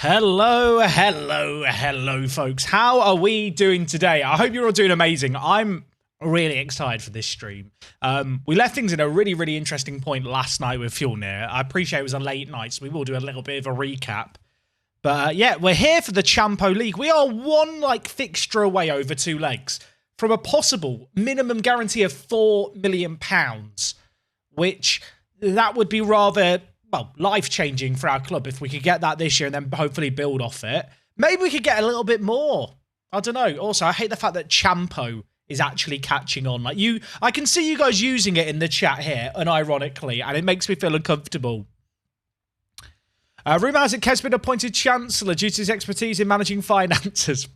Hello, folks. How are we doing today? I hope you're all doing amazing. I'm really excited for this stream. We left things in a really interesting point last night with Fjolnir. I appreciate it was a late night, so we will do a little bit of a recap. But yeah, we're here for the Champo League. We are one fixture away over 2 legs from a possible minimum guarantee of £4 million, which that would be rather, well, life-changing for our club if we could get that this year and then hopefully build off it. Maybe we could get a little bit more. I don't know. Also, I hate the fact that Champo is actually catching on. I can see you guys using it in the chat here, unironically, and it makes me feel uncomfortable. Rumour has it Kev's been appointed Chancellor due to his expertise in managing finances.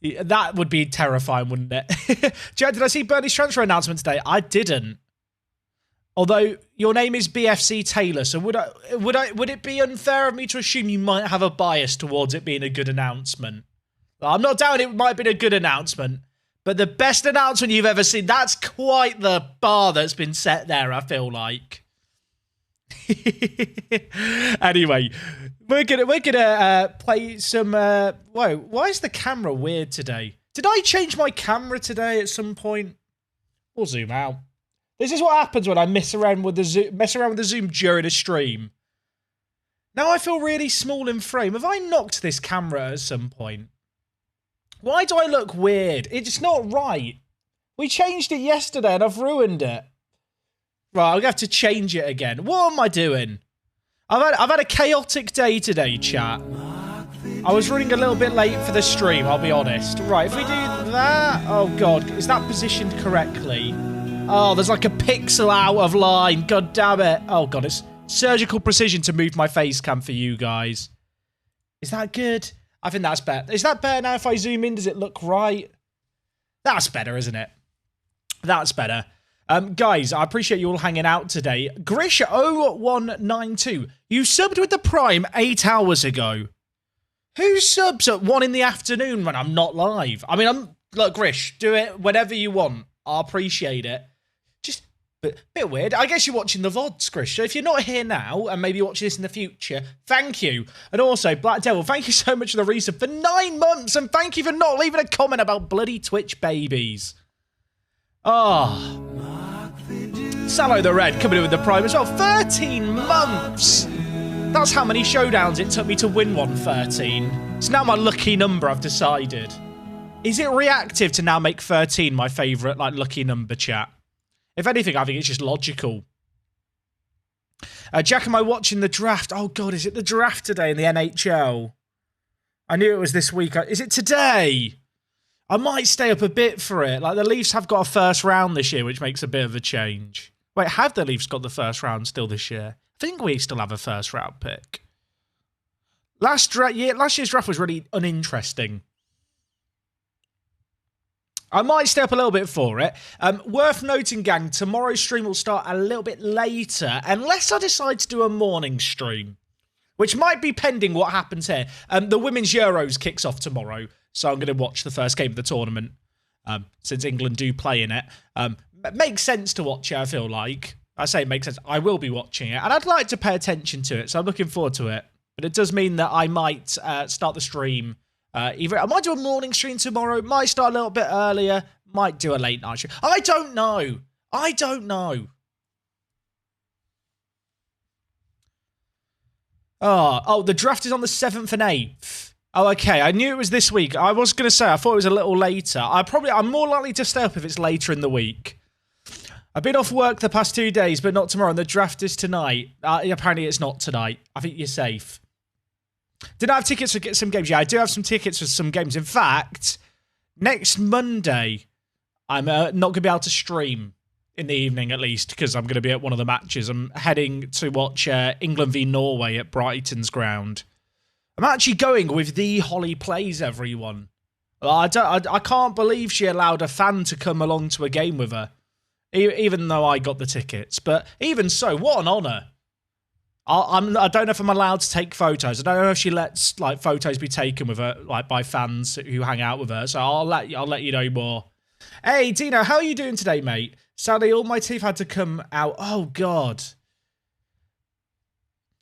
That would be terrifying, wouldn't it? Jared, did I see Bernie's transfer announcement today? I didn't. Although your name is BFC Taylor, so would it be unfair of me to assume you might have a bias towards it being a good announcement? I'm not doubting it might have been a good announcement, but the best announcement you've ever seen, that's quite the bar that's been set there, I feel like. Anyway, we're gonna play some whoa, why is the camera weird today? Did I change my camera today at some point? We'll zoom out. This is what happens when I mess around with the zoom during a stream. Now I feel really small in frame. Have I knocked this camera at some point? Why do I look weird? It's not right. We changed it yesterday and I've ruined it. Right, I'm going to have to change it again. What am I doing? I've had a chaotic day today, chat. I was running a little bit late for the stream, I'll be honest. Right, if we do that... Oh, God. Is that positioned correctly? Oh, there's like a pixel out of line. God damn it. Oh, God. It's surgical precision to move my face cam for you guys. Is that good? I think that's better. Is that better now if I zoom in? Does it look right? That's better, isn't it? That's better. Guys, I appreciate you all hanging out today. Grish0192, you subbed with the Prime 8 hours ago. Who subs at 1 in the afternoon when I'm not live? I mean, look, Grish, do it whenever you want. I appreciate it. Just a bit weird. I guess you're watching the VODs, Grish. So if you're not here now and maybe watching this in the future, thank you. And also, Black Devil, thank you so much for the resub for 9 months. And thank you for not leaving a comment about bloody Twitch babies. Oh. Sallow the Red coming in with the Prime as well. 13 months! That's how many showdowns it took me to win 113. It's now my lucky number, I've decided. Is it reactive to now make 13 my favourite, lucky number, chat? If anything, I think it's just logical. Jack, am I watching the draft? Oh, God, is it the draft today in the NHL? I knew it was this week. Is it today? I might stay up a bit for it. The Leafs have got a first round this year, which makes a bit of a change. Wait, have the Leafs got the first round still this year? I think we still have a first round pick. Last year's draft was really uninteresting. I might stay up a little bit for it. Worth noting, gang, tomorrow's stream will start a little bit later, unless I decide to do a morning stream, which might be pending what happens here. The Women's Euros kicks off tomorrow, so I'm going to watch the first game of the tournament, since England do play in it. It makes sense to watch it, I feel like. I say it makes sense. I will be watching it, and I'd like to pay attention to it, so I'm looking forward to it. But it does mean that I might start the stream. Either I might do a morning stream tomorrow, might start a little bit earlier, might do a late night stream. I don't know. I don't know. Oh, the draft is on the 7th and 8th. Oh, okay. I knew it was this week. I was going to say, I thought it was a little later. I'm more likely to stay up if it's later in the week. I've been off work the past 2 days, but not tomorrow, and the draft is tonight. Apparently it's not tonight. I think you're safe. Did I have tickets for some games? Yeah, I do have some tickets for some games. In fact, next Monday, I'm not going to be able to stream in the evening, at least, because I'm going to be at one of the matches. I'm heading to watch England v Norway at Brighton's ground. I'm actually going with the Holly Plays, everyone. I can't believe she allowed a fan to come along to a game with her, even though I got the tickets. But even so, what an honour. I don't know if I'm allowed to take photos. I don't know if she lets photos be taken with her by fans who hang out with her. So I'll let you know more. Hey Dino, how are you doing today, mate? Sadly, all my teeth had to come out. Oh God.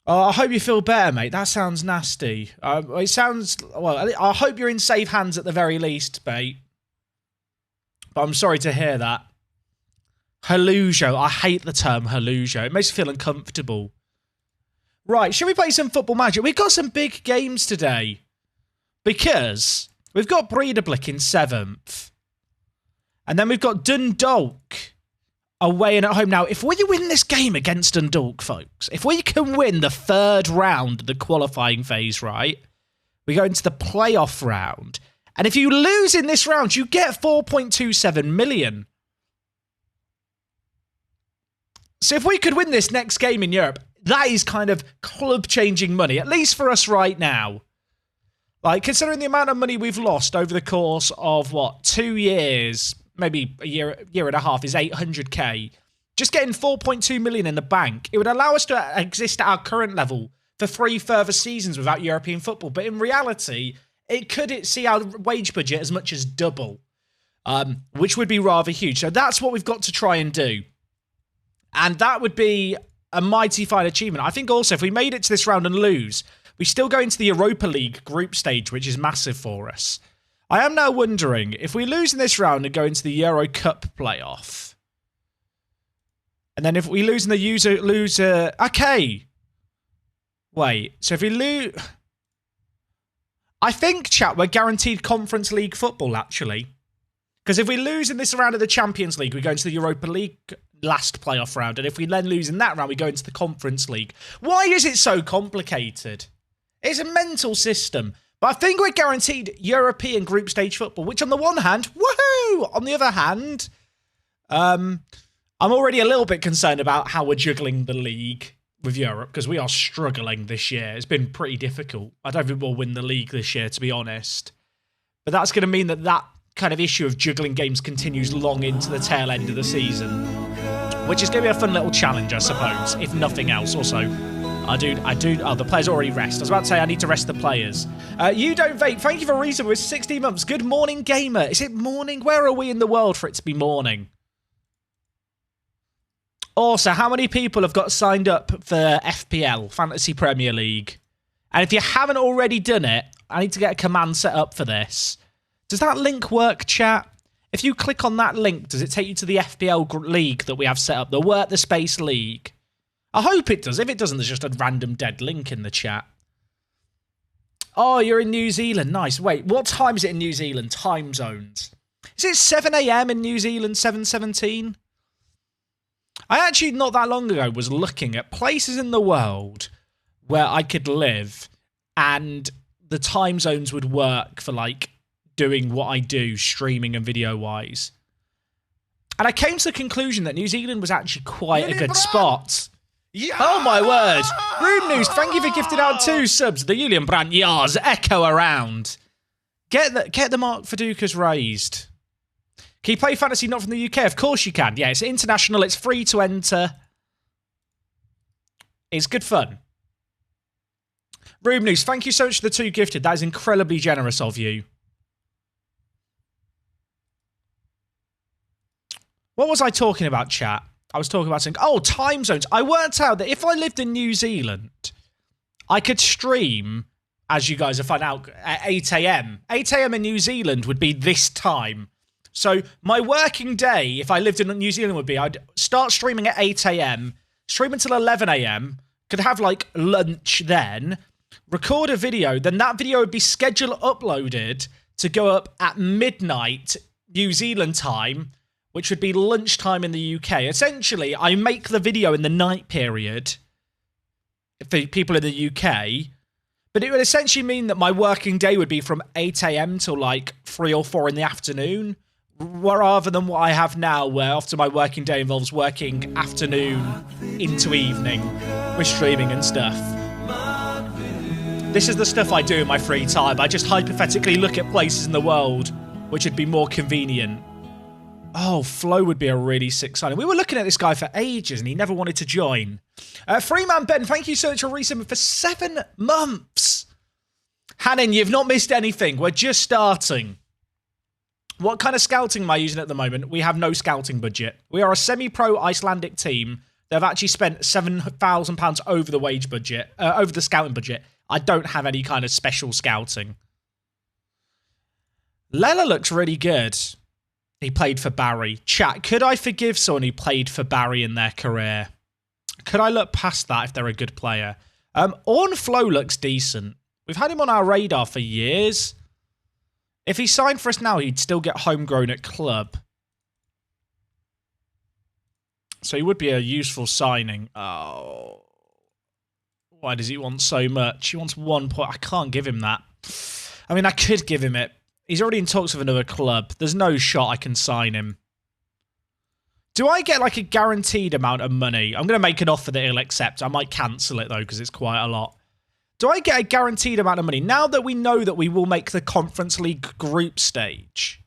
Oh, I hope you feel better, mate. That sounds nasty. It sounds... Well, I hope you're in safe hands at the very least, mate. But I'm sorry to hear that. Halujo. I hate the term halujo. It makes me feel uncomfortable. Right, should we play some Football Manager? We've got some big games today. Because we've got Breidablik in 7th. And then we've got Dundalk away and at home. Now, if we win this game against Dundalk, folks, if we can win the 3rd round of the qualifying phase, right, we go into the playoff round. And if you lose in this round, you get 4.27 million. So if we could win this next game in Europe, that is kind of club-changing money, at least for us right now. Like, considering the amount of money we've lost over the course of, 2 years, maybe a year and a half, is 800k. Just getting 4.2 million in the bank, it would allow us to exist at our current level for 3 further seasons without European football. But in reality, it could see our wage budget as much as double, which would be rather huge. So that's what we've got to try and do. And that would be a mighty fine achievement. I think also if we made it to this round and lose, we still go into the Europa League group stage, which is massive for us. I am now wondering, if we lose in this round and go into the Euro Cup playoff, and then if we lose in the loser... Okay. Wait, so if we lose... I think, chat, we're guaranteed Conference League football, actually. Because if we lose in this round of the Champions League, we go into the Europa League last playoff round. And if we then lose in that round, we go into the Conference League. Why is it so complicated? It's a mental system. But I think we're guaranteed European group stage football, which on the one hand, woohoo! On the other hand, I'm already a little bit concerned about how we're juggling the league with Europe, because we are struggling this year. It's been pretty difficult. I don't think we'll win the league this year, to be honest. But that's going to mean that kind of issue of juggling games continues long into the tail end of the season, which is going to be a fun little challenge, I suppose, if nothing else. Also, oh, the players already rest. I was about to say I need to rest the players. You don't vape. Thank you for reason with 16 months. Good morning, gamer. Is it morning? Where are we in the world for it to be morning? Also, how many people have got signed up for FPL, Fantasy Premier League? And if you haven't already done it, I need to get a command set up for this. Does that link work, chat? If you click on that link, does it take you to the FPL league that we have set up, the Work the Space League? I hope it does. If it doesn't, there's just a random dead link in the chat. Oh, you're in New Zealand. Nice. Wait, what time is it in New Zealand? Time zones. Is it 7 a.m. in New Zealand, 7:17? I actually, not that long ago, was looking at places in the world where I could live and the time zones would work for, like, doing what I do, streaming and video-wise. And I came to the conclusion that New Zealand was actually quite a good spot. Yeah. Oh, my word. Room News, thank you for gifting out 2 subs. The Julian Brandt yars echo around. Get the Mark Fidukas raised. Can you play fantasy not from the UK? Of course you can. Yeah, it's international. It's free to enter. It's good fun. Room News, thank you so much for the 2 gifted. That is incredibly generous of you. What was I talking about, chat? I was talking about saying, time zones. I worked out that if I lived in New Zealand, I could stream, as you guys have found out, at 8 a.m. 8 a.m. in New Zealand would be this time. So my working day, if I lived in New Zealand, would be I'd start streaming at 8 a.m., stream until 11 a.m., could have like lunch then, record a video, then that video would be scheduled uploaded to go up at midnight New Zealand time, which would be lunchtime in the UK. Essentially, I make the video in the night period for people in the UK, but it would essentially mean that my working day would be from 8 a.m. till like 3 or 4 in the afternoon, rather than what I have now, where often my working day involves working afternoon into evening with streaming and stuff. This is the stuff I do in my free time. I just hypothetically look at places in the world which would be more convenient. Oh, Flo would be a really sick signing. We were looking at this guy for ages and he never wanted to join. Freeman Ben, thank you so much for resubmitting for 7 months. Hannon, you've not missed anything. We're just starting. What kind of scouting am I using at the moment? We have no scouting budget. We are a semi-pro Icelandic team They've actually spent £7,000 over the wage budget, over the scouting budget. I don't have any kind of special scouting. Lela looks really good. He played for Barry. Chat, could I forgive someone who played for Barry in their career? Could I look past that if they're a good player? Orn Flo looks decent. We've had him on our radar for years. If he signed for us now, he'd still get homegrown at club. So he would be a useful signing. Oh. Why does he want so much? He wants 1 point. I can't give him that. I mean, I could give him it. He's already in talks with another club. There's no shot I can sign him. Do I get like a guaranteed amount of money? I'm going to make an offer that he'll accept. I might cancel it though because it's quite a lot. Do I get a guaranteed amount of money? Now that we know that we will make the Conference League group stage,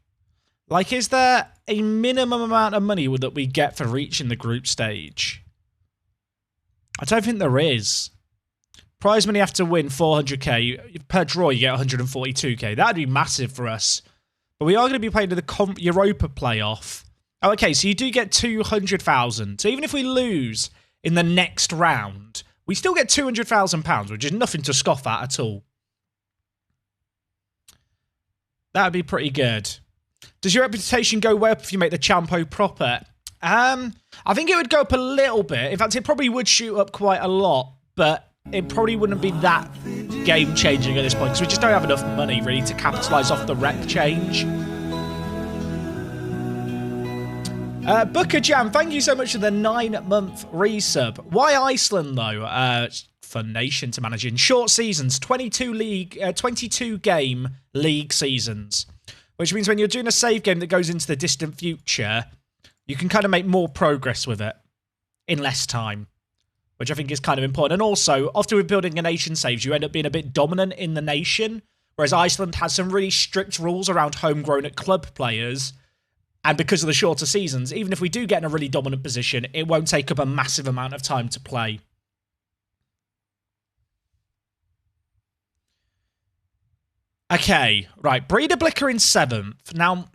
like is there a minimum amount of money that we get for reaching the group stage? I don't think there is. Prize money have to win 400k. Per draw, you get 142k. That'd be massive for us. But we are going to be playing to the Europa playoff. Oh, okay, so you do get 200,000. So even if we lose in the next round, we still get £200,000, which is nothing to scoff at all. That'd be pretty good. Does your reputation go way up if you make the Champo proper? I think it would go up a little bit. In fact, it probably would shoot up quite a lot, but it probably wouldn't be that game-changing at this point because we just don't have enough money, really, to capitalise off the rep change. Booker Jam, thank you so much for the 9-month resub. Why Iceland, though? Fun nation to manage in. Short seasons, 22 game league seasons. Which means when you're doing a save game that goes into the distant future, you can kind of make more progress with it in less time. Which I think is kind of important. And also, after we're building a nation saves, you end up being a bit dominant in the nation. Whereas Iceland has some really strict rules around homegrown at club players. And because of the shorter seasons, even if we do get in a really dominant position, it won't take up a massive amount of time to play. Okay, right. Breeder Blicker in 7th. Now,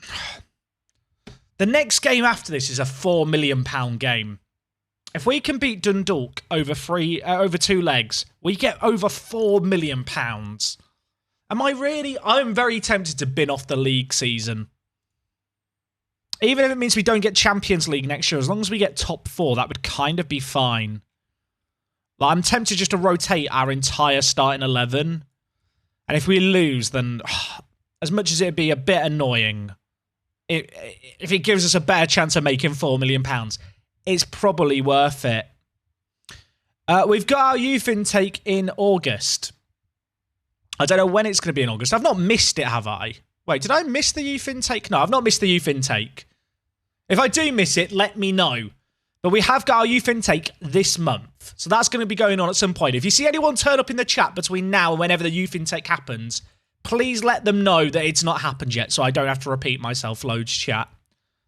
the next game after this is a £4 million game. If we can beat Dundalk over 2 legs, we get over £4 million. Am I really? I'm very tempted to bin off the league season. Even if it means we don't get Champions League next year, as long as we get top 4, that would kind of be fine. Like, I'm tempted just to rotate our entire starting 11. And if we lose, then as much as it'd be a bit annoying, if it gives us a better chance of making £4 million, it's probably worth it. We've got our youth intake in August. I don't know when it's going to be in August. I've not missed it, have I? Wait, did I miss the youth intake? No, I've not missed the youth intake. If I do miss it, let me know. But we have got our youth intake this month. So that's going to be going on at some point. If you see anyone turn up in the chat between now and whenever the youth intake happens, please let them know that it's not happened yet so I don't have to repeat myself loads, chat.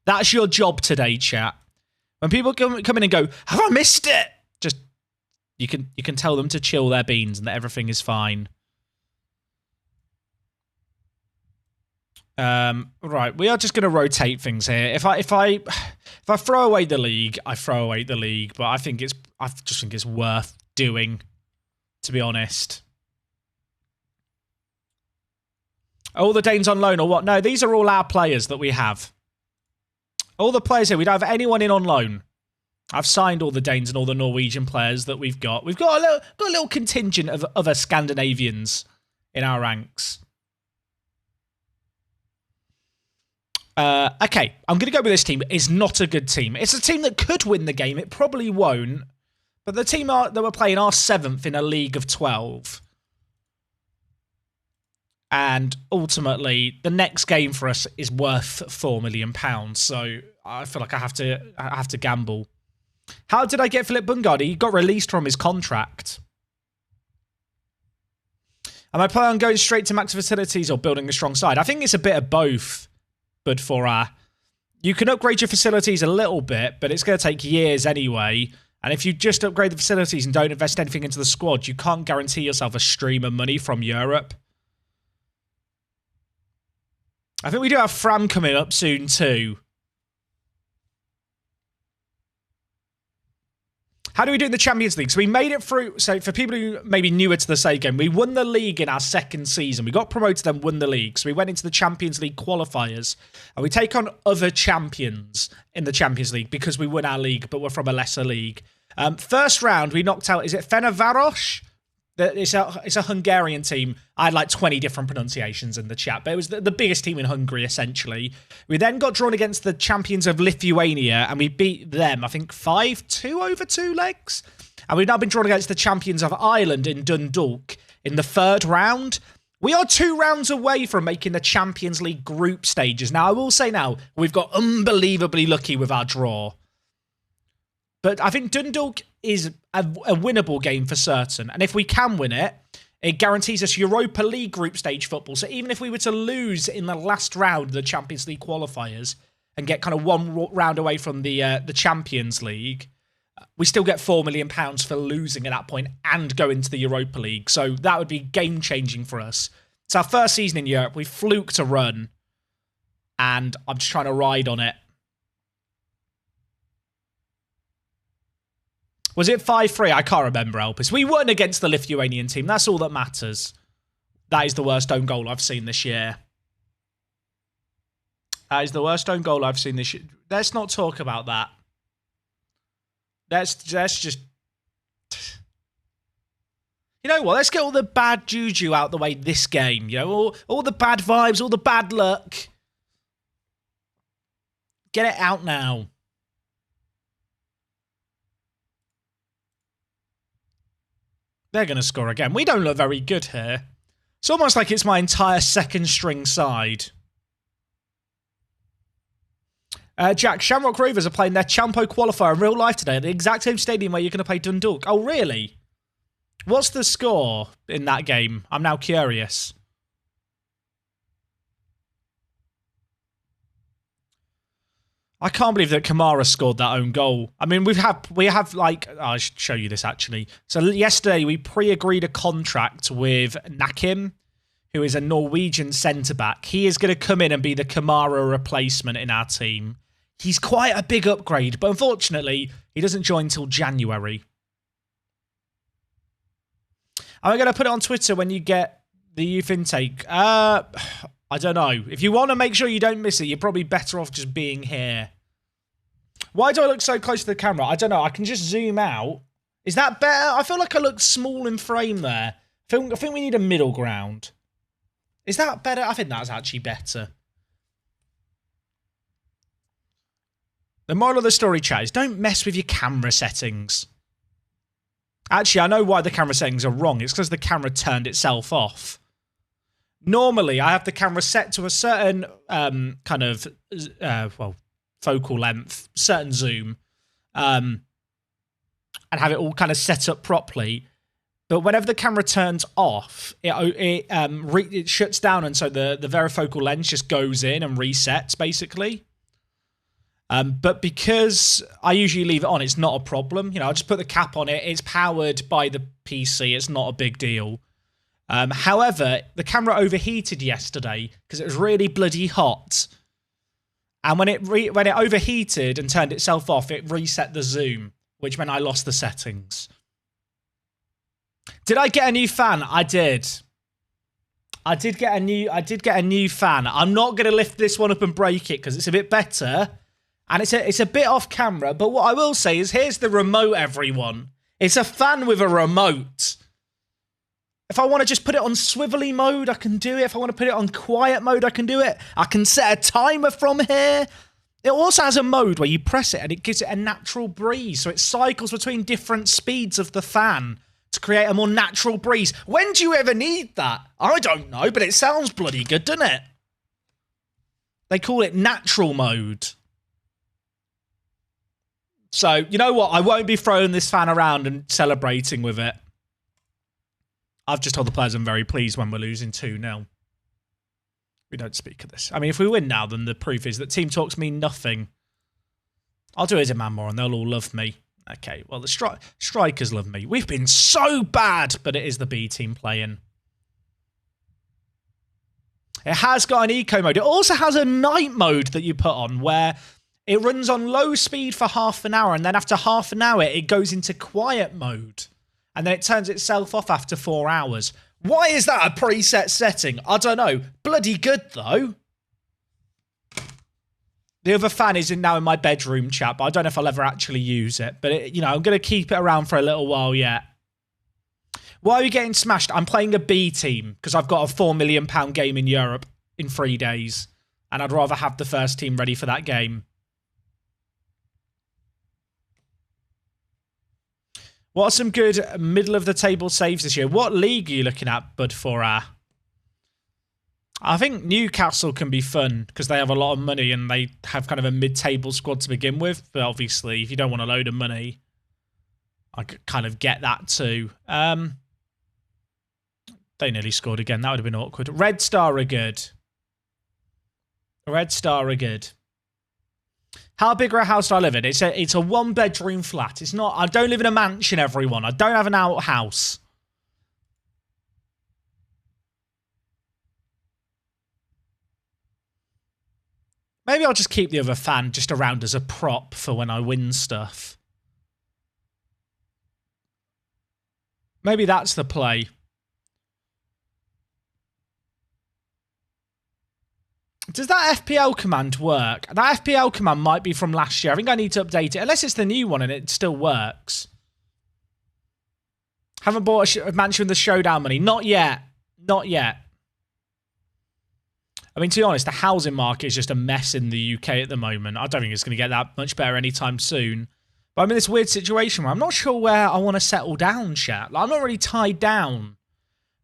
That's your job today, chat. When people come in and go, have I missed it? Just, you can tell them to chill their beans and that everything is fine. Right, we are just going to rotate things here. If I throw away the league, I throw away the league. But I just think it's worth doing, to be honest. All the Danes on loan or what? No, these are all our players that we have. All the players here. We don't have anyone in on loan. I've signed all the Danes and all the Norwegian players that we've got. We've got a little contingent of other Scandinavians in our ranks. Okay, I'm going to go with this team. It's not a good team. It's a team that could win the game. It probably won't. But the team that we're playing are 7th in a league of 12. And ultimately, the next game for us is worth £4 million. So I feel like I have to gamble. How did I get Philip Bungard? He got released from his contract. Am I planning on going straight to max facilities or building a strong side? I think it's a bit of both. But you can upgrade your facilities a little bit, but it's going to take years anyway. And if you just upgrade the facilities and don't invest anything into the squad, you can't guarantee yourself a stream of money from Europe. I think we do have Fram coming up soon too. How do we do in the Champions League? So we made it through. So for people who may be newer to the save game, we won the league in our second season. We got promoted and won the league. So we went into the Champions League qualifiers. And we take on other champions in the Champions League because we won our league, but we're from a lesser league. First round, we knocked out, is it Fenerbahce? It's a Hungarian team. I had like 20 different pronunciations in the chat, but it was the biggest team in Hungary, essentially. We then got drawn against the champions of Lithuania, and we beat them, I think, 5-2 over 2 legs. And we've now been drawn against the champions of Ireland in Dundalk in the third round. We are 2 rounds away from making the Champions League group stages. Now, I will say now, we've got unbelievably lucky with our draw. But I think Dundalk is a winnable game for certain. And if we can win it, it guarantees us Europa League group stage football. So even if we were to lose in the last round of the Champions League qualifiers and get kind of 1 round away from the Champions League, we still get £4 million for losing at that point and go into the Europa League. So that would be game-changing for us. It's our first season in Europe. We fluked a run, and I'm just trying to ride on it. Was it 5-3? I can't remember, Elpis. We won against the Lithuanian team. That's all that matters. That is the worst own goal I've seen this year. That is the worst own goal I've seen this year. Let's not talk about that. Let's just... You know what? Let's get all the bad juju out the way this game. You know, all the bad vibes, all the bad luck. Get it out now. They're going to score again. We don't look very good here. It's almost like it's my entire second string side. Jack, Shamrock Rovers are playing their Champo qualifier in real life today at the exact same stadium where you're going to play Dundalk. Oh, really? What's the score in that game? I'm now curious. I can't believe that Kamara scored that own goal. I mean, we have like, oh, I should show you this actually. So yesterday we pre-agreed a contract with Nakim, who is a Norwegian centre-back. He is going to come in and be the Kamara replacement in our team. He's quite a big upgrade, but unfortunately, he doesn't join till January. I'm going to put it on Twitter when you get the youth intake. I don't know. If you want to make sure you don't miss it, you're probably better off just being here. Why do I look so close to the camera? I don't know. I can just zoom out. Is that better? I feel like I look small in frame there. I think we need a middle ground. Is that better? I think that's actually better. The moral of the story, chat, is don't mess with your camera settings. Actually, I know why the camera settings are wrong. It's because the camera turned itself off. Normally, I have the camera set to a certain kind of, focal length, certain zoom, and have it all kind of set up properly. But whenever the camera turns off, it shuts down, and so the varifocal lens just goes in and resets, basically. But because I usually leave it on, it's not a problem. You know, I'll just put the cap on it. It's powered by the PC. It's not a big deal. However, the camera overheated yesterday because it was really bloody hot. And when it overheated and turned itself off, it reset the zoom, which meant I lost the settings. Did I get a new fan? I did. I did get a new fan. I'm not going to lift this one up and break it because it's a bit better. And it's a bit off camera. But what I will say is, here's the remote, everyone. It's a fan with a remote. If I want to just put it on swivelly mode, I can do it. If I want to put it on quiet mode, I can do it. I can set a timer from here. It also has a mode where you press it and it gives it a natural breeze. So it cycles between different speeds of the fan to create a more natural breeze. When do you ever need that? I don't know, but it sounds bloody good, doesn't it? They call it natural mode. So, you know what? I won't be throwing this fan around and celebrating with it. I've just told the players I'm very pleased when we're losing 2-0. We don't speak of this. I mean, if we win now, then the proof is that team talks mean nothing. I'll do it as a man more and they'll all love me. Okay, well, the strikers love me. We've been so bad, but it is the B team playing. It has got an eco mode. It also has a night mode that you put on where it runs on low speed for half an hour, and then after half an hour, it goes into quiet mode. And then it turns itself off after 4 hours. Why is that a preset setting? I don't know. Bloody good, though. The other fan is now in my bedroom chat, but I don't know if I'll ever actually use it. But, I'm going to keep it around for a little while yet. Why are we getting smashed? I'm playing a B team because I've got a £4 million game in Europe in 3 days. And I'd rather have the first team ready for that game. What are some good middle-of-the-table saves this year? What league are you looking at, bud, for I think Newcastle can be fun because they have a lot of money and they have kind of a mid-table squad to begin with. But obviously, if you don't want a load of money, I could kind of get that too. They nearly scored again. That would have been awkward. Red Star are good. Red Star are good. How big a house do I live in? It's a 1-bedroom flat. It's not. I don't live in a mansion, everyone. I don't have an outhouse. Maybe I'll just keep the other fan just around as a prop for when I win stuff. Maybe that's the play. Does that FPL command work? That FPL command might be from last year. I think I need to update it. Unless it's the new one and it still works. Haven't bought a mansion with the showdown money. Not yet. Not yet. I mean, to be honest, the housing market is just a mess in the UK at the moment. I don't think it's going to get that much better anytime soon. But I'm in this weird situation where I'm not sure where I want to settle down, chat. Like, I'm not really tied down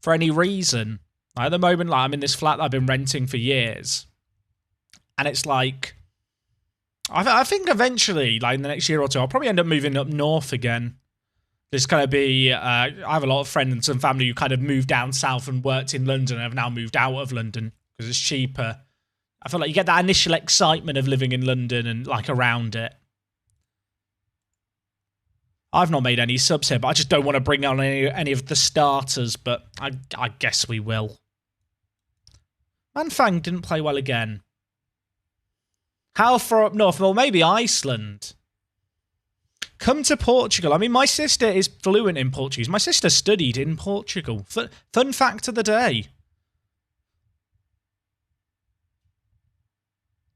for any reason. Like, at the moment, I'm in this flat that I've been renting for years. And it's like, I think eventually, in the next year or two, I'll probably end up moving up north again. There's going to be, I have a lot of friends and family who kind of moved down south and worked in London and have now moved out of London because it's cheaper. I feel like you get that initial excitement of living in London and around it. I've not made any subs here, but I just don't want to bring on any of the starters, but I guess we will. Manfang didn't play well again. How far up north? Well, maybe Iceland. Come to Portugal. I mean, my sister is fluent in Portuguese. My sister studied in Portugal. Fun fact of the day.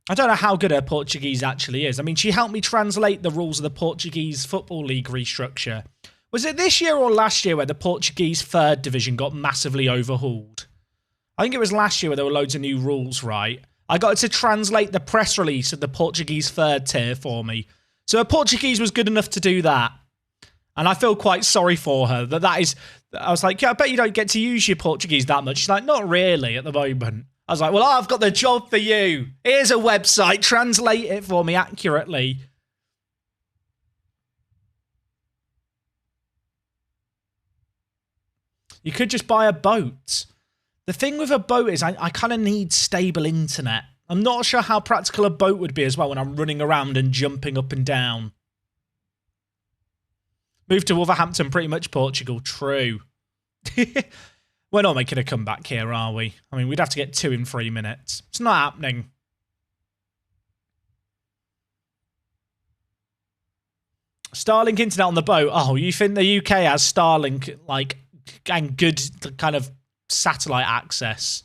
I don't know how good her Portuguese actually is. I mean, she helped me translate the rules of the Portuguese Football League restructure. Was it this year or last year where the Portuguese third division got massively overhauled? I think it was last year where there were loads of new rules, right? I got her to translate the press release of the Portuguese third tier for me. So her Portuguese was good enough to do that. And I feel quite sorry for her. That is, I was like, yeah, I bet you don't get to use your Portuguese that much. She's like, not really at the moment. I was like, well, I've got the job for you. Here's a website. Translate it for me accurately. You could just buy a boat. The thing with a boat is I kind of need stable internet. I'm not sure how practical a boat would be as well when I'm running around and jumping up and down. Moved to Wolverhampton, pretty much Portugal. True. We're not making a comeback here, are we? I mean, we'd have to get 2 in 3 minutes. It's not happening. Starlink internet on the boat. Oh, you think the UK has Starlink, and good kind of satellite access?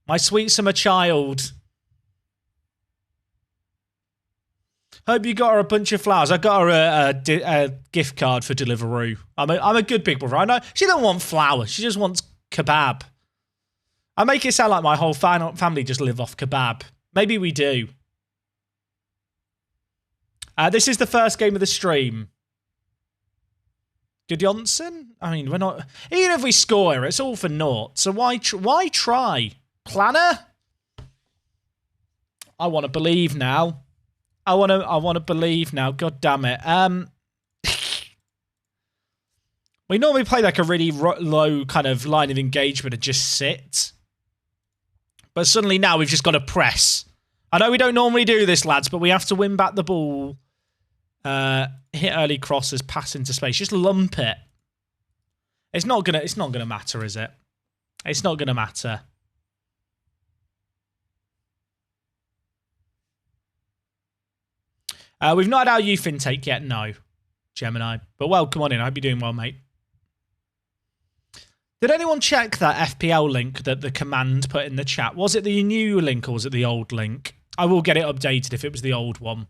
My sweet summer child. Hope you got her a bunch of flowers. I got her a gift card for Deliveroo. I'm a good big brother. I know she don't want flowers. She just wants kebab. I make it sound like my whole family just live off kebab. Maybe we do. This is the first game of the stream. Gudjonsson? I mean, we're not... Even if we score, it's all for naught. So why try? Planner? I want to believe now. I want to believe now. God damn it. We normally play a really low kind of line of engagement and just sit. But suddenly now we've just got to press. I know we don't normally do this, lads, but we have to win back the ball. Hit early crosses, pass into space. Just lump it. It's not gonna matter, is it? It's not gonna matter. We've not had our youth intake yet, no, Gemini. But welcome on in. I hope you're doing well, mate. Did anyone check that FPL link that the command put in the chat? Was it the new link or was it the old link? I will get it updated if it was the old one.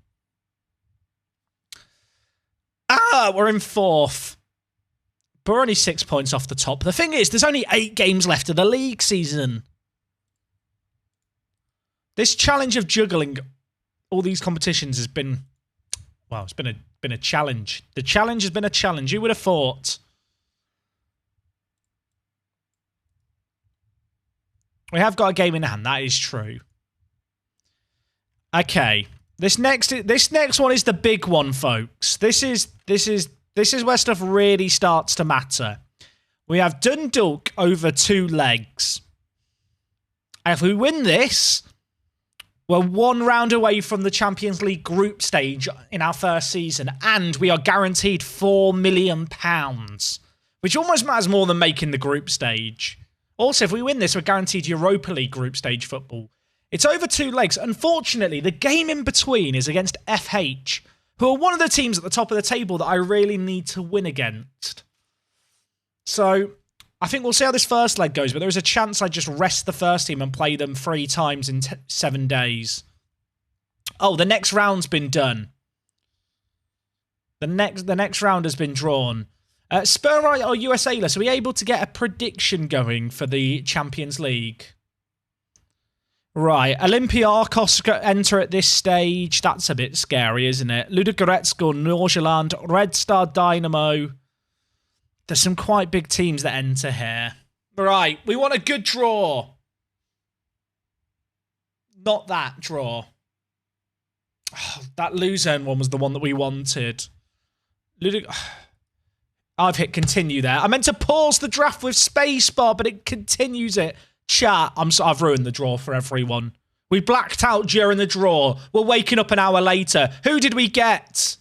We're in 4th. But we're only 6 points off the top. The thing is, there's only 8 games left of the league season. This challenge of juggling all these competitions has been... Well, it's been a challenge. The challenge has been a challenge. Who would have thought? We have got a game in hand. That is true. Okay, this next one is the big one, folks. This is where stuff really starts to matter. We have Dundalk over 2 legs. And if we win this, we're 1 round away from the Champions League group stage in our first season, and we are guaranteed £4 million, which almost matters more than making the group stage. Also, if we win this, we're guaranteed Europa League group stage football. It's over 2 legs. Unfortunately, the game in between is against FH, who are one of the teams at the top of the table that I really need to win against. So, I think we'll see how this first leg goes, but there is a chance I just rest the first team and play them 3 times in 7 days. Oh, the next round's been done. The next round has been drawn. Spurright or USAless, are we able to get a prediction going for the Champions League? Right, Olympiakos enter at this stage. That's a bit scary, isn't it? Ludogorets or Nordsjælland, Red Star Dynamo. There's some quite big teams that enter here. Right, we want a good draw. Not that draw. Oh, that Luzern one was the one that we wanted. I've hit continue there. I meant to pause the draft with spacebar, but it continues it. Chat, I've ruined the draw for everyone. We blacked out during the draw. We're waking up an hour later. Who did we get?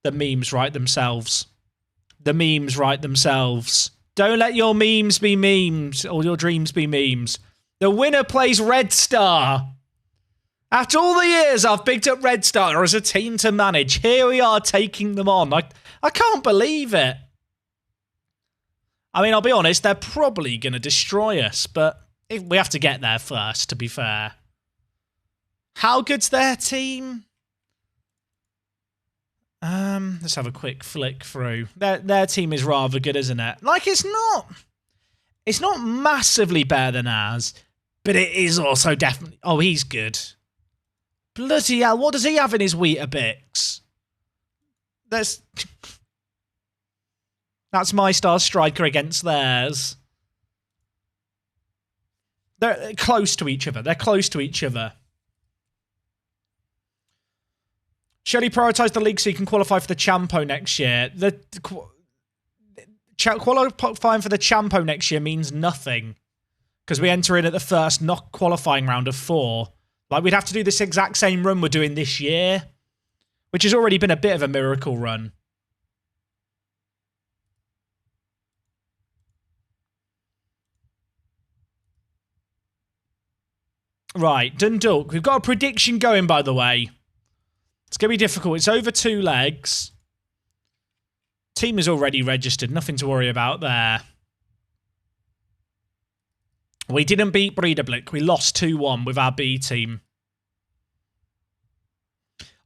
The memes write themselves. The memes write themselves. Don't let your memes be memes, or your dreams be memes. The winner plays Red Star. After all the years I've picked up Red Star as a team to manage, here we are taking them on. I can't believe it. I mean, I'll be honest, they're probably going to destroy us, but we have to get there first, to be fair. How good's their team? Let's have a quick flick through. Their team is rather good, isn't it? Like, it's not massively better than ours, but it is also definitely... Oh, he's good. Bloody hell, what does he have in his Weetabix? That's my star striker against theirs. They're close to each other. They're close to each other. Shelley prioritised the league so you can qualify for the Champo next year. Qualifying for the Champo next year means nothing. Because we enter in at the first not qualifying round of 4. Like, we'd have to do this exact same run we're doing this year, which has already been a bit of a miracle run. Right, Dundalk. We've got a prediction going, by the way. It's going to be difficult. It's over 2 legs. Team is already registered. Nothing to worry about there. We didn't beat Breidablik. We lost 2-1 with our B team.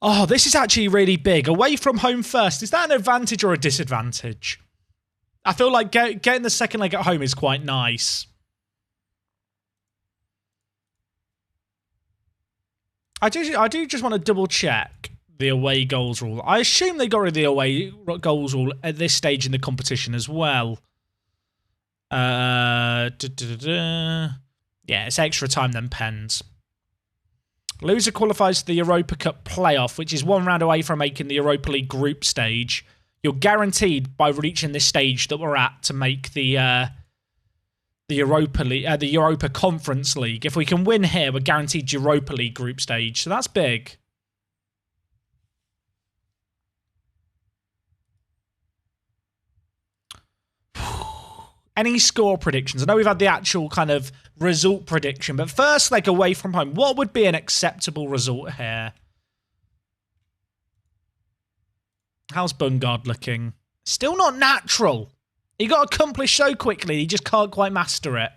Oh, this is actually really big. Away from home first. Is that an advantage or a disadvantage? I feel like getting the second leg at home is quite nice. I do just want to double check the away goals rule. I assume they got rid of the away goals rule at this stage in the competition as well. Yeah, it's extra time than pens. Loser qualifies for the Europa Cup playoff, which is 1 round away from making the Europa League group stage. You're guaranteed by reaching this stage that we're at to make the Europa League, the Europa Conference League. If we can win here, we're guaranteed Europa League group stage. So that's big. Any score predictions? I know we've had the actual kind of result prediction, but first leg away from home, what would be an acceptable result here? How's Bungard looking? Still not natural. He got accomplished so quickly, he just can't quite master it.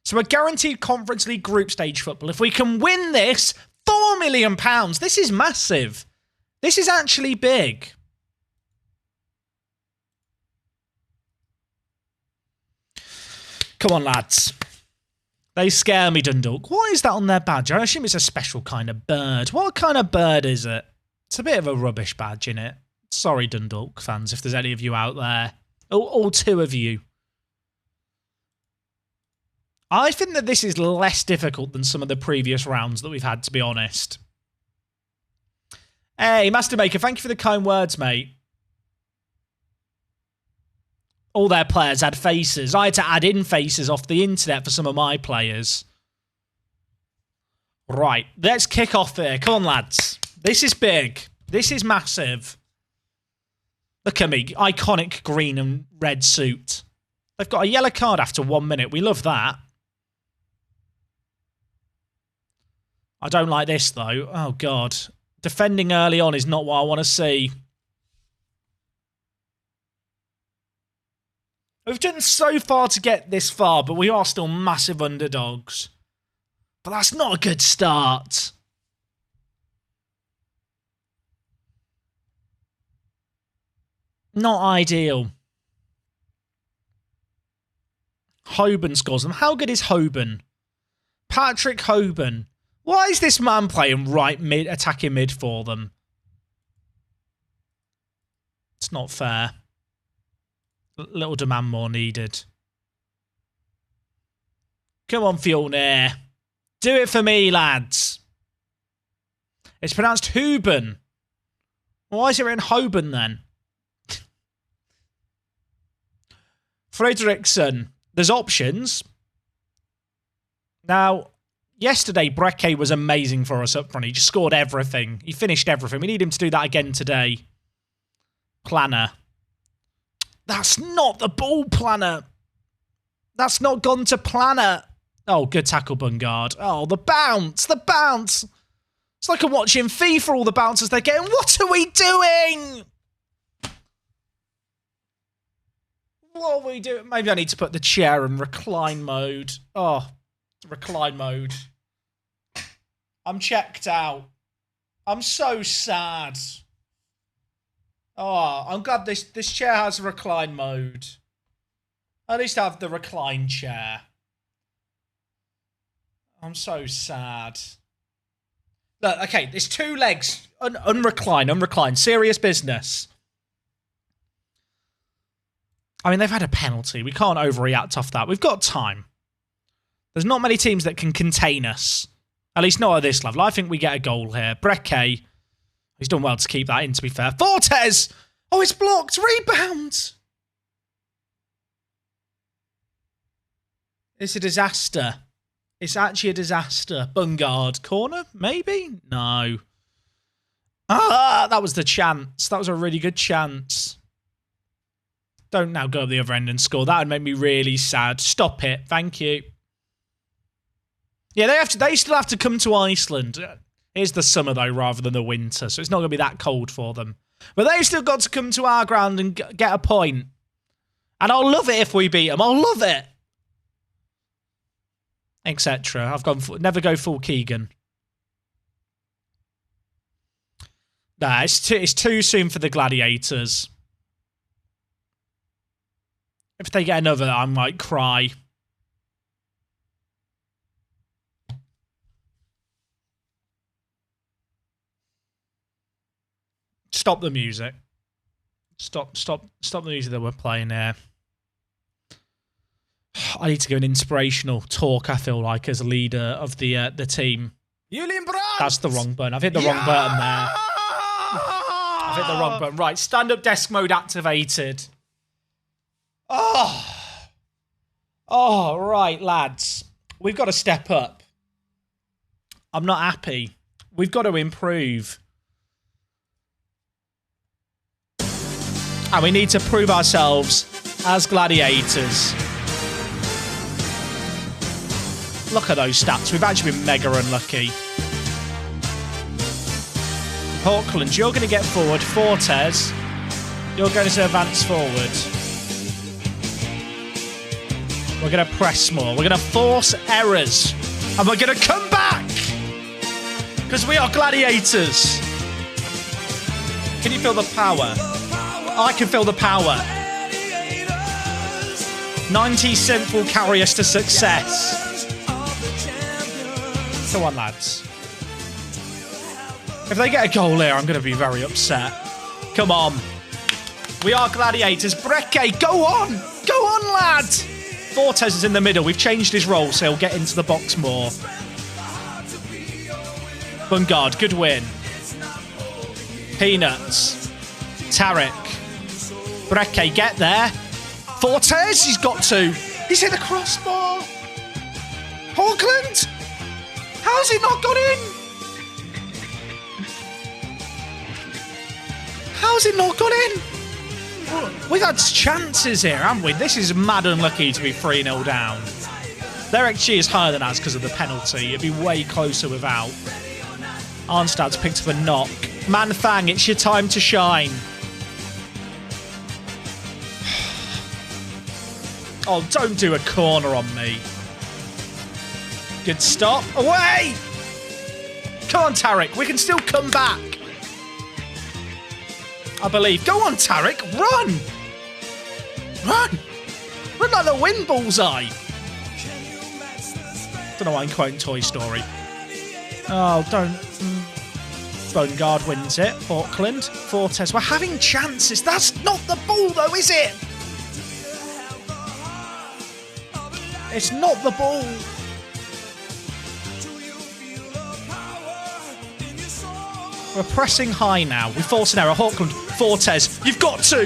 So we're guaranteed Conference League group stage football. If we can win this, £4 million. This is massive. This is actually big. Come on, lads. They scare me, Dundalk. What is that on their badge? I assume it's a special kind of bird. What kind of bird is it? It's a bit of a rubbish badge, innit? Sorry, Dundalk fans, if there's any of you out there. All two of you. I think that this is less difficult than some of the previous rounds that we've had, to be honest. Hey, Master Maker, thank you for the kind words, mate. All their players had faces. I had to add in faces off the internet for some of my players. Right, let's kick off here. Come on, lads. This is big. This is massive. Look at me. Iconic green and red suit. They've got a yellow card after 1 minute. We love that. I don't like this, though. Oh, God. Defending early on is not what I want to see. We've done so far to get this far, but we are still massive underdogs. But that's not a good start. Not ideal. Hoban scores them. How good is Hoban? Patrick Hoban. Why is this man playing right mid, attacking mid for them? It's not fair. Little demand more needed. Come on, Fjolnir. Do it for me, lads. It's pronounced Huben. Why is it written Hoban then? Fredriksson. There's options. Now, yesterday, Breke was amazing for us up front. He just scored everything. He finished everything. We need him to do that again today. Planner. That's not the ball, Planner. That's not gone to Planner. Oh, good tackle, Bungard. Oh, the bounce. The bounce. It's like I'm watching FIFA, all the bounces they're getting. What are we doing? What are we doing? Maybe I need to put the chair in recline mode. Oh, recline mode. I'm checked out. I'm so sad. Oh, I'm glad this chair has recline mode. At least I have the recline chair. I'm so sad. Look, okay, there's two legs. Unrecline. Serious business. I mean, they've had a penalty. We can't overreact off that. We've got time. There's not many teams that can contain us. At least not at this level. I think we get a goal here. Breke. He's done well to keep that in, to be fair. Fortes! Oh, it's blocked. Rebound! It's a disaster. It's actually a disaster. Bungard. Corner? Maybe? No. Ah, that was the chance. That was a really good chance. Don't now go up the other end and score. That would make me really sad. Stop it. Thank you. Yeah, they still have to come to Iceland. Here's the summer, though, rather than the winter, so it's not going to be that cold for them. But they've still got to come to our ground and get a point. And I'll love it if we beat them. I'll love it. Etc. I've gone never go full Keegan. Nah, it's too soon for the Gladiators. If they get another, I might cry. Stop the music. Stop the music that we're playing there. I need to give an inspirational talk, I feel like, as a leader of the team. That's the wrong button. I've hit the wrong button there. I've hit the wrong button. Right, stand-up desk mode activated. Oh, right, lads. We've got to step up. I'm not happy. We've got to improve. And we need to prove ourselves as gladiators. Look at those stats. We've actually been mega unlucky. Hawkland, you're going to get forward. Fortes, you're going to advance forward. We're going to press more. We're going to force errors. And we're going to come back. Because we are gladiators. Can you feel the power? I can feel the power. 90 synth will carry us to success. Come on, lads. If they get a goal here, I'm going to be very upset. Come on. We are gladiators. Brecke, go on. Go on, lad. Fortes is in the middle. We've changed his role, so he'll get into the box more. Bungard, good win. Peanuts. Tarek. Brecke, get there. Fortes, he's got to. He's hit the crossbar. Hawkland? How's it not got in? How's it not got in? We've had chances here, haven't we? This is mad unlucky to be 3-0 down. Their XG is higher than ours because of the penalty. It'd be way closer without. Arnstad's picked up a knock. Manfang, it's your time to shine. Oh, don't do a corner on me. Good stop. Away! Come on, Tarek. We can still come back. I believe. Go on, Tarek. Run! Run! Run like the wind, bullseye. Don't know why I'm quoting Toy Story. Oh, don't. Bungard wins it. Auckland. Fortes. We're having chances. That's not the ball, though, is it? It's not the ball. We're pressing high now. We force an error. Hawkland, Fortes, you've got to.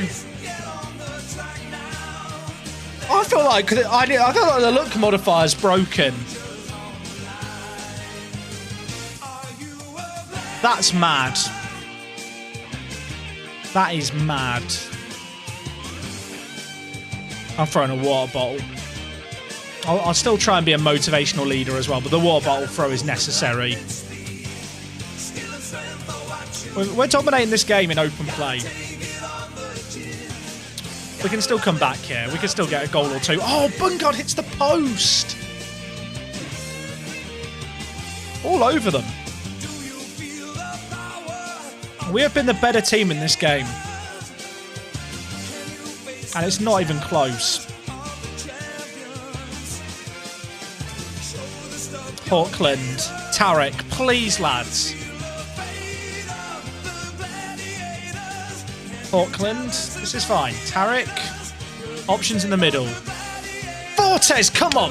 I feel like the look modifier's broken. That's mad. That is mad. I'm throwing a water bottle. I'll still try and be a motivational leader as well, but the water bottle throw is necessary. We're dominating this game in open play. We can still come back here. We can still get a goal or two. Oh, Bungard hits the post. All over them. We have been the better team in this game. And it's not even close. Auckland, Tarek, please, lads. Auckland, this is fine. Tarek, options in the middle. Fortes, come on.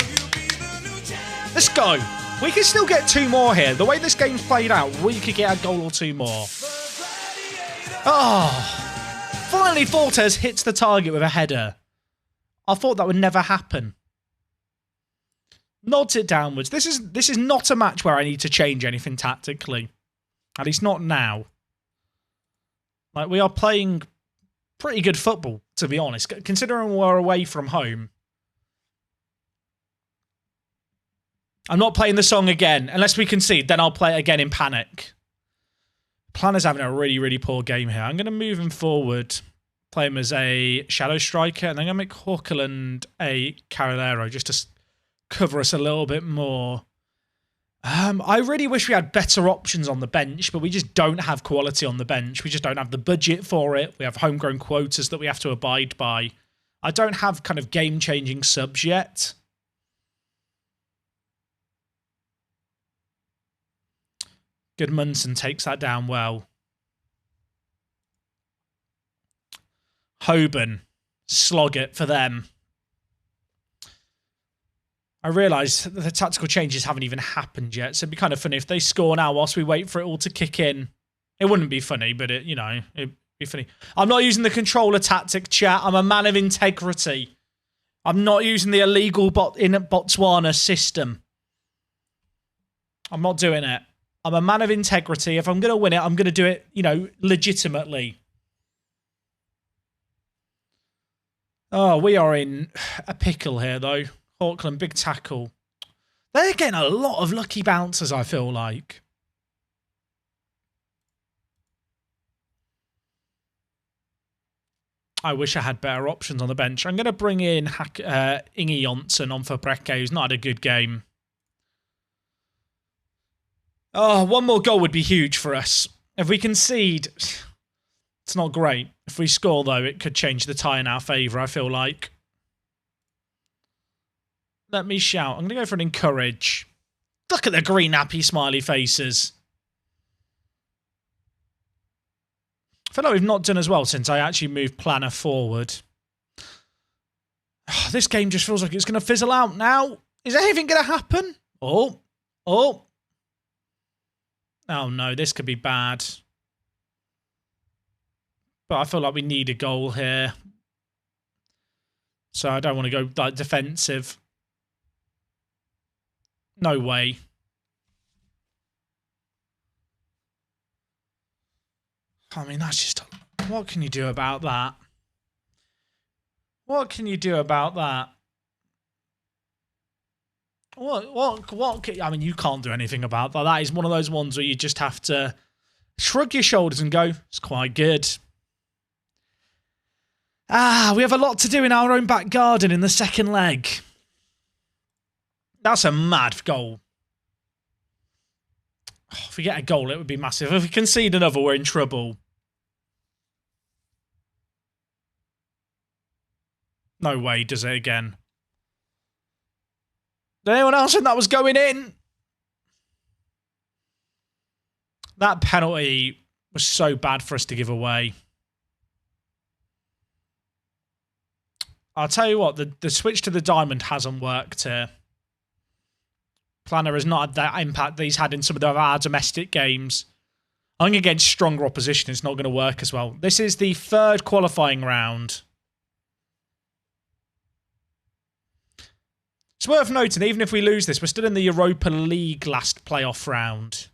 Let's go. We can still get two more here. The way this game's played out, we could get a goal or two more. Oh, finally Fortes hits the target with a header. I thought that would never happen. Nods it downwards. This is not a match where I need to change anything tactically. At least not now. Like, we are playing pretty good football, to be honest. Considering we're away from home. I'm not playing the song again. Unless we concede, then I'll play it again in panic. Planner's having a really, really poor game here. I'm going to move him forward. Play him as a shadow striker. And then I'm going to make Hawkland a Carrilero just to cover us a little bit more. I really wish we had better options on the bench, but we just don't have quality on the bench. We just don't have the budget for it. We have homegrown quotas that we have to abide by. I don't have kind of game-changing subs yet. Goodmanson takes that down well. Hoban, slog it for them. I realise the tactical changes haven't even happened yet, so it'd be kind of funny if they score now whilst we wait for it all to kick in. It wouldn't be funny, but it'd be funny. I'm not using the controller tactic, chat. I'm a man of integrity. I'm not using the illegal in Botswana system. I'm not doing it. I'm a man of integrity. If I'm going to win it, I'm going to do it, legitimately. Oh, we are in a pickle here, though. Auckland, big tackle. They're getting a lot of lucky bouncers, I feel like. I wish I had better options on the bench. I'm going to bring in Inge Jonsson on for Brekke, who's not had a good game. Oh, one more goal would be huge for us. If we concede, it's not great. If we score, though, it could change the tie in our favour, I feel like. Let me shout. I'm going to go for an encourage. Look at the green happy smiley faces. I feel like we've not done as well since I actually moved Planner forward. Oh, this game just feels like it's going to fizzle out now. Is anything going to happen? Oh. Oh no, this could be bad. But I feel like we need a goal here. So I don't want to go like defensive. No way. I mean, that's just... What can you do about that? What can you do about that? I mean, you can't do anything about that. That is one of those ones where you just have to shrug your shoulders and go, it's quite good. We have a lot to do in our own back garden in the second leg. That's a mad goal. Oh, if we get a goal, it would be massive. If we concede another, we're in trouble. No way, does it again? Did anyone else think that was going in? That penalty was so bad for us to give away. I'll tell you what, the switch to the diamond hasn't worked here. Planner has not had that impact that he's had in some of our domestic games. I think against stronger opposition, it's not going to work as well. This is the third qualifying round. It's worth noting, even if we lose this, we're still in the Europa League last playoff round.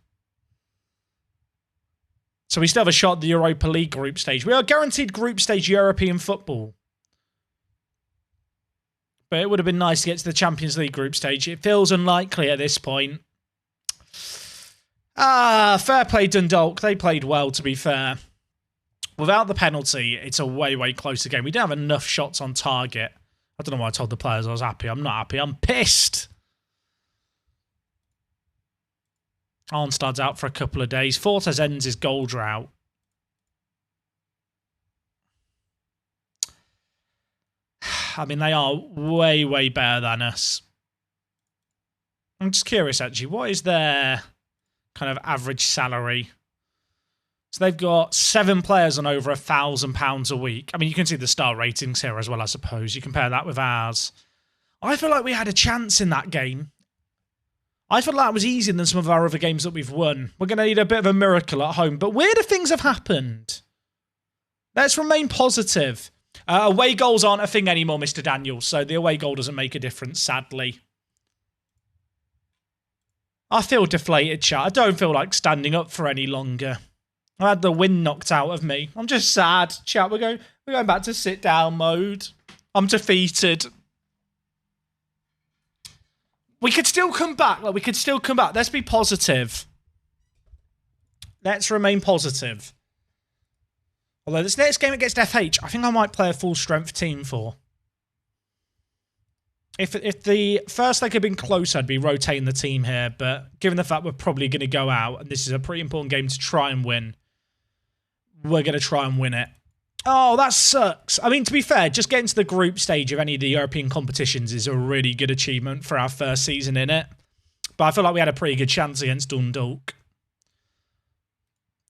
So we still have a shot at the Europa League group stage. We are guaranteed group stage European football. But it would have been nice to get to the Champions League group stage. It feels unlikely at this point. Fair play Dundalk. They played well, to be fair. Without the penalty, it's a way, way closer game. We don't have enough shots on target. I don't know why I told the players I was happy. I'm not happy. I'm pissed. Arnstad's out for a couple of days. Fortes ends his goal drought. I mean, they are way, way better than us. I'm just curious, actually. What is their kind of average salary? So they've got 7 players on over £1,000 a week. I mean, you can see the star ratings here as well, I suppose. You compare that with ours. I feel like we had a chance in that game. I feel like that was easier than some of our other games that we've won. We're going to need a bit of a miracle at home. But weirder things have happened. Let's remain positive. Away goals aren't a thing anymore, Mr. Daniels. So the away goal doesn't make a difference, sadly. I feel deflated, chat. I don't feel like standing up for any longer. I had the wind knocked out of me. I'm just sad, chat. We're going back to sit down mode. I'm defeated. We could still come back. Like, we could still come back. Let's be positive. Let's remain positive. Although this next game against FH, I think I might play a full-strength team for. If the first leg had been close, I'd be rotating the team here. But given the fact we're probably going to go out, and this is a pretty important game to try and win, we're going to try and win it. Oh, that sucks. I mean, to be fair, just getting to the group stage of any of the European competitions is a really good achievement for our first season in it. But I feel like we had a pretty good chance against Dundalk.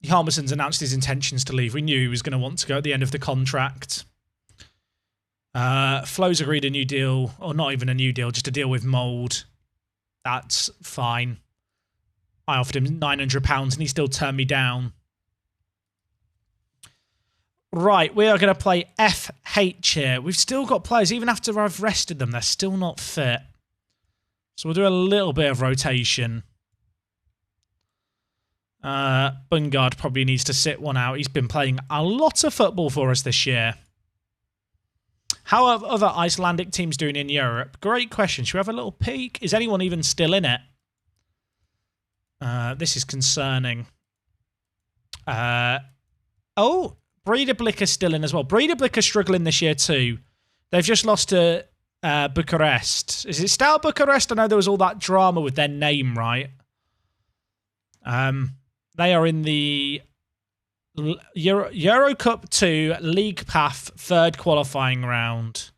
Hjalmarsson's announced his intentions to leave. We knew he was going to want to go at the end of the contract. Flo's agreed a new deal, or not even a new deal, just a deal with Mould. That's fine. I offered him £900 and he still turned me down. Right, we are going to play FH here. We've still got players, even after I've rested them, they're still not fit. So we'll do a little bit of rotation. Bungard probably needs to sit one out. He's been playing a lot of football for us this year. How are other Icelandic teams doing in Europe? Great question. Should we have a little peek? Is anyone even still in it? This is concerning. Oh, Breidablik are still in as well. Breidablik are struggling this year too. They've just lost to Bucharest. Is it Steaua Bucharest? I know there was all that drama with their name, right? They are in the Euro Cup 2 League Path 3rd qualifying round.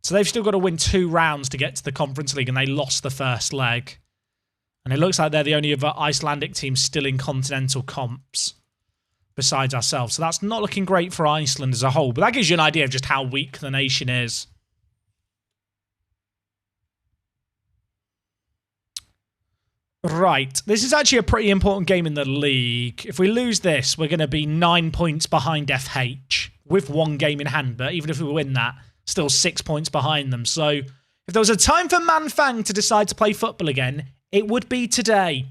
So they've still got to win 2 rounds to get to the Conference League, and they lost the first leg. And it looks like they're the only other Icelandic team still in continental comps besides ourselves. So that's not looking great for Iceland as a whole, but that gives you an idea of just how weak the nation is. Right, this is actually a pretty important game in the league. If we lose this, we're going to be 9 points behind FH with 1 game in hand, but even if we win that, still 6 points behind them. So if there was a time for Manfang to decide to play football again, it would be today.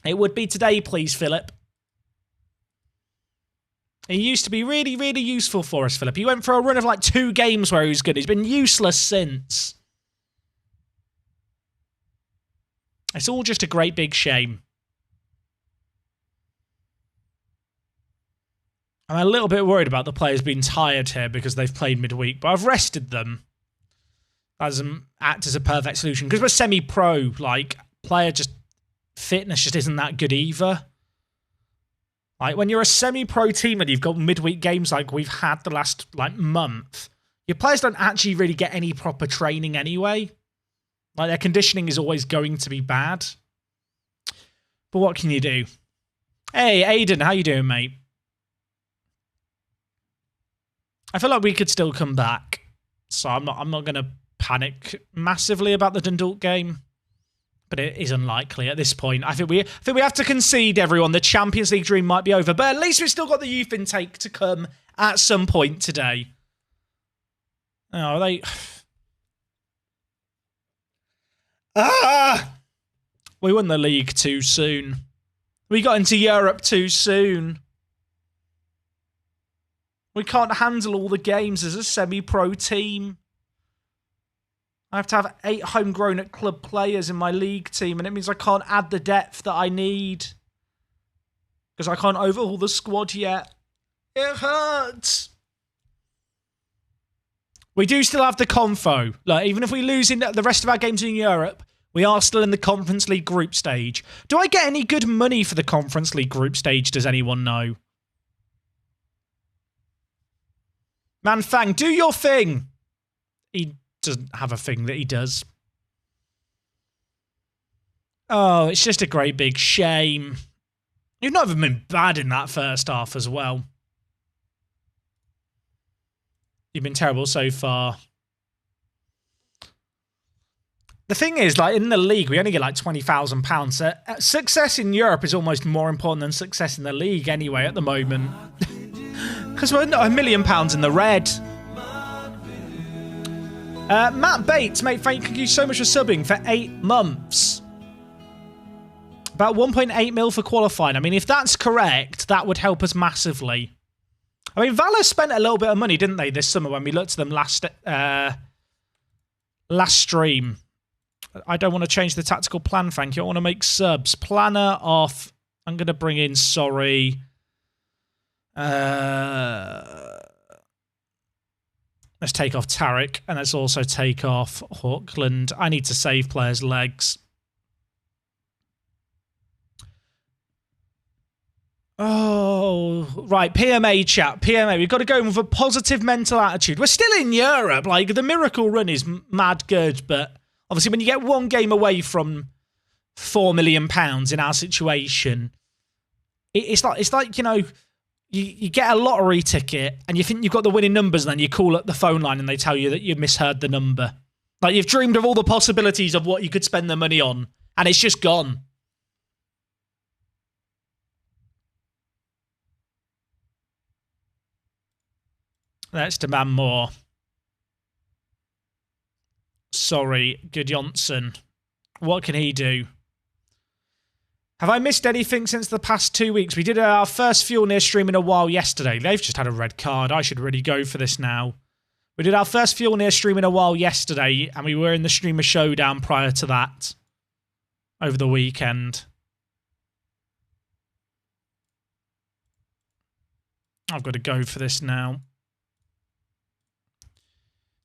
It would be today, please, Philip. He used to be really, really useful for us, Philip. He went for a run of like 2 games where he was good. He's been useless since. It's all just a great big shame. I'm a little bit worried about the players being tired here because they've played midweek, but I've rested them. That doesn't act as a perfect solution because we're semi-pro. Like, player just fitness just isn't that good either. Like, when you're a semi-pro team and you've got midweek games like we've had the last like month, your players don't actually really get any proper training anyway. Like, their conditioning is always going to be bad. But what can you do? Hey, Aiden, how you doing, mate? I feel like we could still come back. So I'm not going to panic massively about the Dundalk game. But it is unlikely at this point. I think we have to concede, everyone. The Champions League dream might be over. But at least we've still got the youth intake to come at some point today. Oh, they... We won the league too soon. We got into Europe too soon. We can't handle all the games as a semi-pro team. I have to have 8 homegrown at club players in my league team, and it means I can't add the depth that I need. Because I can't overhaul the squad yet. It hurts. We do still have the Confo. Like, even if we lose in the rest of our games in Europe, we are still in the Conference League group stage. Do I get any good money for the Conference League group stage? Does anyone know? Manfang, do your thing. He doesn't have a thing that he does. Oh, it's just a great big shame. You've not even been bad in that first half as well. You've been terrible so far. The thing is, like, in the league, we only get like £20,000. Success in Europe is almost more important than success in the league anyway at the moment. Because we're not £1 million in the red. Matt Bates, mate, thank you so much for subbing for 8 months. About 1.8 mil for qualifying. I mean, if that's correct, that would help us massively. I mean, Valor spent a little bit of money, didn't they, this summer when we looked at them last stream. I don't want to change the tactical plan, thank you. I want to make subs. Planner off. I'm going to bring in, sorry. Let's take off Tarek, and let's also take off Hawkland. I need to save players' legs. Oh, right. PMA chat. PMA. We've got to go with a positive mental attitude. We're still in Europe. Like, the miracle run is mad good, but obviously when you get 1 game away from £4 million in our situation, it's like, you know, you get a lottery ticket and you think you've got the winning numbers, and then you call up the phone line and they tell you that you misheard the number. Like, you've dreamed of all the possibilities of what you could spend the money on, and it's just gone. Let's demand more. Sorry, Gudjonsson. What can he do? Have I missed anything since the past 2 weeks? We did our first Fuel Near stream in a while yesterday. They've just had a red card. I should really go for this now. We did our first Fuel Near stream in a while yesterday, and we were in the Streamer Showdown prior to that over the weekend. I've got to go for this now.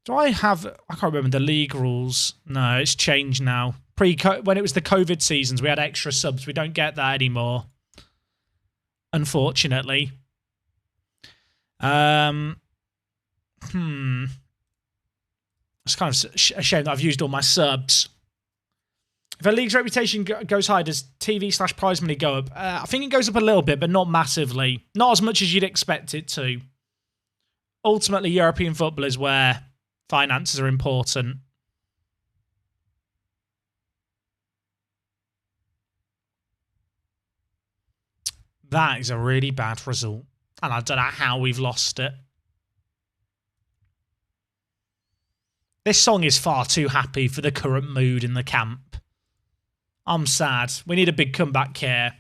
Do I have... I can't remember the league rules. No, it's changed now. When it was the COVID seasons, we had extra subs. We don't get that anymore. Unfortunately. It's kind of a shame that I've used all my subs. If a league's reputation goes high, does TV/prize money go up? I think it goes up a little bit, but not massively. Not as much as you'd expect it to. Ultimately, European football is where finances are important. That is a really bad result. And I don't know how we've lost it. This song is far too happy for the current mood in the camp. I'm sad. We need a big comeback here.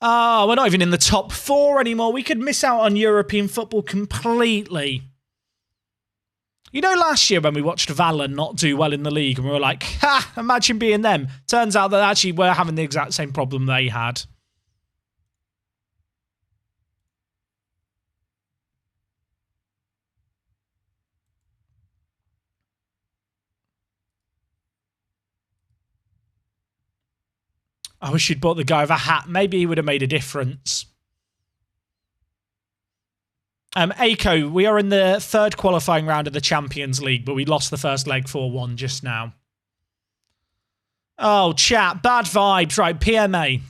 Oh, we're not even in the top 4 anymore. We could miss out on European football completely. You know, last year when we watched Valen not do well in the league and we were like, ha, imagine being them. Turns out that actually we're having the exact same problem they had. I wish you'd bought the guy with a hat. Maybe he would have made a difference. Aiko, we are in the 3rd qualifying round of the Champions League, but we lost the first leg 4-1 just now. Oh, chat. Bad vibes. Right, PMA.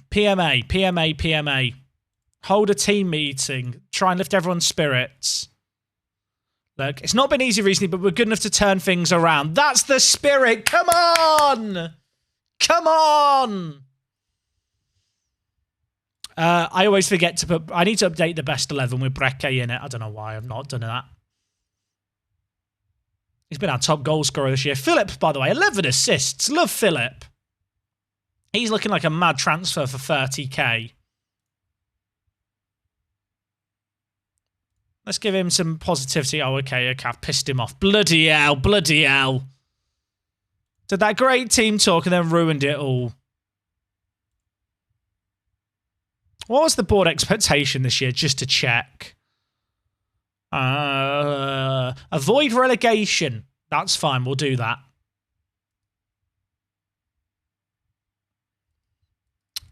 Hold a team meeting. Try and lift everyone's spirits. Look, it's not been easy recently, but we're good enough to turn things around. That's the spirit. Come on! Come on! I always forget to put... I need to update the best 11 with Breke in it. I don't know why I've not done that. He's been our top goal scorer this year. Philip, by the way, 11 assists. Love Philip. He's looking like a mad transfer for 30k. Let's give him some positivity. Oh, okay, I've pissed him off. Bloody hell, bloody hell. Did that great team talk and then ruined it all. What was the board expectation this year, just to check? Avoid relegation. That's fine, we'll do that.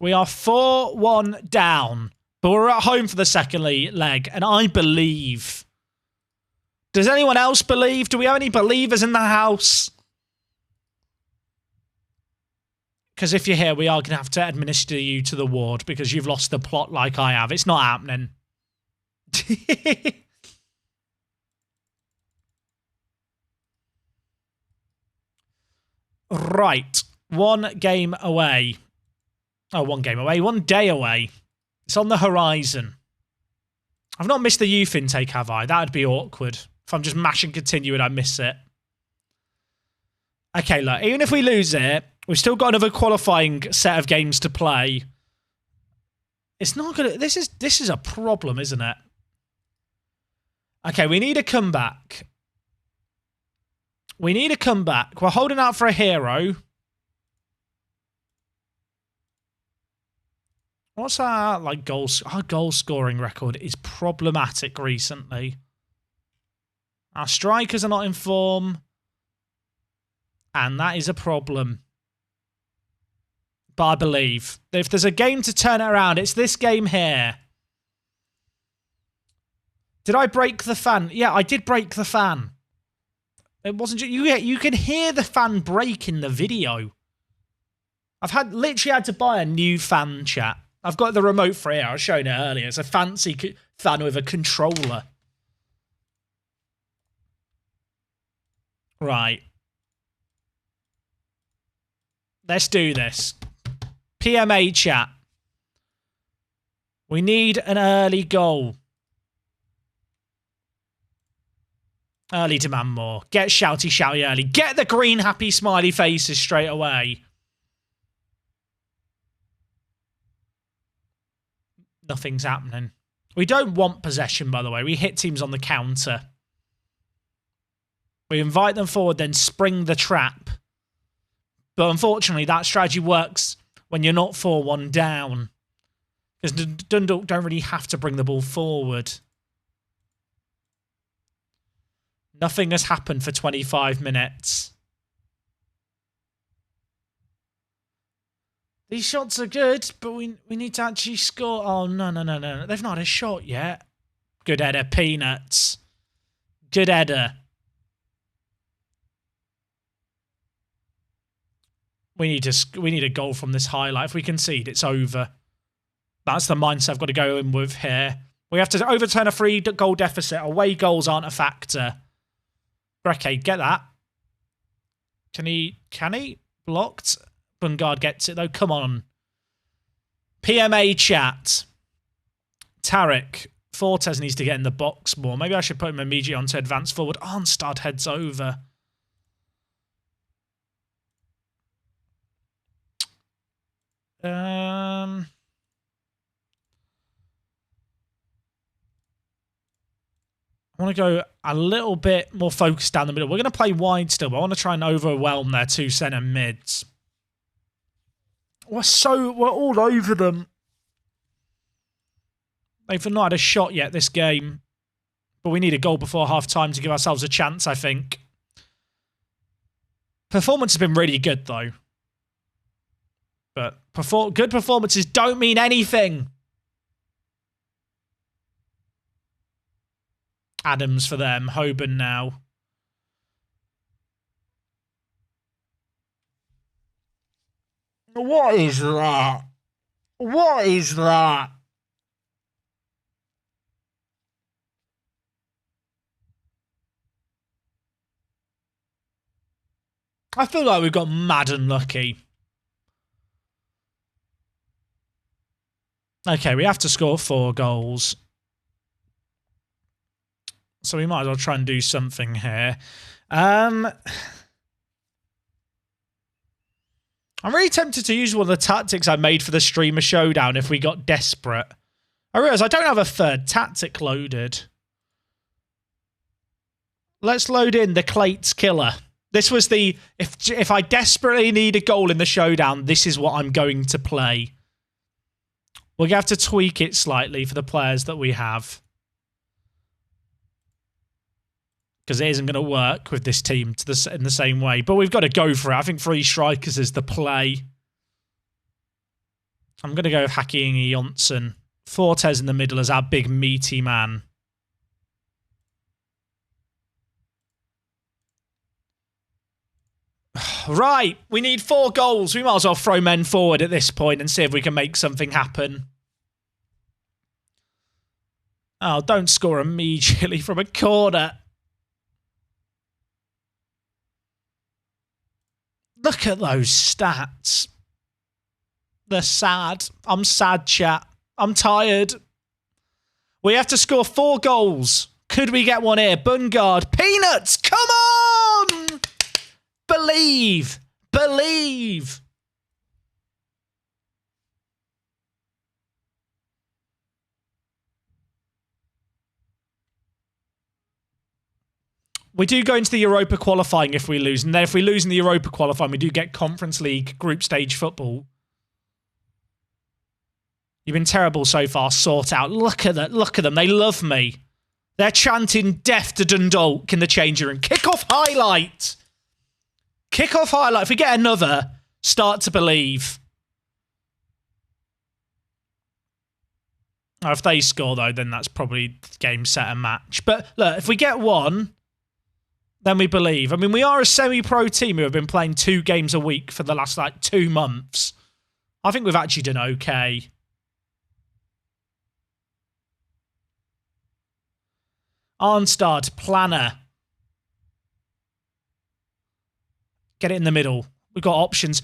We are 4-1 down, but we're at home for the second leg, and I believe. Does anyone else believe? Do we have any believers in the house? Because if you're here, we are going to have to administer you to the ward because you've lost the plot like I have. It's not happening. Right. 1 game away. Oh, 1 game away. 1 day away. It's on the horizon. I've not missed the youth intake, have I? That'd be awkward. If I'm just mashing continue and I miss it. Okay, look. Even if we lose it, we've still got another qualifying set of games to play. It's not gonna... This is a problem, isn't it? Okay, we need a comeback. We need a comeback. We're holding out for a hero. What's our goals? Our goal scoring record is problematic recently. Our strikers are not in form. And that is a problem. But I believe if there's a game to turn it around, it's this game here. Did I break the fan? Yeah, I did break the fan. It wasn't just, you can hear the fan break in the video. I've literally had to buy a new fan, chat. I've got the remote for here. I was showing it earlier. It's a fancy fan with a controller. Right. Let's do this. PMA chat. We need an early goal. Early demand more. Get shouty early. Get the green happy smiley faces straight away. Nothing's happening. We don't want possession, by the way. We hit teams on the counter. We invite them forward, then spring the trap. But unfortunately, that strategy works when you're not 4-1 down. Because Dundalk don't really have to bring the ball forward. Nothing has happened for 25 minutes. These shots are good, but we need to actually score. Oh, no. They've not had a shot yet. Good header, Peanuts. Good header. We need a goal from this highlight. If we concede, it's over. That's the mindset I've got to go in with here. We have to overturn a 3-goal deficit. Away goals aren't a factor. Breke, get that. Can he? Blocked. Bungard gets it, though. Come on. PMA chat. Tarek. Fortes needs to get in the box more. Maybe I should put him immediately on to advance forward. Arnstad heads over. I want to go a little bit more focused down the middle. We're going to play wide still, but I want to try and overwhelm their 2 centre mids. We're all over them. They've not had a shot yet this game, but we need a goal before half-time to give ourselves a chance, I think. Performance has been really good, though. But good performances don't mean anything. Addons for them. Hoban now. What is that? What is that? I feel like we've got mad unlucky. Okay, we have to score 4 goals. So we might as well try and do something here. I'm really tempted to use one of the tactics I made for the streamer showdown if we got desperate. I realise I don't have a third tactic loaded. Let's load in the Clates Killer. This was the... If I desperately need a goal in the showdown, this is what I'm going to play. We're going to have to tweak it slightly for the players that we have. Because it isn't going to work with this team in the same way. But we've got to go for it. I think 3 strikers is the play. I'm going to go with Haki Jonsson. Fortes in the middle as our big meaty man. Right, we need 4 goals. We might as well throw men forward at this point and see if we can make something happen. Oh, don't score immediately from a corner. Look at those stats. They're sad. I'm sad, chat. I'm tired. We have to score 4 goals. Could we get one here? Bungard. Peanuts, come on! Believe. Believe. We do go into the Europa qualifying if we lose. And then if we lose in the Europa qualifying, we do get Conference League group stage football. You've been terrible so far. Sort out. Look at that. Look at them. They love me. They're chanting death to Dundalk in the changing room. Kick-off highlight. Kick-off highlight. If we get another, start to believe. Oh, if they score, though, then that's probably game, set, and match. But look, if we get one, then we believe. I mean, we are a semi-pro team who have been playing 2 games a week for the last, 2 months. I think we've actually done okay. Arnstad, Planner. Get it in the middle. We've got options.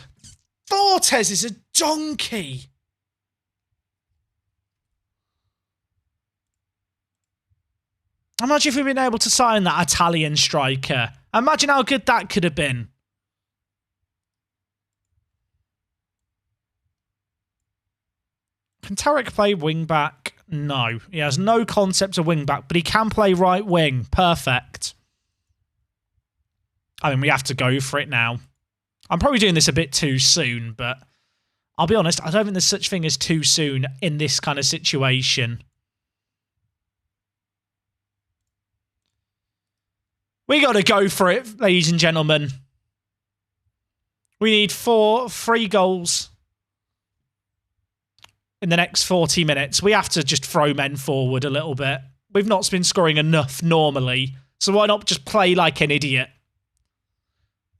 Fortes is a donkey. Imagine if we'd been able to sign that Italian striker. Imagine how good that could have been. Can Tarek play wing-back? No. He has no concept of wing-back, but he can play right wing. Perfect. I mean, we have to go for it now. I'm probably doing this a bit too soon, but I'll be honest, I don't think there's such thing as too soon in this kind of situation. We got to go for it, ladies and gentlemen. We need 3 goals in the next 40 minutes. We have to just throw men forward a little bit. We've not been scoring enough normally, so why not just play like an idiot?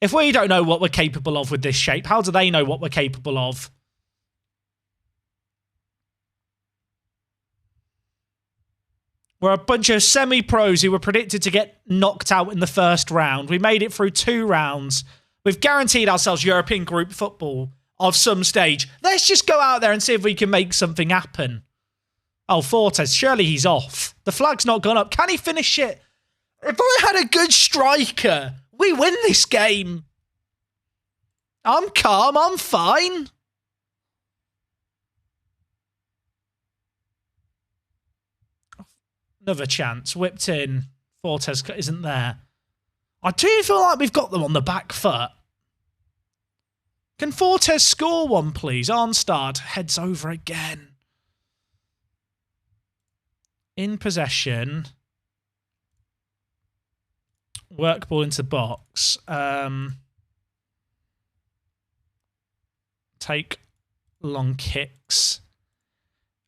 If we don't know what we're capable of with this shape, how do they know what we're capable of? We're a bunch of semi-pros who were predicted to get knocked out in the first round. We made it through 2 rounds. We've guaranteed ourselves European group football of some stage. Let's just go out there and see if we can make something happen. Oh, Fortes, surely he's off. The flag's not gone up. Can he finish it? If I had a good striker, we win this game. I'm calm. I'm fine. Another chance. Whipped in. Fortes isn't there. I do feel like we've got them on the back foot. Can Fortes score one, please? Arnstad heads over again. In possession. Work ball into box. Take long kicks.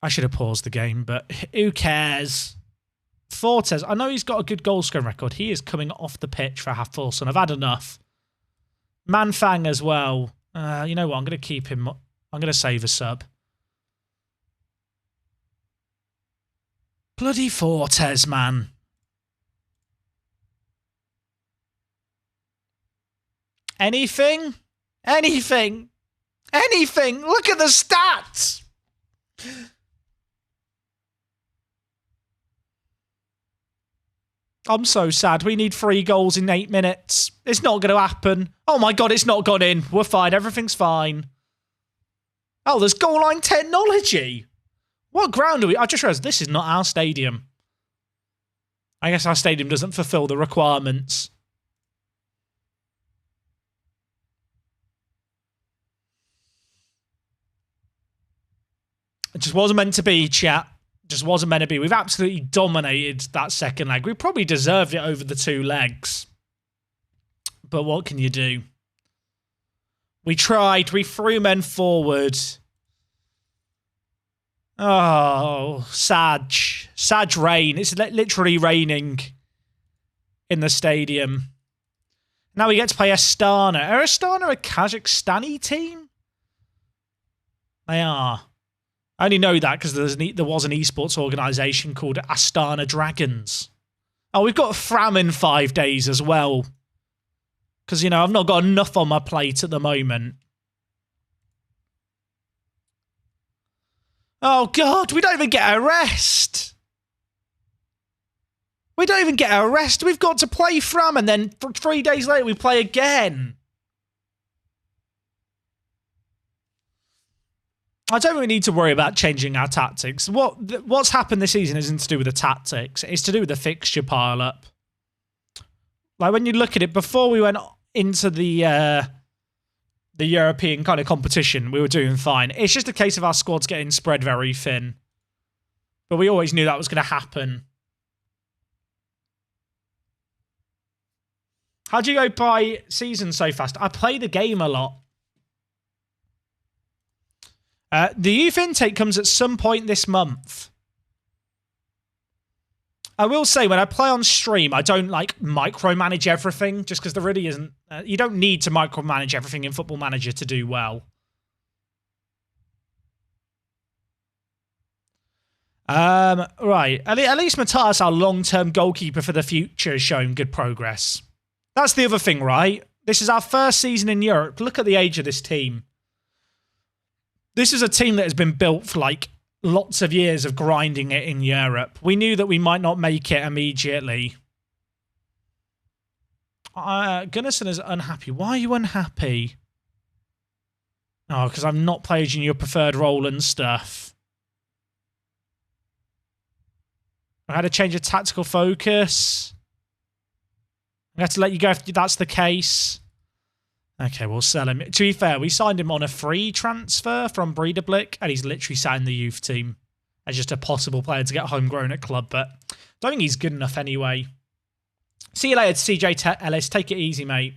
I should have paused the game, but who cares? Fortes, I know he's got a good goal scoring record. He is coming off the pitch for half full, son. I've had enough. Manfang as well. You know what? I'm going to keep him. I'm going to save a sub. Bloody Fortes, man. Anything? Anything? Anything? Look at the stats! I'm so sad. We need 3 goals in 8 minutes. It's not going to happen. Oh my God, it's not gone in. We're fine. Everything's fine. Oh, there's goal line technology. What ground are we? I just realized this is not our stadium. I guess our stadium doesn't fulfill the requirements. It just wasn't meant to be, chat. Just wasn't meant to be. We've absolutely dominated that second leg. We probably deserved it over the 2 legs. But what can you do? We tried. We threw men forward. Oh, Sad rain. It's literally raining in the stadium. Now we get to play Astana. Are Astana a Kazakhstani team? They are. I only know that because there was an esports organisation called Astana Dragons. Oh, we've got Fram in 5 days as well. Because, you know, I've not got enough on my plate at the moment. Oh, God, we don't even get a rest. We don't even get a rest. We've got to play Fram and then 3 days later we play again. I don't really need to worry about changing our tactics. What's happened this season isn't to do with the tactics. It's to do with the fixture pile-up. Like, when you look at it, before we went into the European kind of competition, we were doing fine. It's just a case of our squads getting spread very thin. But we always knew that was going to happen. How do you go by season so fast? I play the game a lot. The youth intake comes at some point this month. I will say, when I play on stream, I don't like micromanage everything, just because there really isn't... you don't need to micromanage everything in Football Manager to do well. Right. At least Matthias, our long-term goalkeeper for the future, is showing good progress. That's the other thing, right? This is our first season in Europe. Look at the age of this team. This is a team that has been built for, like, lots of years of grinding it in Europe. We knew that we might not make it immediately. Gunnarsson is unhappy. Why are you unhappy? Oh, because I'm not playing your preferred role and stuff. I had to change a tactical focus. I have to let you go if that's the case. Okay, we'll sell him. To be fair, we signed him on a free transfer from Breederblick, and he's literally sat in the youth team as just a possible player to get homegrown at club, but I don't think he's good enough anyway. See you later, CJ Ellis. Take it easy, mate.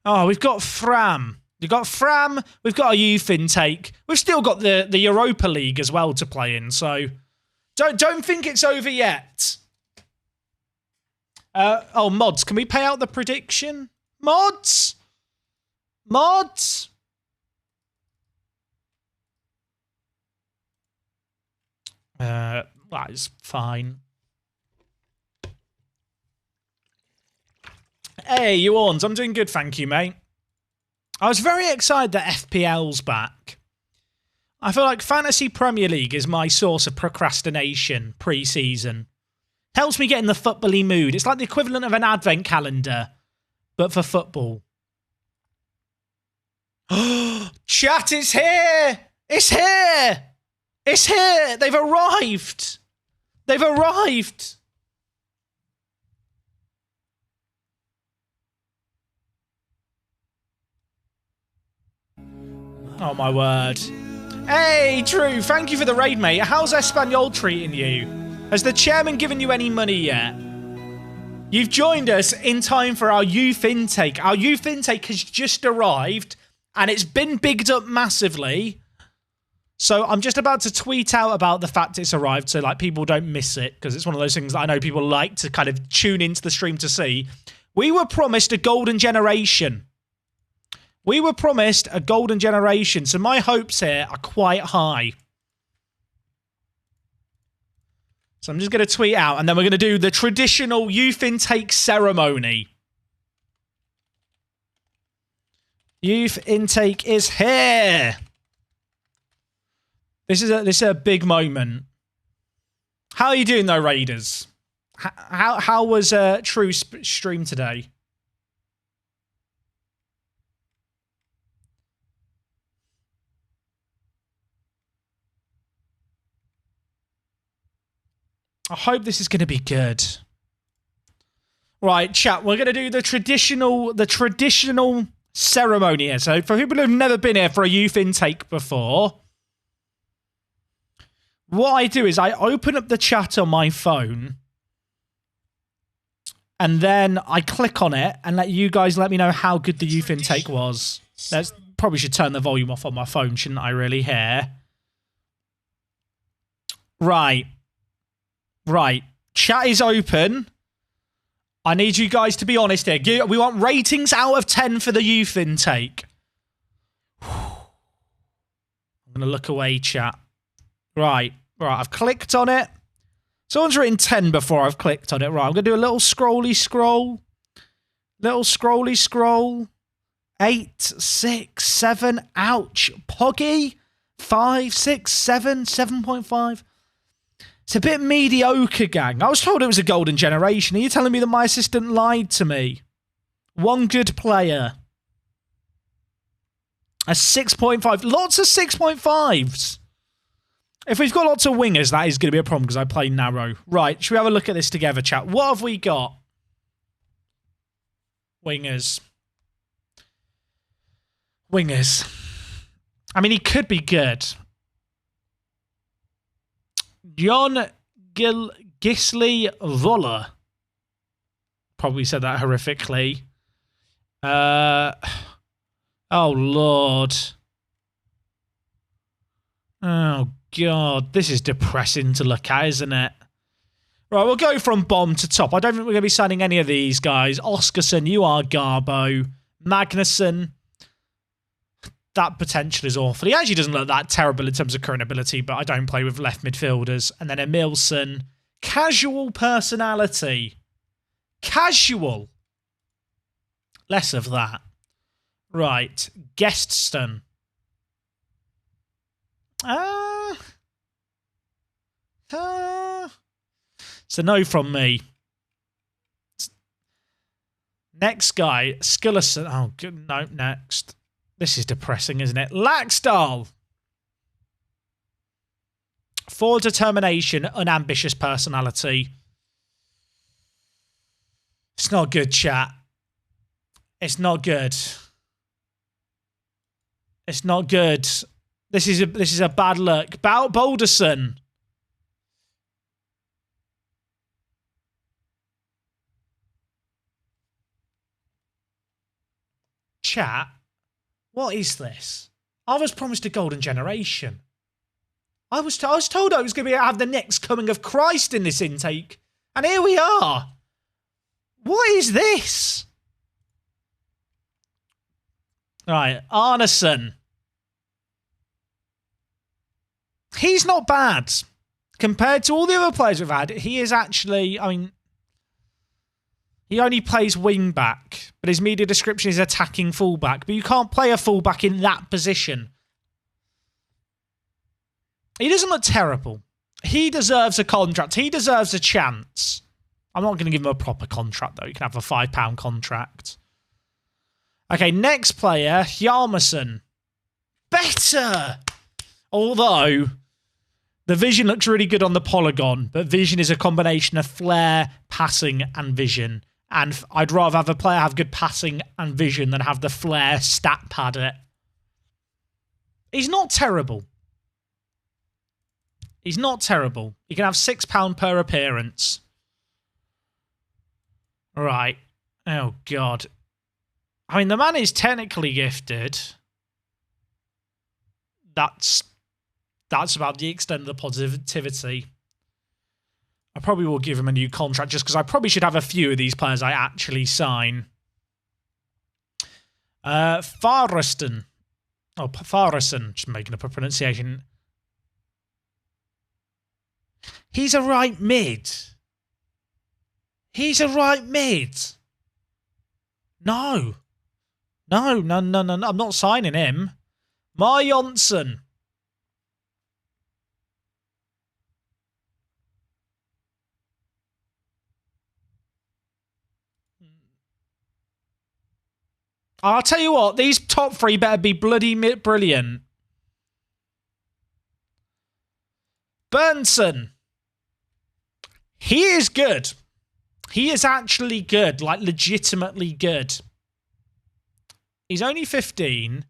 Oh, we've got Fram. We've got Fram. We've got a youth intake. We've still got the Europa League as well to play in, so don't think it's over yet. Oh, mods, can we pay out the prediction? Mods? Mods? That is fine. Hey, you Orns, I'm doing good, thank you, mate. I was very excited that FPL's back. I feel like Fantasy Premier League is my source of procrastination pre-season. Helps me get in the football-y mood. It's like the equivalent of an advent calendar, but for football. Chat is here! It's here! It's here! They've arrived! They've arrived! Oh my word. Hey, Drew, thank you for the raid, mate. How's Espanol treating you? Has the chairman given you any money yet? You've joined us in time for our youth intake. Our youth intake has just arrived, and it's been bigged up massively. So I'm just about to tweet out about the fact it's arrived, so like people don't miss it, because it's one of those things that I know people like to kind of tune into the stream to see. We were promised a golden generation. We were promised a golden generation, so my hopes here are quite high. So I'm just going to tweet out, and then we're going to do the traditional youth intake ceremony. Youth intake is here. This is a big moment. How are you doing, though, Raiders? How was True stream today? I hope this is going to be good. Right, chat, we're going to do the traditional ceremony here. So for people who've never been here for a youth intake before, what I do is I open up the chat on my phone and then I click on it and let you guys let me know how good the youth intake was. Probably should turn the volume off on my phone, shouldn't I, really, here? Right. Right. Chat is open. I need you guys to be honest here. We want ratings out of 10 for the youth intake. I'm going to look away, chat. Right. Right, I've clicked on it. Someone's written 10 before I've clicked on it. Right, I'm going to do a little scrolly scroll. Little scrolly scroll. 8, 6, 7. Ouch. Poggy. 5, 6, 7, 7.5. It's a bit mediocre, gang. I was told it was a golden generation. Are you telling me that my assistant lied to me? One good player. A 6.5. Lots of 6.5s. If we've got lots of wingers, that is going to be a problem because I play narrow. Right, should we have a look at this together, chat? What have we got? Wingers. Wingers. I mean, he could be good. John Gisley Voller. Probably said that horrifically. Oh, Lord. Oh, God. This is depressing to look at, isn't it? Right, we'll go from bomb to top. I don't think we're going to be signing any of these guys. Oscarson, you are Garbo. Magnuson. That potential is awful. He actually doesn't look that terrible in terms of current ability, but I don't play with left midfielders. And then Emilson. Casual personality. Casual. Less of that. Right. Guestston. It's a no from me. Next guy. Skillison. Oh, good. No, next. This is depressing, isn't it? Laxdal. For determination, unambitious personality. It's not good, chat. It's not good. It's not good. This is a bad look. Boulderson. Chat. What is this? I was promised a golden generation. I was told I was going to have the next coming of Christ in this intake, and here we are. What is this? Right, Arneson. He's not bad. Compared to all the other players we've had, he is actually, I mean, he only plays wing back, but his media description is attacking fullback. But you can't play a fullback in that position. He doesn't look terrible. He deserves a contract. He deserves a chance. I'm not going to give him a proper contract, though. You can have a £5 contract. Okay, next player, Hjalmarsson. Better! Although, the vision looks really good on the polygon, but vision is a combination of flair, passing, and vision. And I'd rather have a player have good passing and vision than have the flair stat pad it. He's not terrible. He's not terrible. You can have £6 per appearance. Right. Oh, God. I mean, the man is technically gifted. That's about the extent of the positivity. I probably will give him a new contract just because I probably should have a few of these players I actually sign. Farriston. Oh, Farriston. Just making up a pronunciation. He's a right mid. He's a right mid. No. No. I'm not signing him. Mar Jonsson. I'll tell you what, these top three better be bloody brilliant. Burnson. He is good. He is actually good, like legitimately good. He's only 15.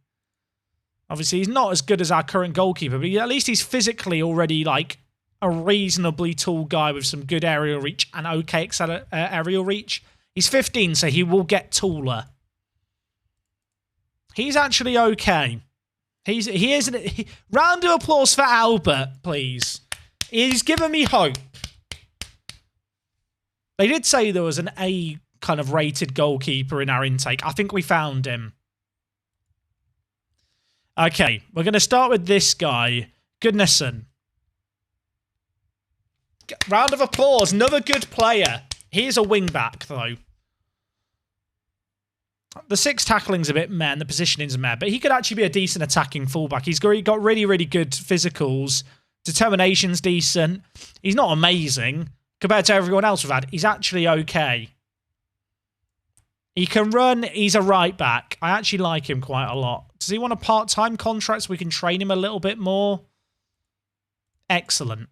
Obviously, he's not as good as our current goalkeeper, but at least he's physically already like a reasonably tall guy with some good aerial reach and okay aerial reach. He's 15, so he will get taller. He's actually okay. Round of applause for Albert, please. He's given me hope. They did say there was an A kind of rated goalkeeper in our intake. I think we found him. Okay, we're going to start with this guy, Goodnesson. Round of applause, another good player. He's a wing-back, though. The 6 tackling's a bit meh, and the positioning's meh, but he could actually be a decent attacking fullback. He's got really, really good physicals. Determination's decent. He's not amazing compared to everyone else we've had. He's actually okay. He can run. He's a right back. I actually like him quite a lot. Does he want a part-time contract so we can train him a little bit more? Excellent.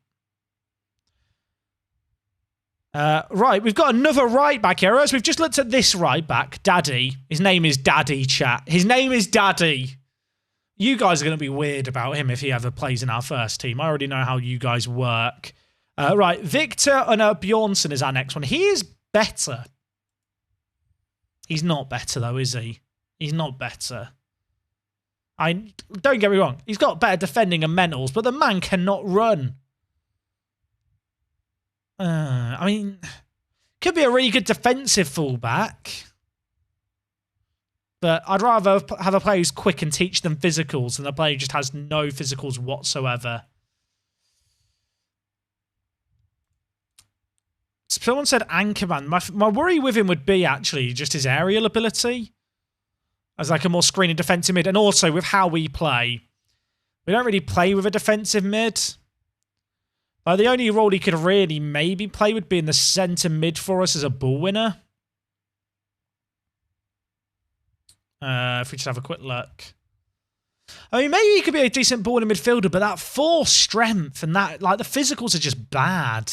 Right, we've got another right back here. As we've just looked at this right back, Daddy. His name is Daddy, chat. His name is Daddy. You guys are going to be weird about him if he ever plays in our first team. I already know how you guys work. Right, Victor and Bjornsson is our next one. He is better. He's not better, though, is he? He's not better. Don't get me wrong. He's got better defending and mentals, but the man cannot run. I mean, could be a really good defensive fullback. But I'd rather have a player who's quick and teach them physicals than a player who just has no physicals whatsoever. Someone said Anchorman. My worry with him would be actually just his aerial ability. As like a more screening defensive mid. And also with how we play. We don't really play with a defensive mid. The only role he could really maybe play would be in the centre mid for us as a ball winner. If we just have a quick look. I mean, maybe he could be a decent ball winner midfielder, but that 4 strength and that, like, the physicals are just bad.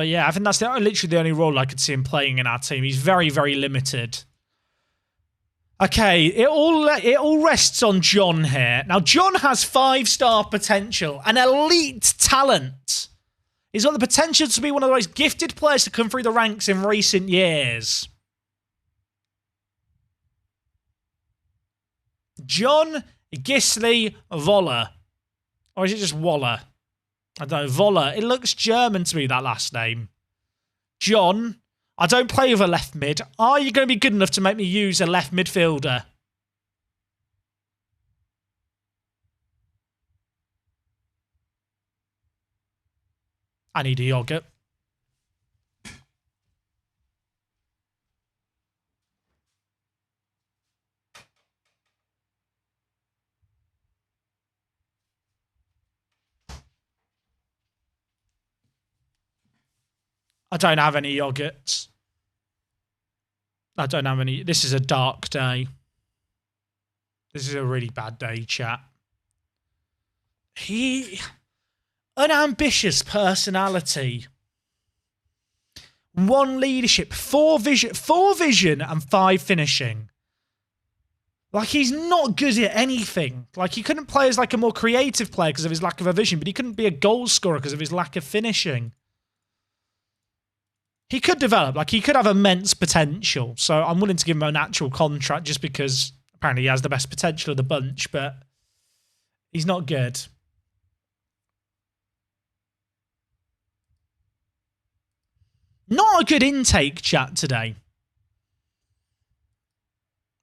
But yeah, I think that's literally the only role I could see him playing in our team. He's very, very limited. Okay, it all rests on John here. Now, John has 5-star potential, an elite talent. He's got the potential to be one of the most gifted players to come through the ranks in recent years. John Gisli Voller. Or is it just Waller? I don't know. Voller. It looks German to me, that last name. John, I don't play with a left mid. Are you going to be good enough to make me use a left midfielder? I need a yogurt. I don't have any yogurts. I don't have any. This is a dark day. This is a really bad day, chat. Unambitious personality. 1 leadership, 4 vision and 5 finishing. Like, he's not good at anything. Like, he couldn't play as like a more creative player because of his lack of a vision, but he couldn't be a goal scorer because of his lack of finishing. He could develop, like he could have immense potential. So I'm willing to give him an actual contract just because apparently he has the best potential of the bunch, but he's not good. Not a good intake, chat, today.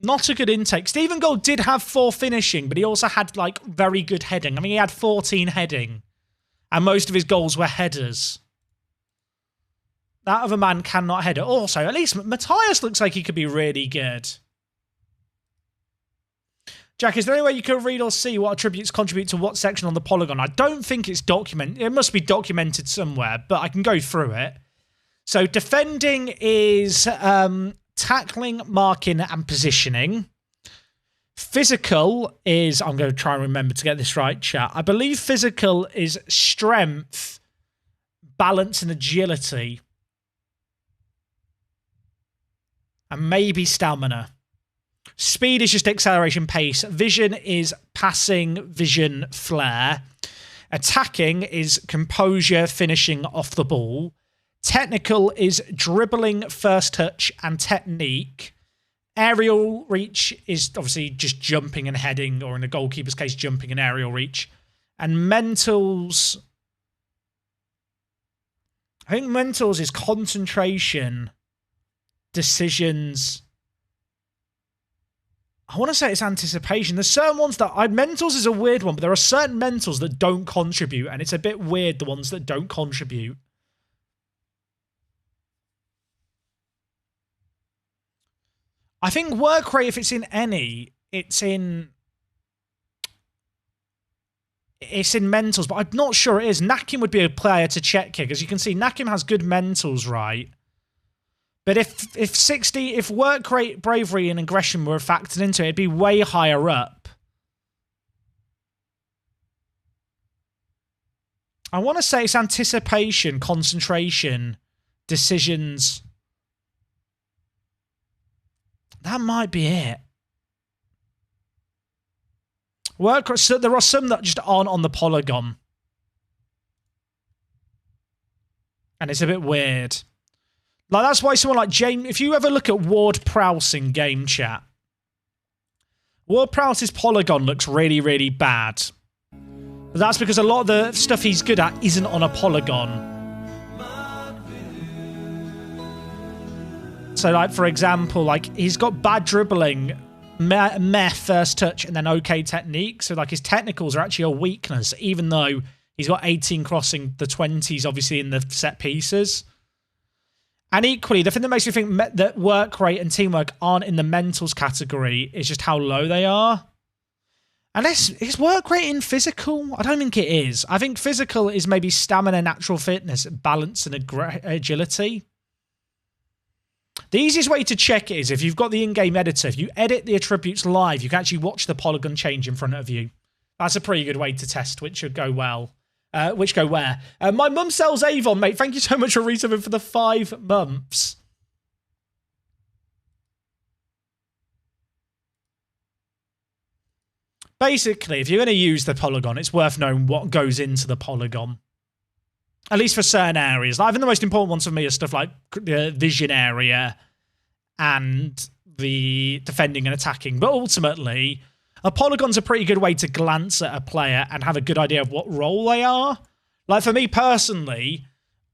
Not a good intake. Stephen Gold did have 4 finishing, but he also had like very good heading. I mean, he had 14 heading, and most of his goals were headers. That other man cannot header. Also, at least Matthias looks like he could be really good. Jack, is there any way you can read or see what attributes contribute to what section on the polygon? I don't think it's documented. It must be documented somewhere, but I can go through it. So defending is tackling, marking, and positioning. Physical is, I'm going to try and remember to get this right, chat. I believe physical is strength, balance, and agility. And maybe stamina. Speed is just acceleration, pace. Vision is passing, vision, flair. Attacking is composure, finishing off the ball. Technical is dribbling, first touch, and technique. Aerial reach is obviously just jumping and heading, or in a goalkeeper's case, jumping and aerial reach. And mentals... I think mentals is concentration... decisions. I want to say it's anticipation. There's certain ones that mentals is a weird one, but there are certain mentals that don't contribute, and it's a bit weird, the ones that don't contribute. I think work rate, if it's in any, it's in mentals, but I'm not sure it is. Nakim would be a player to check here, because you can see Nakim has good mentals, right? But if work rate, bravery, and aggression were factored into it, it'd be way higher up. I want to say it's anticipation, concentration, decisions. That might be it. So there are some that just aren't on the polygon. And it's a bit weird. Like, that's why someone like James... If you ever look at Ward Prowse in game chat, Ward Prowse's polygon looks really, really bad. But that's because a lot of the stuff he's good at isn't on a polygon. So, like, for example, like, he's got bad dribbling, meh first touch, and then okay technique. So, like, his technicals are actually a weakness, even though he's got 18 crossing the 20s, obviously, in the set pieces. And equally, the thing that makes me think that work rate and teamwork aren't in the mentals category is just how low they are. Unless, is work rate in physical? I don't think it is. I think physical is maybe stamina, natural fitness, balance, and agility. The easiest way to check it is if you've got the in-game editor. If you edit the attributes live, you can actually watch the polygon change in front of you. That's a pretty good way to test, which should go well. Which go where? My mum sells Avon, mate. Thank you so much for resubbing for the 5 months. Basically, if you're going to use the polygon, it's worth knowing what goes into the polygon. At least for certain areas. I think the most important ones for me are stuff like the vision area and the defending and attacking. But ultimately, a polygon's a pretty good way to glance at a player and have a good idea of what role they are. Like for me personally,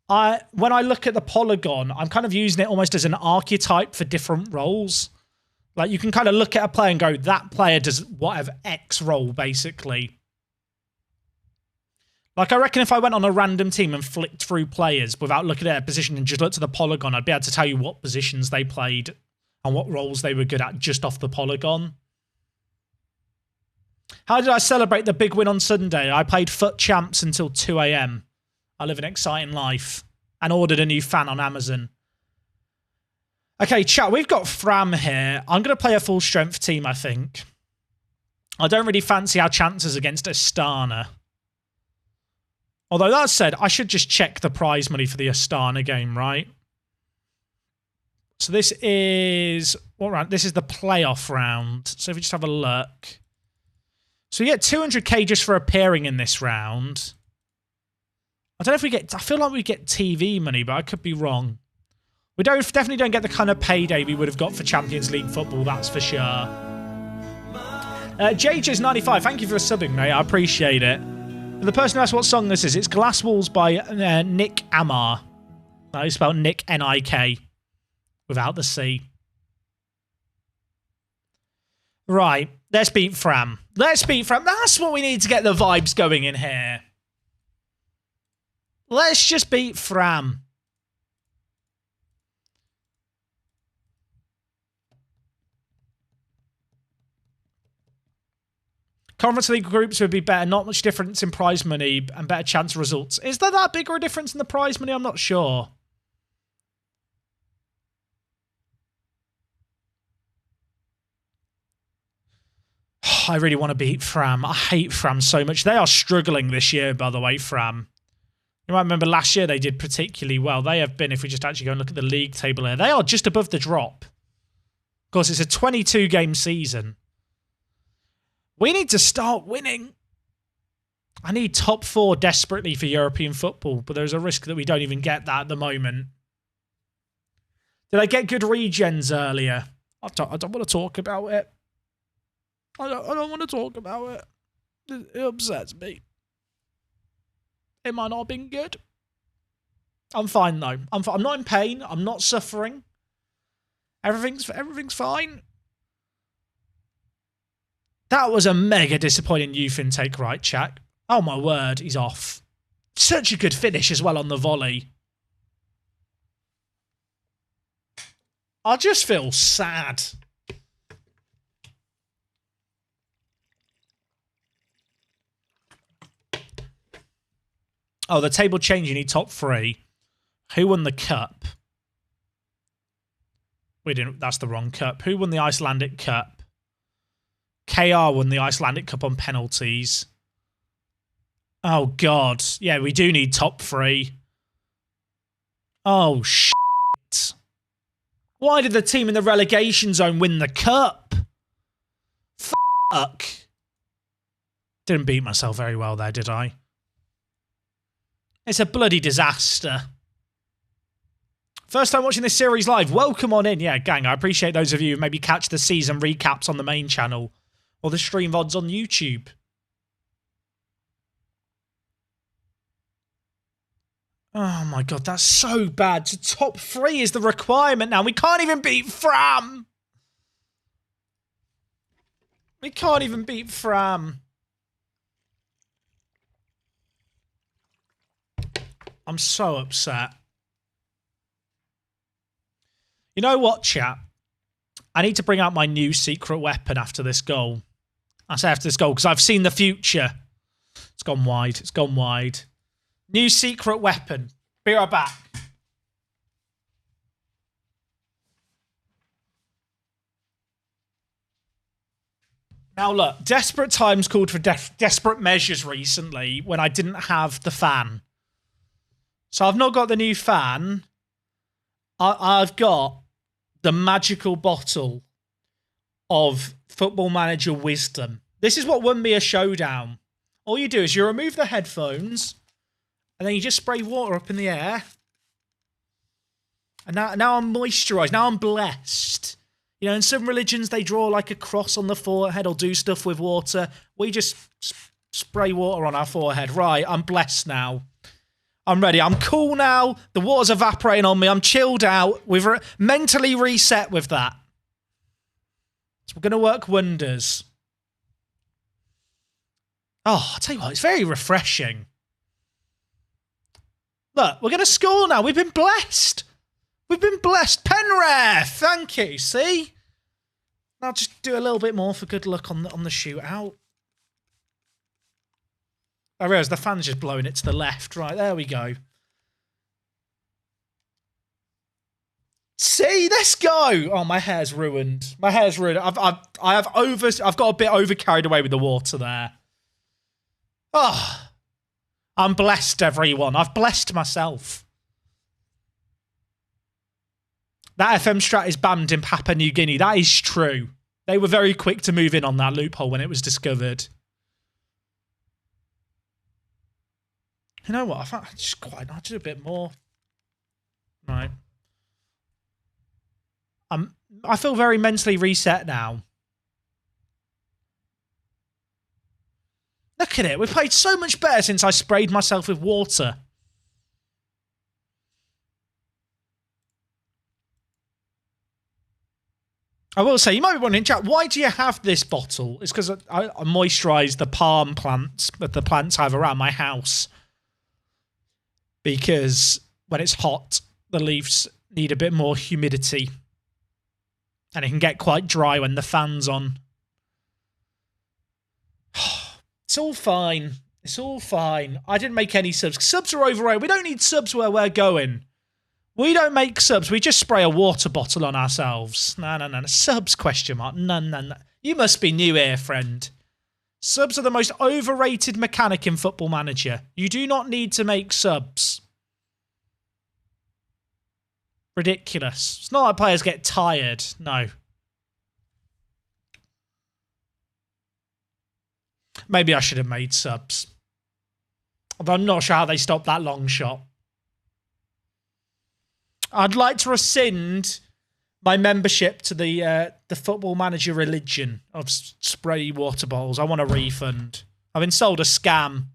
when I look at the polygon, I'm kind of using it almost as an archetype for different roles. Like, you can kind of look at a player and go, that player does whatever X role, basically. Like, I reckon if I went on a random team and flicked through players without looking at their position and just looked at the polygon, I'd be able to tell you what positions they played and what roles they were good at just off the polygon. How did I celebrate the big win on Sunday? I played Foot Champs until 2 AM. I live an exciting life. And ordered a new fan on Amazon. Okay, chat, we've got Fram here. I'm going to play a full-strength team, I think. I don't really fancy our chances against Astana. Although that said, I should just check the prize money for the Astana game, right? So this is... what round? This is the playoff round. So if we just have a look. So you get 200k just for appearing in this round. I don't know if we get... I feel like we get TV money, but I could be wrong. We definitely don't get the kind of payday we would have got for Champions League football, that's for sure. JJ's95, thank you for subbing, mate. I appreciate it. And the person who asked what song this is, it's Glass Walls by Nick Amar. That is spelled Nick, N-I-K, without the C. Right, let's beat Fram. Let's beat Fram. That's what we need to get the vibes going in here. Let's just beat Fram. Conference League groups would be better. Not much difference in prize money and better chance of results. Is there that big of a difference in the prize money? I'm not sure. I really want to beat Fram. I hate Fram so much. They are struggling this year, by the way, Fram. You might remember last year they did particularly well. They have been, if we just actually go and look at the league table here, they are just above the drop. Of course, it's a 22-game season. We need to start winning. I need top 4 desperately for European football, but there's a risk that we don't even get that at the moment. Did I get good regens earlier? I don't want to talk about it. I don't want to talk about it. It upsets me. It might not have been good. I'm fine, though. I'm not in pain. I'm not suffering. Everything's fine. That was a mega disappointing youth intake, right, chat? Oh, my word, he's off. Such a good finish as well on the volley. I just feel sad. Oh, the table change, you need top 3. Who won the cup? We didn't. That's the wrong cup. Who won the Icelandic Cup? KR won the Icelandic Cup on penalties. Oh, God. Yeah, we do need top 3. Oh, shit. Why did the team in the relegation zone win the cup? Fuck. Didn't beat myself very well there, did I? It's a bloody disaster. First time watching this series live. Welcome on in. Yeah, gang, I appreciate those of you who maybe catch the season recaps on the main channel or the stream VODs on YouTube. Oh my God, that's so bad. So top 3 is the requirement now. We can't even beat Fram. We can't even beat Fram. I'm so upset. You know what, chat? I need to bring out my new secret weapon after this goal. I say after this goal because I've seen the future. It's gone wide. It's gone wide. New secret weapon. Be right back. Now look, desperate times called for desperate measures recently when I didn't have the fan. So I've not got the new fan. I've got the magical bottle of Football Manager wisdom. This is what won me a showdown. All you do is you remove the headphones and then you just spray water up in the air. And now I'm moisturised. Now I'm blessed. You know, in some religions, they draw like a cross on the forehead or do stuff with water. We just spray water on our forehead. Right, I'm blessed now. I'm ready. I'm cool now. The water's evaporating on me. I'm chilled out. We've mentally reset with that. So we're going to work wonders. Oh, I'll tell you what, it's very refreshing. Look, we're going to score now. We've been blessed. We've been blessed. Penrith, thank you. See? I'll just do a little bit more for good luck on the shootout. I realise the fan's just blowing it to the left. Right, there we go. See, let's go. Oh, my hair's ruined. My hair's ruined. I've got a bit over carried away with the water there. Oh, I'm blessed, everyone. I've blessed myself. That FM strat is banned in Papua New Guinea. That is true. They were very quick to move in on that loophole when it was discovered. You know what? I just quite I'll do a bit more. Right. I feel very mentally reset now. Look at it. We've played so much better since I sprayed myself with water. I will say, you might be wondering, Jack, why do you have this bottle? It's because I moisturise the palm plants, the plants I have around my house. Because when it's hot, the leaves need a bit more humidity. And it can get quite dry when the fan's on. It's all fine. It's all fine. I didn't make any subs. Subs are overrated. We don't need subs where we're going. We don't make subs. We just spray a water bottle on ourselves. No. Subs, question mark. No. You must be new here, friend. Subs are the most overrated mechanic in Football Manager. You do not need to make subs. Ridiculous. It's not like players get tired. No. Maybe I should have made subs. Although I'm not sure how they stopped that long shot. I'd like to rescind my membership to the Football Manager religion of spray water bottles. I want a refund. I've been sold a scam.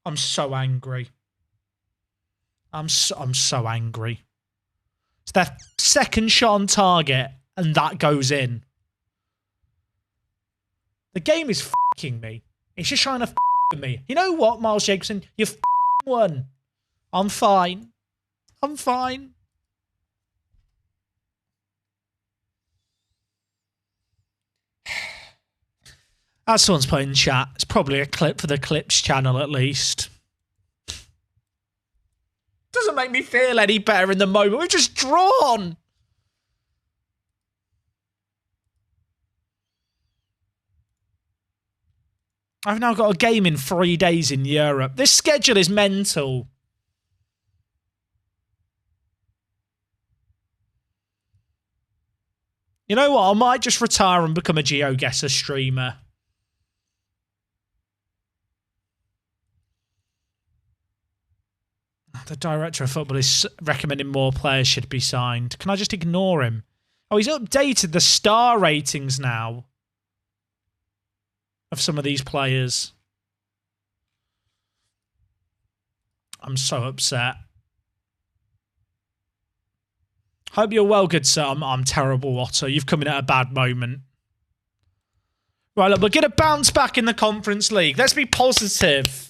I'm so angry. I'm so angry. It's their second shot on target, and that goes in. The game is f***ing me. It's just trying to f*** with me. You know what, Miles Jacobson? You f***ing won. I'm fine. I'm fine. As someone's put in chat, it's probably a clip for the Clips channel at least. Doesn't make me feel any better in the moment. We've just drawn. I've now got a game in 3 days in Europe. This schedule is mental. You know what? I might just retire and become a GeoGuessr streamer. The director of football is recommending more players should be signed. Can I just ignore him? Oh, he's updated the star ratings now of some of these players. I'm so upset. Hope you're well, good sir. I'm terrible, Otto. You've come in at a bad moment. Right, look, we're going to bounce back in the Conference League. Let's be positive.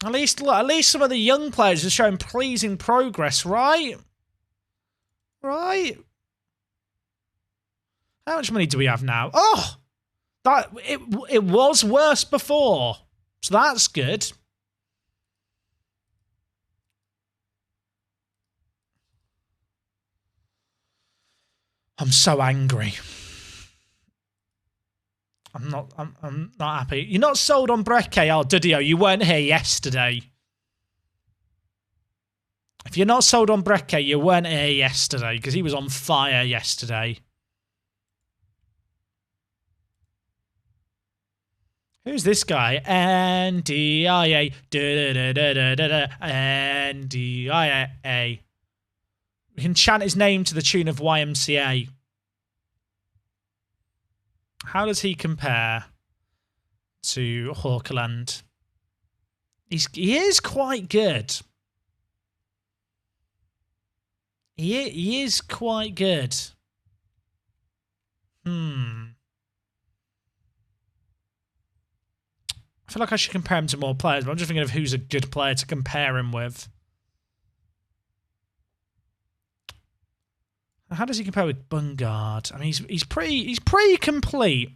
At least some of the young players are showing pleasing progress, right? Right? How much money do we have now? Oh! It was worse before. So that's good. I'm so angry. I'm not happy. You're not sold on Breke. Oh, Dudio, you weren't here yesterday. If you're not sold on Breke, you weren't here yesterday because he was on fire yesterday. Who's this guy? NDIA. NDIA. We can chant his name to the tune of YMCA. How does he compare to Hawkeland? He is quite good. He is quite good. I feel like I should compare him to more players, but I'm just thinking of who's a good player to compare him with. How does he compare with Bungard? I mean, he's pretty complete.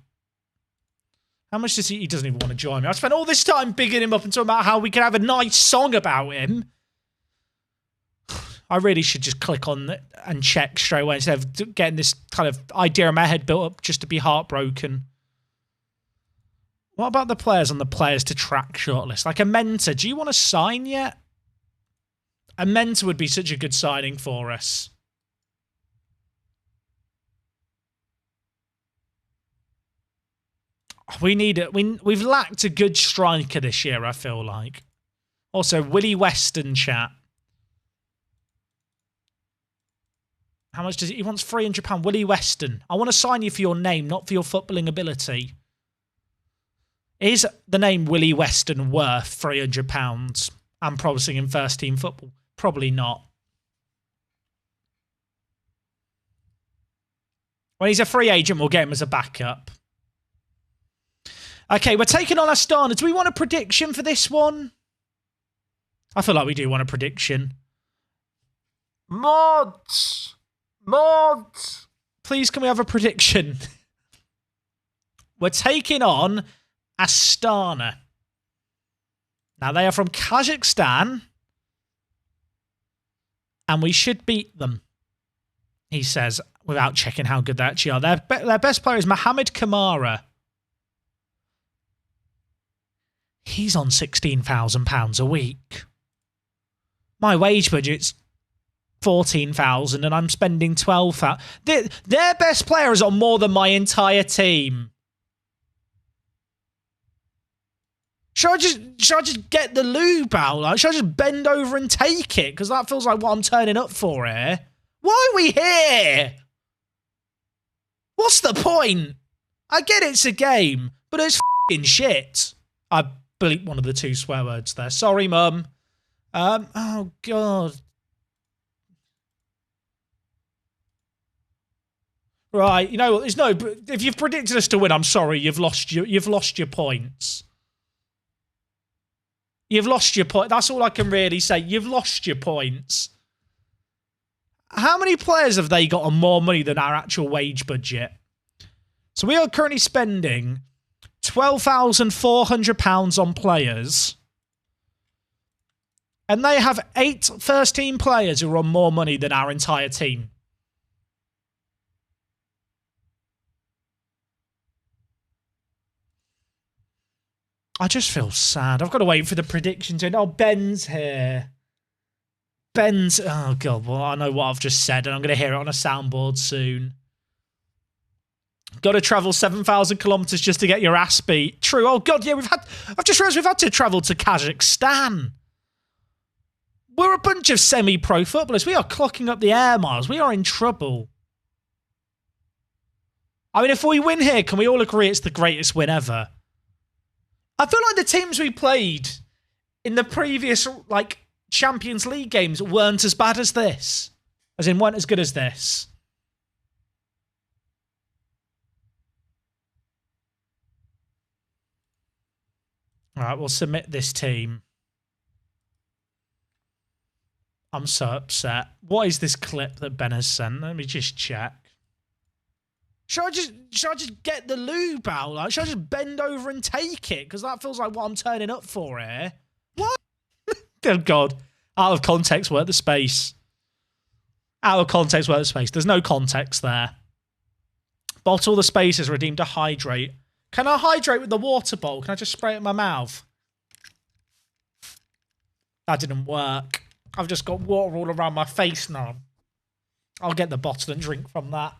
How much does he doesn't even want to join me. I spent all this time bigging him up and talking about how we can have a nice song about him. I really should just click on it and check straight away instead of getting this kind of idea in my head built up just to be heartbroken. What about the players on the players to track shortlist? Like a Mentor, do you want to sign yet? A Mentor would be such a good signing for us. We need it. We've lacked a good striker this year, I feel like. Also, Willie Weston chat. How much does he wants £300? Willie Weston. I want to sign you for your name, not for your footballing ability. Is the name Willie Weston worth £300 and promising in first team football? Probably not. When he's a free agent, we'll get him as a backup. Okay, we're taking on Astana. Do we want a prediction for this one? I feel like we do want a prediction. Mods! Mods! Please, can we have a prediction? We're taking on Astana. Now, they are from Kazakhstan. And we should beat them, he says, without checking how good they actually are. Their best player is Mohamed Kamara. He's on £16,000 a week. My wage budget's 14,000 and I'm spending 12,000. Their best player is on more than my entire team. Should I just get the lube out? Like, should I just bend over and take it? Because that feels like what I'm turning up for here. Why are we here? What's the point? I get it's a game, but it's f***ing shit. I bleeped one of the two swear words there. Sorry, Mum. Oh, God. Right, you know what? There's no. If you've predicted us to win, I'm sorry. You've lost your points. You've lost your point. That's all I can really say. You've lost your points. How many players have they got on more money than our actual wage budget? So we are currently spending £12,400 on players. And they have 8 first-team players who are on more money than our entire team. I just feel sad. I've got to wait for the prediction to end. Oh, Ben's here. Ben's... Oh, God. Well, I know what I've just said, and I'm going to hear it on a soundboard soon. Got to travel 7,000 kilometers just to get your ass beat. True. Oh, God, yeah, I've just realized we've had to travel to Kazakhstan. We're a bunch of semi-pro footballers. We are clocking up the air miles. We are in trouble. I mean, if we win here, can we all agree it's the greatest win ever? I feel like the teams we played in the previous, like, Champions League games weren't as bad as this. As in, weren't as good as this. All right, we'll submit this team. I'm so upset. What is this clip that Ben has sent? Let me just check. Should I just get the lube out? Like, should I just bend over and take it? Because that feels like what I'm turning up for here. What? Oh, God. Out of context, work the space. Out of context, work the space. There's no context there. Bottle the space is redeemed to hydrate. Can I hydrate with the water bottle? Can I just spray it in my mouth? That didn't work. I've just got water all around my face now. I'll get the bottle and drink from that.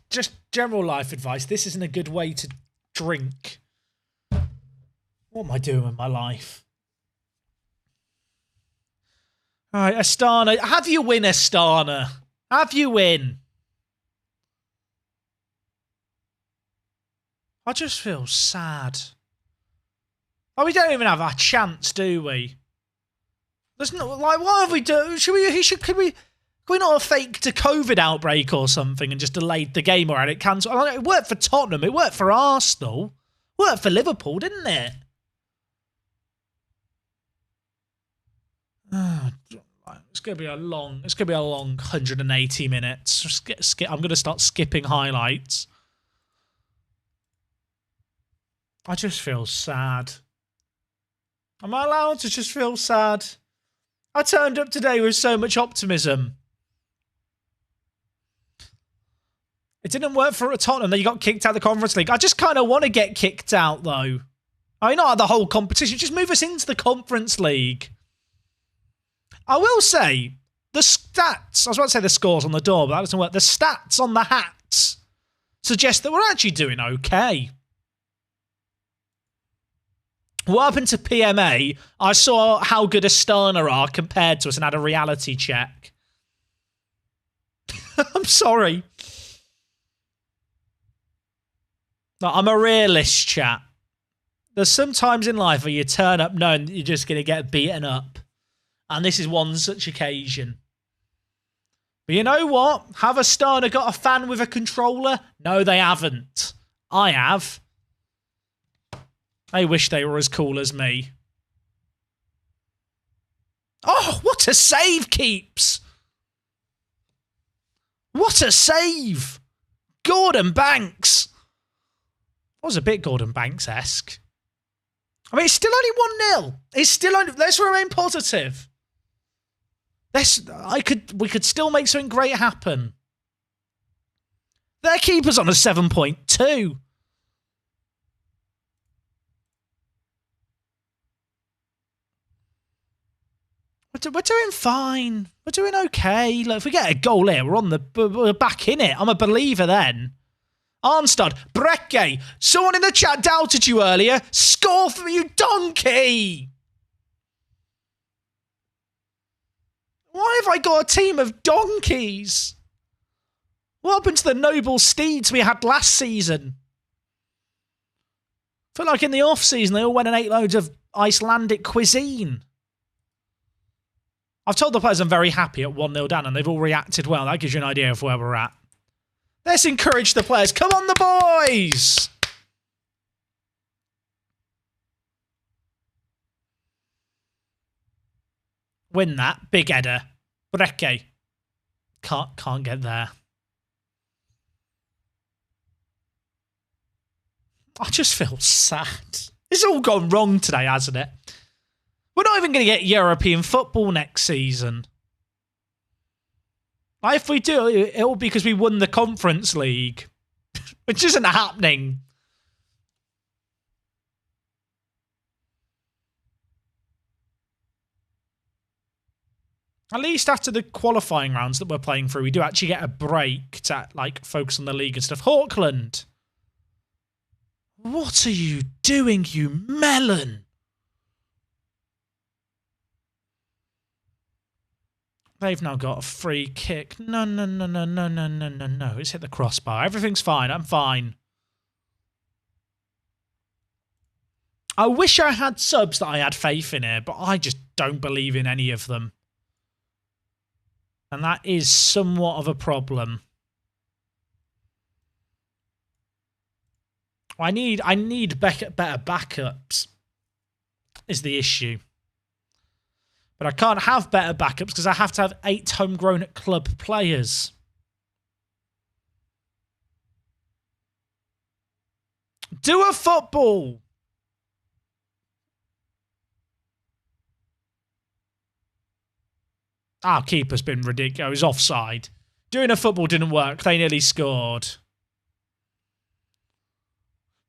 Just general life advice. This isn't a good way to drink. What am I doing with my life? All right, Astana. Have you win, Astana? Have you win? I just feel sad. Oh, we don't even have a chance, do we? There's no, like, what have we done? Could we not have faked a COVID outbreak or something and just delayed the game or had it cancelled? I mean, it worked for Tottenham. It worked for Arsenal. It worked for Liverpool, didn't it? It's gonna be a long 180 minutes. I'm gonna start skipping highlights. I just feel sad. Am I allowed to just feel sad? I turned up today with so much optimism. It didn't work for Tottenham. Then you got kicked out of the Conference League. I just kind of want to get kicked out, though. I mean, not the whole competition. Just move us into the Conference League. I will say, the stats... I was about to say the scores on the door, but that doesn't work. The stats on the hats suggest that we're actually doing okay. What happened to PMA? I saw how good Astana are compared to us and had a reality check. I'm sorry. No, I'm a realist, chat. There's some times in life where you turn up knowing that you're just going to get beaten up. And this is one such occasion. But you know what? Have Astana got a fan with a controller? No, they haven't. I have. I wish they were as cool as me. Oh, what a save, Keeps! What a save! Gordon Banks! That was a bit Gordon Banks-esque. I mean, it's still only 1-0. It's still only... Let's remain positive. We could still make something great happen. Their keeper's on a 7.2. We're doing fine. We're doing okay. Look, if we get a goal here, we're back in it. I'm a believer then. Arnstad, Brecke, someone in the chat doubted you earlier. Score for you, donkey! Why have I got a team of donkeys? What happened to the noble steeds we had last season? I feel like in the off-season they all went and ate loads of Icelandic cuisine. I've told the players I'm very happy at 1-0 down and they've all reacted well. That gives you an idea of where we're at. Let's encourage the players. Come on, the boys! Win that. Big header. Brecke. Can't get there. I just feel sad. It's all gone wrong today, hasn't it? We're not even going to get European football next season. If we do, it'll be because we won the Conference League, which isn't happening. At least after the qualifying rounds that we're playing through, we do actually get a break to like focus on the league and stuff. Hawkland, what are you doing, you melon? They've now got a free kick. No. It's hit the crossbar. Everything's fine. I'm fine. I wish I had subs that I had faith in here, but I just don't believe in any of them. And that is somewhat of a problem. I need better backups is the issue. But I can't have better backups because I have to have 8 homegrown club players. Do a football. Our keeper's been ridiculous. He's offside. Doing a football didn't work. They nearly scored.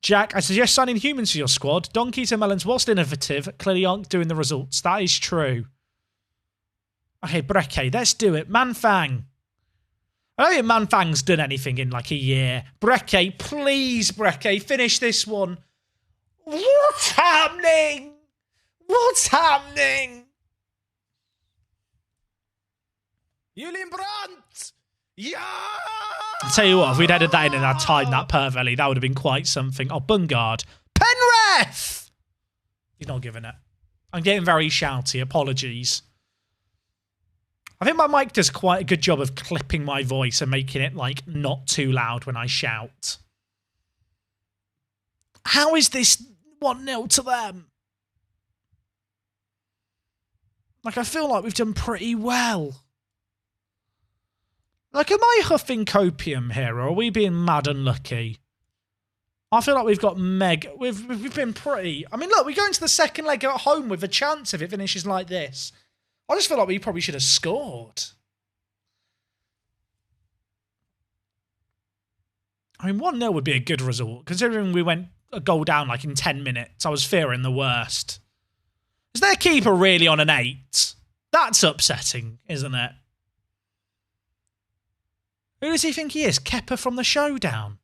Jack, I suggest signing humans to your squad. Donkeys and melons, whilst innovative, clearly aren't doing the results. That is true. Okay, Breke, let's do it. Manfang. I don't think Manfang's done anything in like a year. Breke, please, Breke, finish this one. What's happening? What's happening? Julian Brandt! Yeah! I'll tell you what, if we'd added that in and I'd timed that perfectly, that would have been quite something. Oh, Bungard. Penrith! He's not giving it. I'm getting very shouty. Apologies. I think my mic does quite a good job of clipping my voice and making it, like, not too loud when I shout. How is this 1-0 to them? Like, I feel like we've done pretty well. Like, am I huffing copium here, or are we being mad unlucky? I feel like we've got we've been pretty... I mean, look, we go into the second leg at home with a chance if it finishes like this. I just feel like we probably should have scored. I mean, 1-0 would be a good result, considering we went a goal down like in 10 minutes. I was fearing the worst. Is their keeper really on an 8? That's upsetting, isn't it? Who does he think he is? Kepper from the Showdown.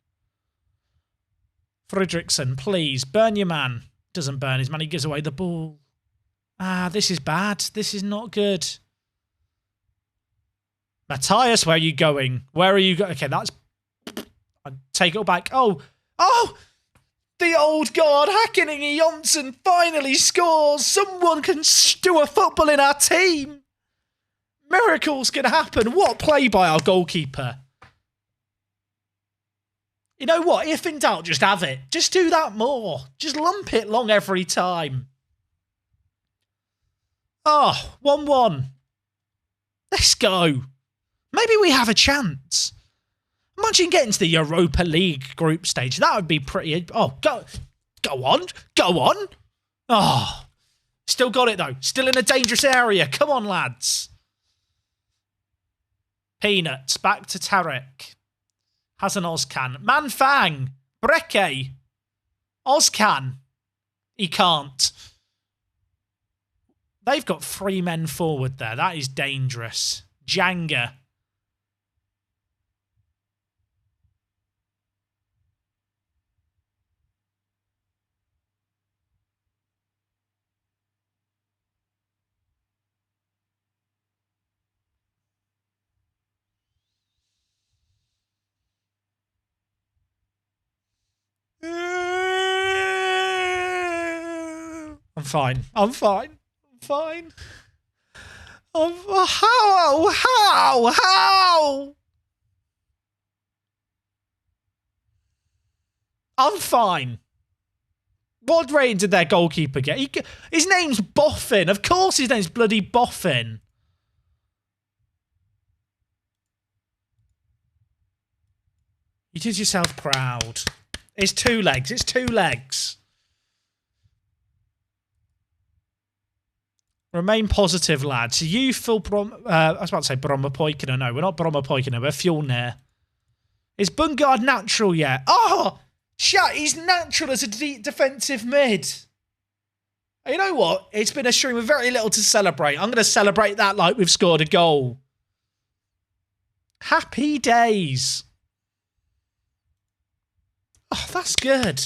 Fredrickson, please, burn your man. Doesn't burn his man, he gives away the ball. Ah, this is bad. This is not good. Matthias, where are you going? Where are you going? Okay, that's... I'll take it all back. Oh! The old guard, Hakkinen Jonsson, finally scores. Someone can do a football in our team. Miracles can happen. What play by our goalkeeper? You know what? If in doubt, just have it. Just do that more. Just lump it long every time. Oh, 1-1. Let's go. Maybe we have a chance. Imagine getting to the Europa League group stage. That would be pretty... Oh, go on. Go on. Oh, still got it, though. Still in a dangerous area. Come on, lads. Peanuts. Back to Tarek. Hasn't Ozcan. Manfang. Breke. Ozcan. He can't. They've got 3 men forward there. That is dangerous. Janga. I'm fine. I'm fine. I'm fine. How? I'm fine. What rating did their goalkeeper get? His name's Boffin. Of course his name's bloody Boffin. You did yourself proud. It's 2 legs. It's 2 legs. Remain positive, lads. Youthful I was about to say Bromma Poikina. No, we're not Bromma Poikina. We're Fjolnir. Is Bungard natural yet? Oh! Chat, he's natural as a defensive mid. You know what? It's been a stream with very little to celebrate. I'm going to celebrate that like we've scored a goal. Happy days. Oh, that's good.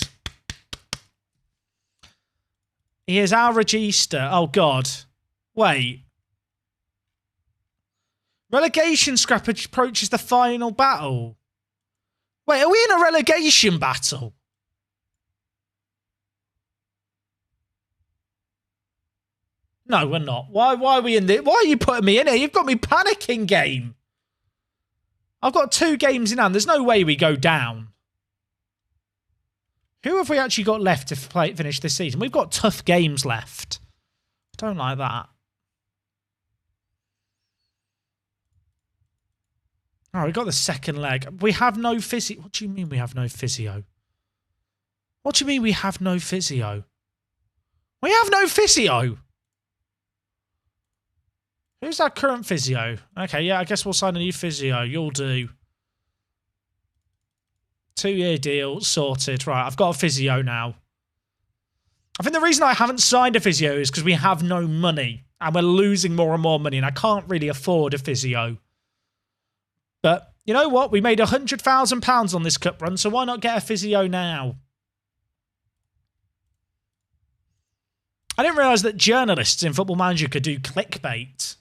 He is our register. Oh, God. Wait. Relegation scrap approaches the final battle. Wait, are we in a relegation battle? No, we're not. Why are we in this? Why are you putting me in here? You've got me panicking, game. I've got 2 games in hand. There's no way we go down. Who have we actually got left to finish this season? We've got tough games left. I don't like that. Oh, we've got the second leg. We have no physio. What do you mean we have no physio? What do you mean we have no physio? We have no physio! Who's our current physio? Okay, yeah, I guess we'll sign a new physio. You'll do. 2-year deal, sorted. Right, I've got a physio now. I think the reason I haven't signed a physio is because we have no money. And we're losing more and more money, and I can't really afford a physio. But, you know what? We made £100,000 on this cup run, so why not get a physio now? I didn't realise that journalists in Football Manager could do clickbait.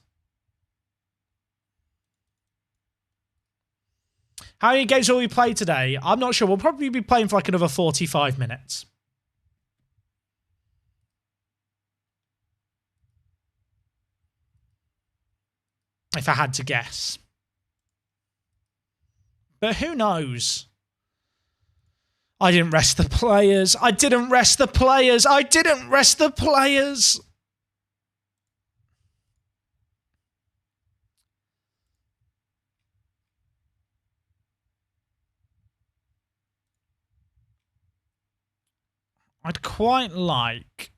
How many games will we play today? I'm not sure. We'll probably be playing for like another 45 minutes. If I had to guess. But who knows? I didn't rest the players. I didn't rest the players. I didn't rest the players. I'd quite like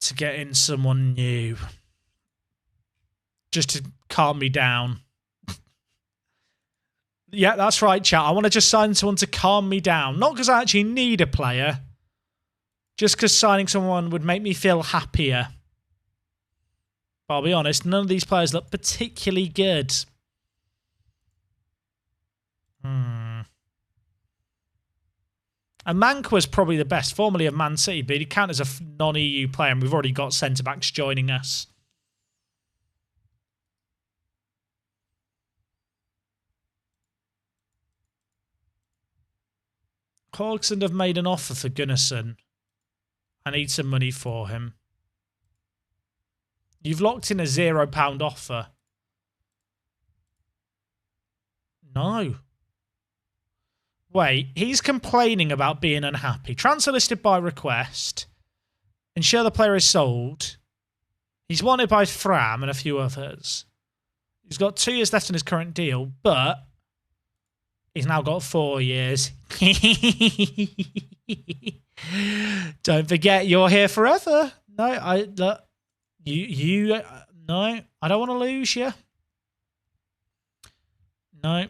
to get in someone new. Just to calm me down. Yeah, that's right, chat. I want to just sign someone to calm me down. Not because I actually need a player. Just because signing someone would make me feel happier. But I'll be honest, none of these players look particularly good. And Manqua's probably the best, formerly of Man City, but he counts as a non-EU player, and we've already got centre-backs joining us. Hodgson have made an offer for Gunnarsson. I need some money for him. You've locked in a £0 offer. No. Wait, he's complaining about being unhappy. Transfer listed by request. Ensure the player is sold. He's wanted by Fram and a few others. He's got 2 years left on his current deal, but he's now got 4 years. Don't forget, you're here forever. No, no, I don't want to lose you. No.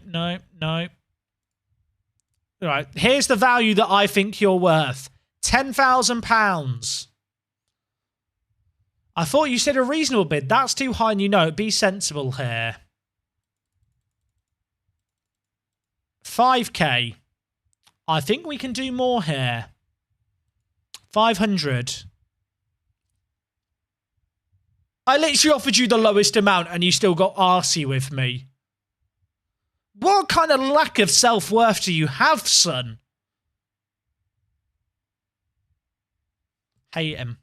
Right, here's the value that I think you're worth. £10,000. I thought you said a reasonable bid. That's too high, and you know it. Be sensible here. 5k. I think we can do more here. 500. I literally offered you the lowest amount and you still got arsey with me. What kind of lack of self-worth do you have, son? Hate him.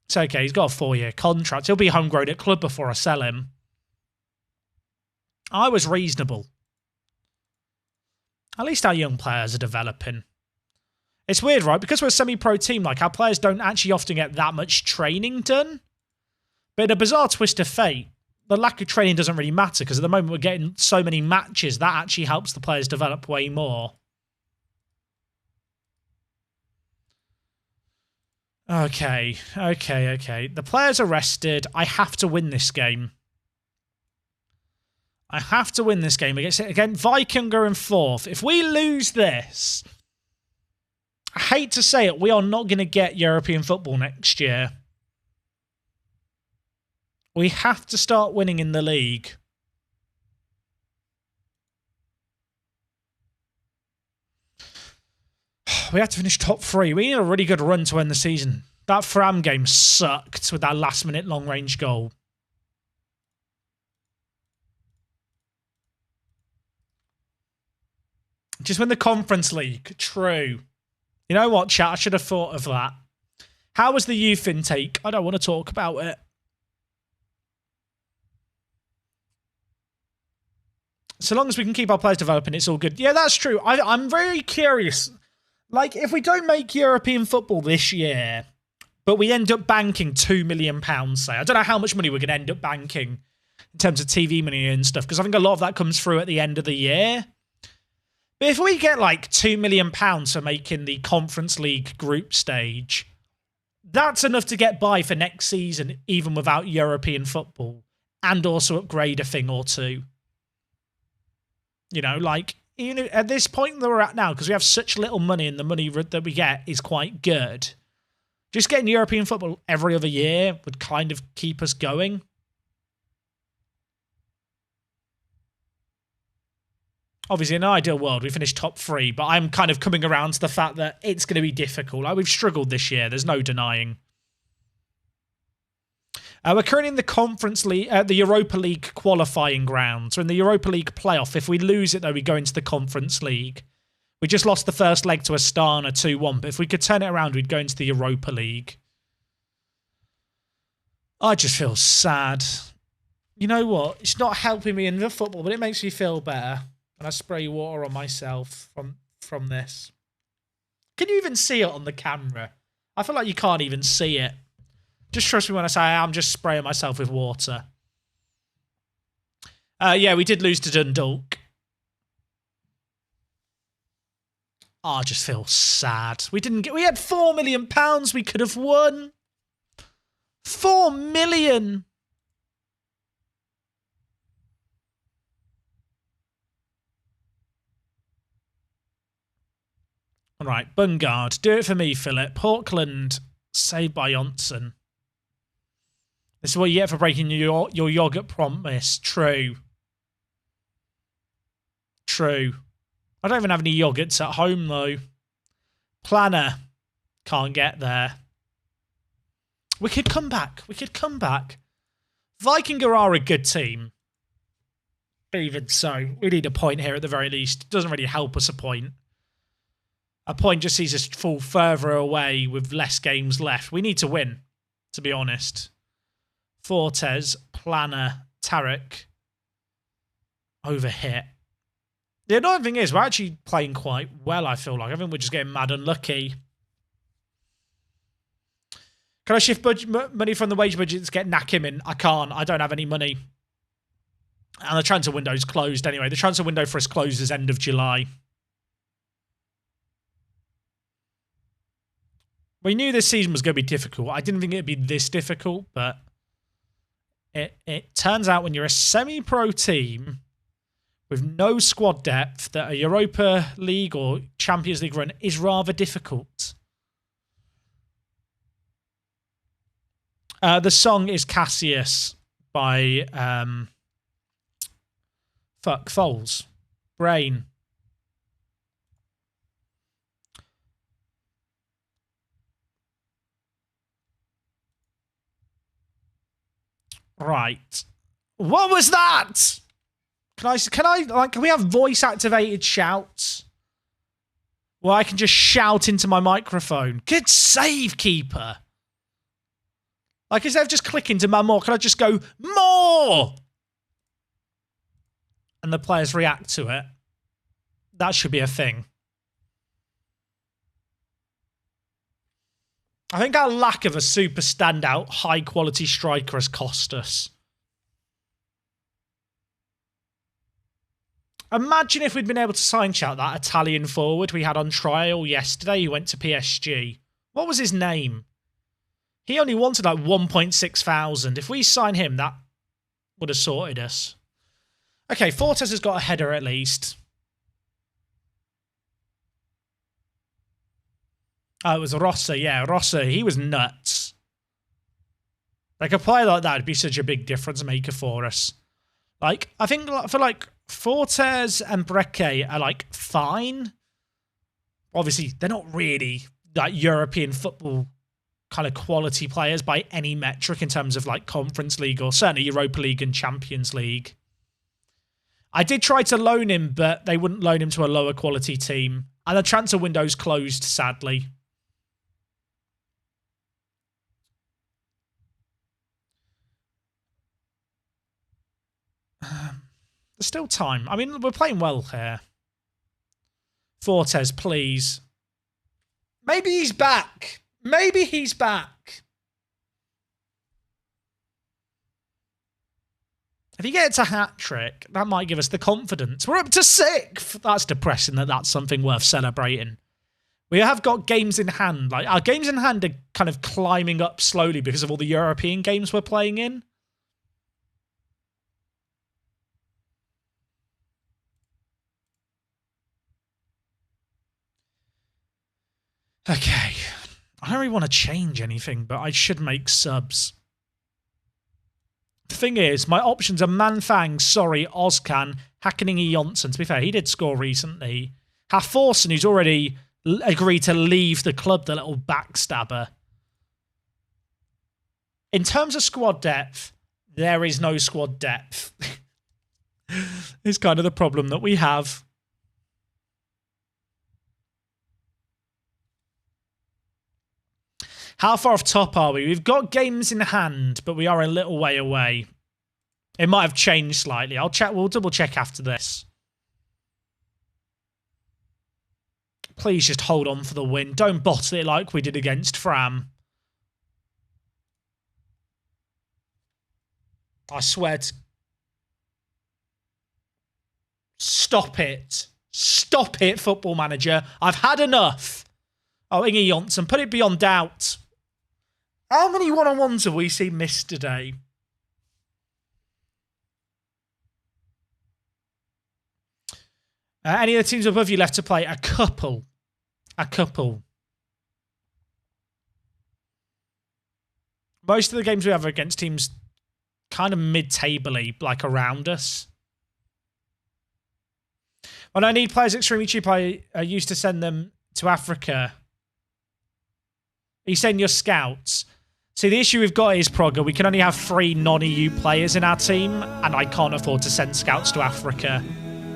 It's okay, he's got a 4-year contract. He'll be homegrown at club before I sell him. I was reasonable. At least our young players are developing. It's weird, right? Because we're a semi-pro team, like, our players don't actually often get that much training done. But in a bizarre twist of fate, the lack of training doesn't really matter, because at the moment we're getting so many matches, that actually helps the players develop way more. Okay. The players are rested. I have to win this game. Against Viking are in 4th. If we lose this, I hate to say it, we are not going to get European football next year. We have to start winning in the league. We have to finish top 3. We need a really good run to end the season. That Fram game sucked with that last-minute long-range goal. Just win the Conference League. True. You know what, chat? I should have thought of that. How was the youth intake? I don't want to talk about it. So long as we can keep our players developing, it's all good. Yeah, that's true. I'm very curious. Like, if we don't make European football this year, but we end up banking £2 million, say, I don't know how much money we're going to end up banking in terms of TV money and stuff, because I think a lot of that comes through at the end of the year. But if we get like £2 million for making the Conference League group stage, that's enough to get by for next season, even without European football, and also upgrade a thing or two. You know, like, even at this point that we're at now, because we have such little money and the money that we get is quite good, just getting European football every other year would kind of keep us going. Obviously, in an ideal world, we finish top 3, but I'm kind of coming around to the fact that it's going to be difficult. Like, we've struggled this year. There's no denying. We're currently in the Conference League, the Europa League qualifying grounds. We're in the Europa League playoff. If we lose it, though, we go into the Conference League. We just lost the first leg to Astana 2-1, but if we could turn it around, we'd go into the Europa League. I just feel sad. You know what? It's not helping me in the football, but it makes me feel better. And I spray water on myself from this. Can you even see it on the camera? I feel like you can't even see it. Just trust me when I say I'm just spraying myself with water. Yeah, we did lose to Dundalk. Oh, I just feel sad. We had £4 million we could have won. 4 million. All right, Bungard. Do it for me, Philip. Portland, saved by Johnson. This is what you get for breaking your yogurt promise. True. True. I don't even have any yogurts at home, though. Planner. Can't get there. We could come back. We could come back. Viking are a good team. Even so, we need a point here at the very least. It doesn't really help us a point. A point just sees us fall further away with less games left. We need to win, to be honest. Fortes, Planner, Tarek. Overhit. The annoying thing is, we're actually playing quite well, I feel like. I think we're just getting mad unlucky. Can I shift money from the wage budget to get Nakim in? I can't. I don't have any money. And the transfer window's closed anyway. The transfer window for us closes end of July. We knew this season was going to be difficult. I didn't think it'd be this difficult, but it turns out when you're a semi-pro team with no squad depth, that a Europa League or Champions League run is rather difficult. The song is Cassius by Foles. Brain. Right. What was that? Can we have voice activated shouts? Well, I can just shout into my microphone. Good save, keeper. Like, instead of just clicking to more, can I just go, more? And the players react to it. That should be a thing. I think our lack of a super standout, high-quality striker has cost us. Imagine if we'd been able to sign out that Italian forward we had on trial yesterday who went to PSG. What was his name? He only wanted like 1.6 thousand. If we sign him, that would have sorted us. Okay, Fortes has got a header at least. Oh, it was Rossi. Yeah, Rossi. He was nuts. Like, a player like that would be such a big difference maker for us. Like, I think for, like, Fortes and Brecke are, like, fine. Obviously, they're not really, like, European football kind of quality players by any metric in terms of, like, Conference League or certainly Europa League and Champions League. I did try to loan him, but they wouldn't loan him to a lower quality team. And the transfer window's closed, sadly. There's still time. I mean, we're playing well here. Fortes, please. Maybe he's back. Maybe he's back. If he gets a hat-trick, that might give us the confidence. We're up to 6th. That's depressing that that's something worth celebrating. We have got games in hand. Like, our games in hand are kind of climbing up slowly because of all the European games we're playing in. Okay. I don't really want to change anything, but I should make subs. The thing is, my options are Manfang, Sorry, Ozcan, Hackening Jonsson. To be fair, he did score recently. Hafforsen, who's already agreed to leave the club, the little backstabber. In terms of squad depth, there is no squad depth. It's kind of the problem that we have. How far off top are we? We've got games in hand, but we are a little way away. It might have changed slightly. I'll check. We'll double check after this. Please just hold on for the win. Don't bottle it like we did against Fram. I swear to... Stop it. Stop it, Football Manager. I've had enough. Oh, Inge Jonsson, put it beyond doubt. How many one-on-ones have we seen missed today? Any of the teams above you left to play? A couple. A couple. Most of the games we have are against teams kind of mid-table-y, like around us. When I need players extremely cheap, I used to send them to Africa. Are you saying your scouts? See, the issue we've got is, Progger, we can only have 3 non-EU players in our team, and I can't afford to send scouts to Africa.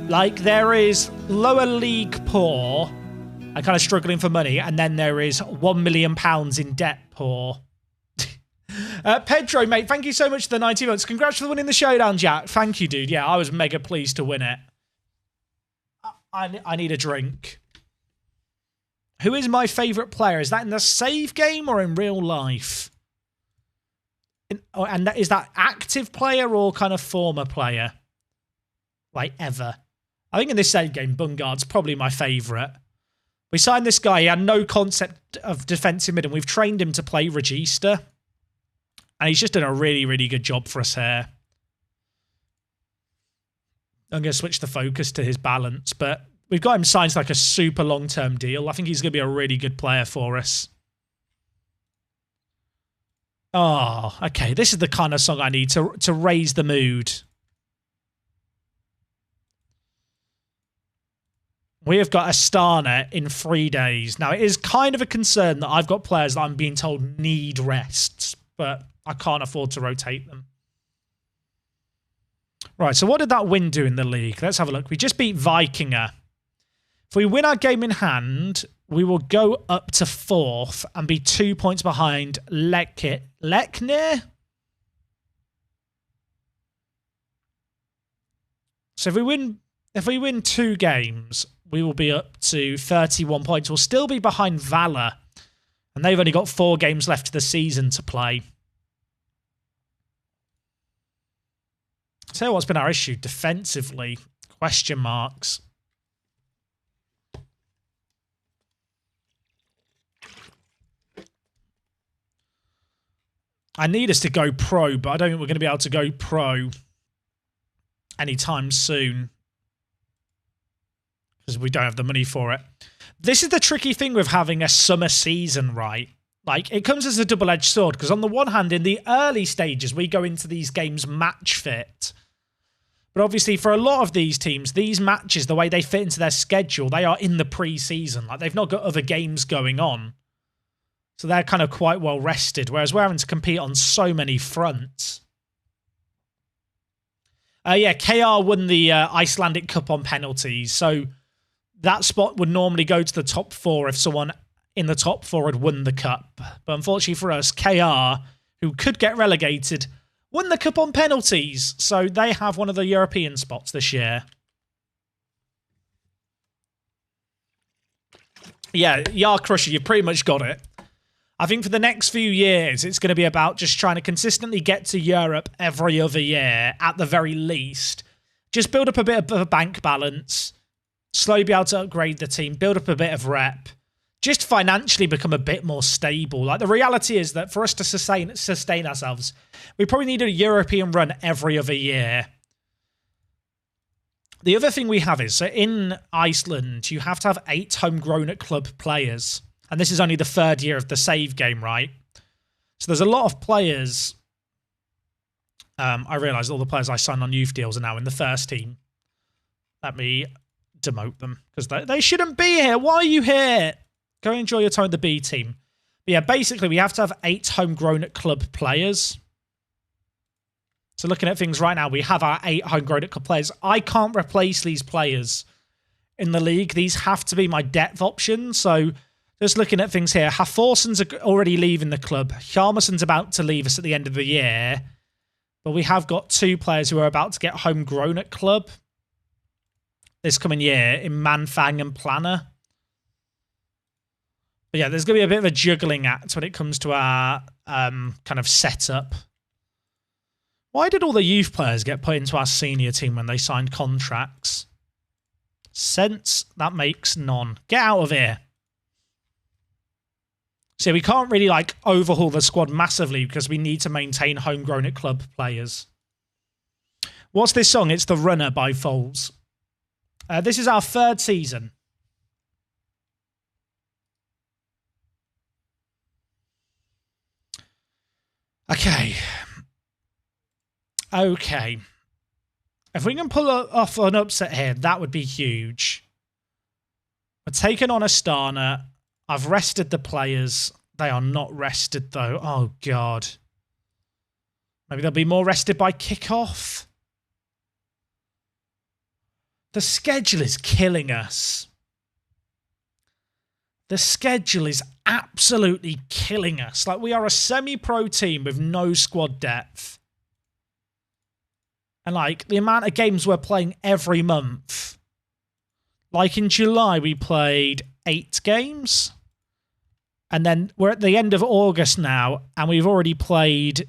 Like, there is lower league poor and kind of struggling for money, and then there is £1 million in debt poor. Pedro, mate, thank you so much for the 90 votes. Congrats for winning the showdown, Jack. Thank you, dude. Yeah, I was mega pleased to win it. I need a drink. Who is my favourite player? Is that in the save game or in real life? And is that active player or kind of former player? Like, ever? I think in this save game, Bungard's probably my favourite. We signed this guy. He had no concept of defensive mid, and we've trained him to play Regista. And he's just done a really, really good job for us here. I'm going to switch the focus to his balance, but we've got him signed to like a super long-term deal. I think he's going to be a really good player for us. Oh, okay. This is the kind of song I need to raise the mood. We have got Astana in 3 days. Now, it is kind of a concern that I've got players that I'm being told need rests, but I can't afford to rotate them. Right, so what did that win do in the league? Let's have a look. We just beat Vikinger. If we win our game in hand, we will go up to 4th and be 2 points behind Leknir? So if we win 2 games, we will be up to 31 points. We'll still be behind Valor, and they've only got 4 games left of the season to play. So what's been our issue? Defensively, question marks. I need us to go pro, but I don't think we're going to be able to go pro anytime soon because we don't have the money for it. This is the tricky thing with having a summer season, right? Like, it comes as a double-edged sword because on the one hand, in the early stages, we go into these games match fit. But obviously, for a lot of these teams, these matches, the way they fit into their schedule, they are in the pre-season. Like, they've not got other games going on. So they're kind of quite well rested, whereas we're having to compete on so many fronts. Yeah, KR won the Icelandic Cup on penalties. So that spot would normally go to the top 4 if someone in the top 4 had won the cup. But unfortunately for us, KR, who could get relegated, Won the cup on penalties, so they have one of the European spots this year. Yeah, Yar Crusher, you've pretty much got it. I think for the next few years, it's going to be about just trying to consistently get to Europe every other year, at the very least. Just build up a bit of a bank balance, slowly be able to upgrade the team, build up a bit of rep, just financially become a bit more stable. Like, the reality is that for us to sustain ourselves, we probably need a European run every other year. The other thing we have is, so in Iceland, you have to have 8 homegrown club players. And this is only the 3rd year of the save game, right? So there's a lot of players. I realise all the players I signed on youth deals are now in the first team. Let me demote them, because they shouldn't be here. Why are you here? Go enjoy your time with the B team. But yeah, basically, we have to have 8 homegrown club players. So looking at things right now, we have our 8 homegrown club players. I can't replace these players in the league. These have to be my depth options. So just looking at things here, Hafthorsson's already leaving the club. Hjalmarsson's about to leave us at the end of the year. But we have got 2 players who are about to get homegrown at club this coming year in Manfang and Planner. But yeah, there's going to be a bit of a juggling act when it comes to our kind of setup. Why did all the youth players get put into our senior team when they signed contracts? Sense that makes none. Get out of here. So we can't really like overhaul the squad massively because we need to maintain homegrown at club players. What's this song? It's The Runner by Foles. This is our 3rd season. Okay. Okay. If we can pull off an upset here, that would be huge. We're taking on Astana. I've rested the players. They are not rested, though. Oh, God. Maybe they'll be more rested by kickoff. The schedule is killing us. The schedule is absolutely killing us. Like, we are a semi-pro team with no squad depth. And, like, the amount of games we're playing every month. Like, in July, we played 8 games. And then we're at the end of August now, and we've already played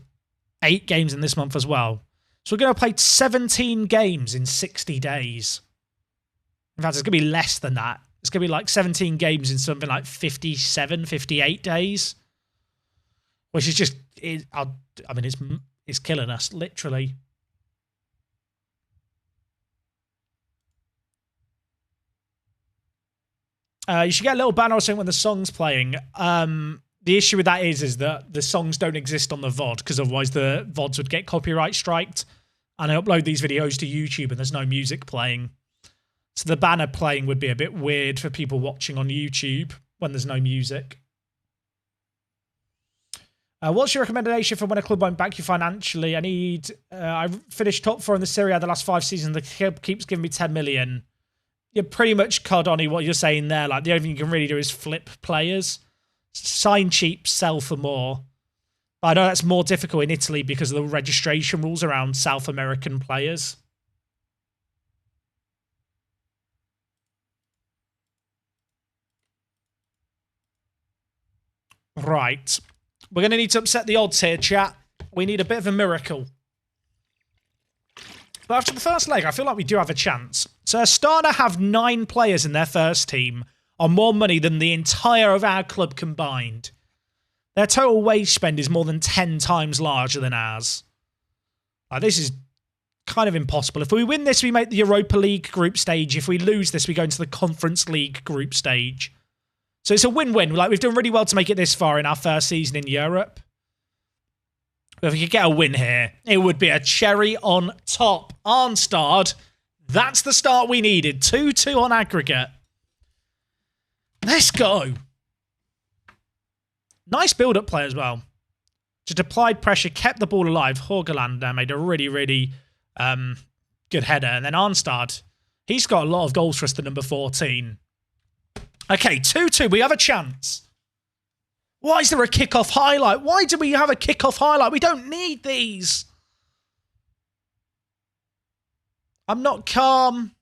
8 games in this month as well. So we're going to play 17 games in 60 days. In fact, it's going to be less than that. It's going to be like 17 games in something like 57, 58 days. Which is just, I mean, it's killing us, literally. You should get a little banner or something when the song's playing. The issue with that is that the songs don't exist on the VOD, because otherwise the VODs would get copyright striked. And I upload these videos to YouTube and there's no music playing. So the banner playing would be a bit weird for people watching on YouTube when there's no music. What's your recommendation for when a club won't back you financially? I finished top 4 in the Serie A the last 5 seasons. The club keeps giving me 10 million. You're pretty much cod on what you're saying there. Like, the only thing you can really do is flip players. Sign cheap, sell for more. But I know that's more difficult in Italy because of the registration rules around South American players. Right. We're going to need to upset the odds here, chat. We need a bit of a miracle. But after the first leg, I feel like we do have a chance. So Astana have 9 players in their first team on more money than the entire of our club combined. Their total wage spend is more than 10 times larger than ours. This is kind of impossible. If we win this, we make the Europa League group stage. If we lose this, we go into the Conference League group stage. So it's a win-win. Like, we've done really well to make it this far in our first season in Europe. But if we could get a win here, it would be a cherry on top. Arnstad, that's the start we needed. 2-2 on aggregate. Let's go. Nice build-up play as well. Just applied pressure, kept the ball alive. Horgeland made a really, really good header. And then Arnstad, he's got a lot of goals for us, the number 14. Okay, 2-2. We have a chance. Why is there a kickoff highlight? Why do we have a kickoff highlight? We don't need these. I'm not calm.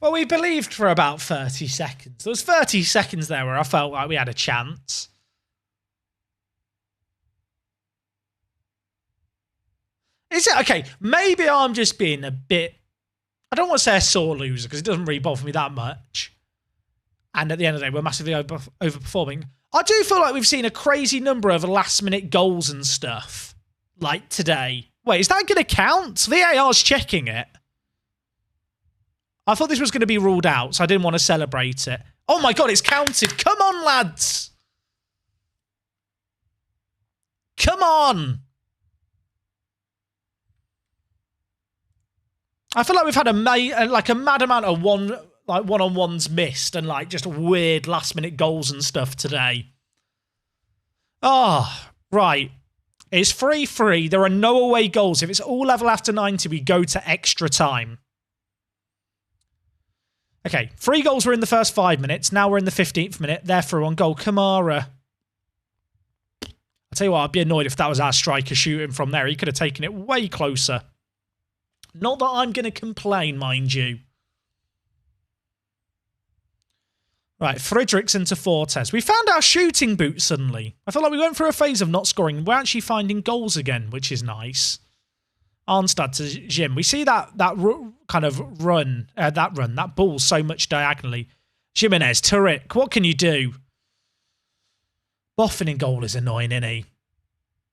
Well, we believed for about 30 seconds. There was 30 seconds there where I felt like we had a chance. Is it? Okay, maybe I'm just being a bit... I don't want to say a sore loser because it doesn't really bother me that much. And at the end of the day, we're massively overperforming. I do feel like we've seen a crazy number of last-minute goals and stuff. Like today. Wait, is that going to count? VAR's checking it. I thought this was going to be ruled out, so I didn't want to celebrate it. Oh my god, it's counted. Come on, lads. Come on. I feel like we've had a mad amount of one-on-ones missed and like just weird last-minute goals and stuff today. Oh, right. It's 3-3. There are no away goals. If it's all level after 90, we go to extra time. Okay, 3 goals were in the first 5 minutes. Now we're in the 15th minute. They're through on goal. Kamara. I'll tell you what, I'd be annoyed if that was our striker shooting from there. He could have taken it way closer. Not that I'm going to complain, mind you. Right, Fredrickson to Fortes. We found our shooting boot suddenly. I feel like we went through a phase of not scoring. We're actually finding goals again, which is nice. Arnstad to Jim. We see that kind of run, that ball so much diagonally. Jimenez, Tariq, what can you do? Boffin in goal is annoying, isn't he?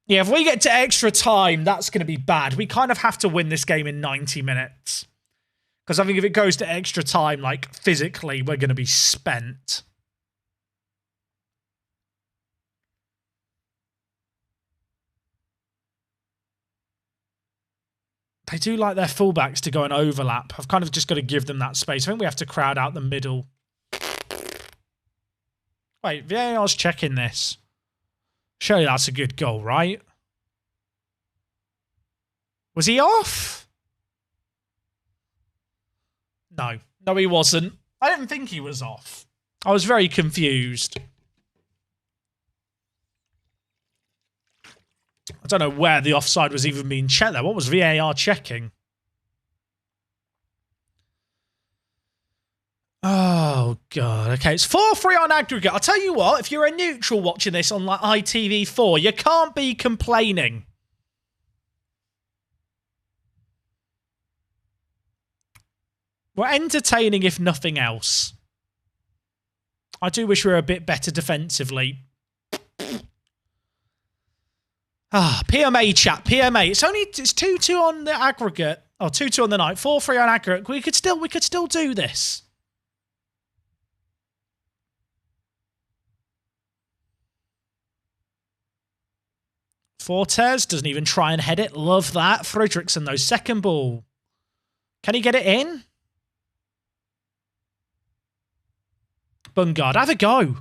Yeah, if we get to extra time, that's going to be bad. We kind of have to win this game in 90 minutes. Because I think if it goes to extra time, like, physically, we're going to be spent. They do like their fullbacks to go and overlap. I've kind of just got to give them that space. I think we have to crowd out the middle. Wait, VAR's checking this. Surely that's a good goal, right? Was he off? No. No, he wasn't. I didn't think he was off. I was very confused. I don't know where the offside was even being checked there. What was VAR checking? Oh, God. Okay, it's 4-3 on aggregate. I'll tell you what, if you're a neutral watching this on like ITV4, you can't be complaining. We're entertaining, if nothing else. I do wish we were a bit better defensively. Ah, PMA chat, PMA. It's 2-2 on the aggregate. Oh, 2-2 on the night. 4-3 on aggregate. We could still do this. Fortes doesn't even try and head it. Love that. Fredrickson, though. Second ball. Can he get it in? Bungard, have a go.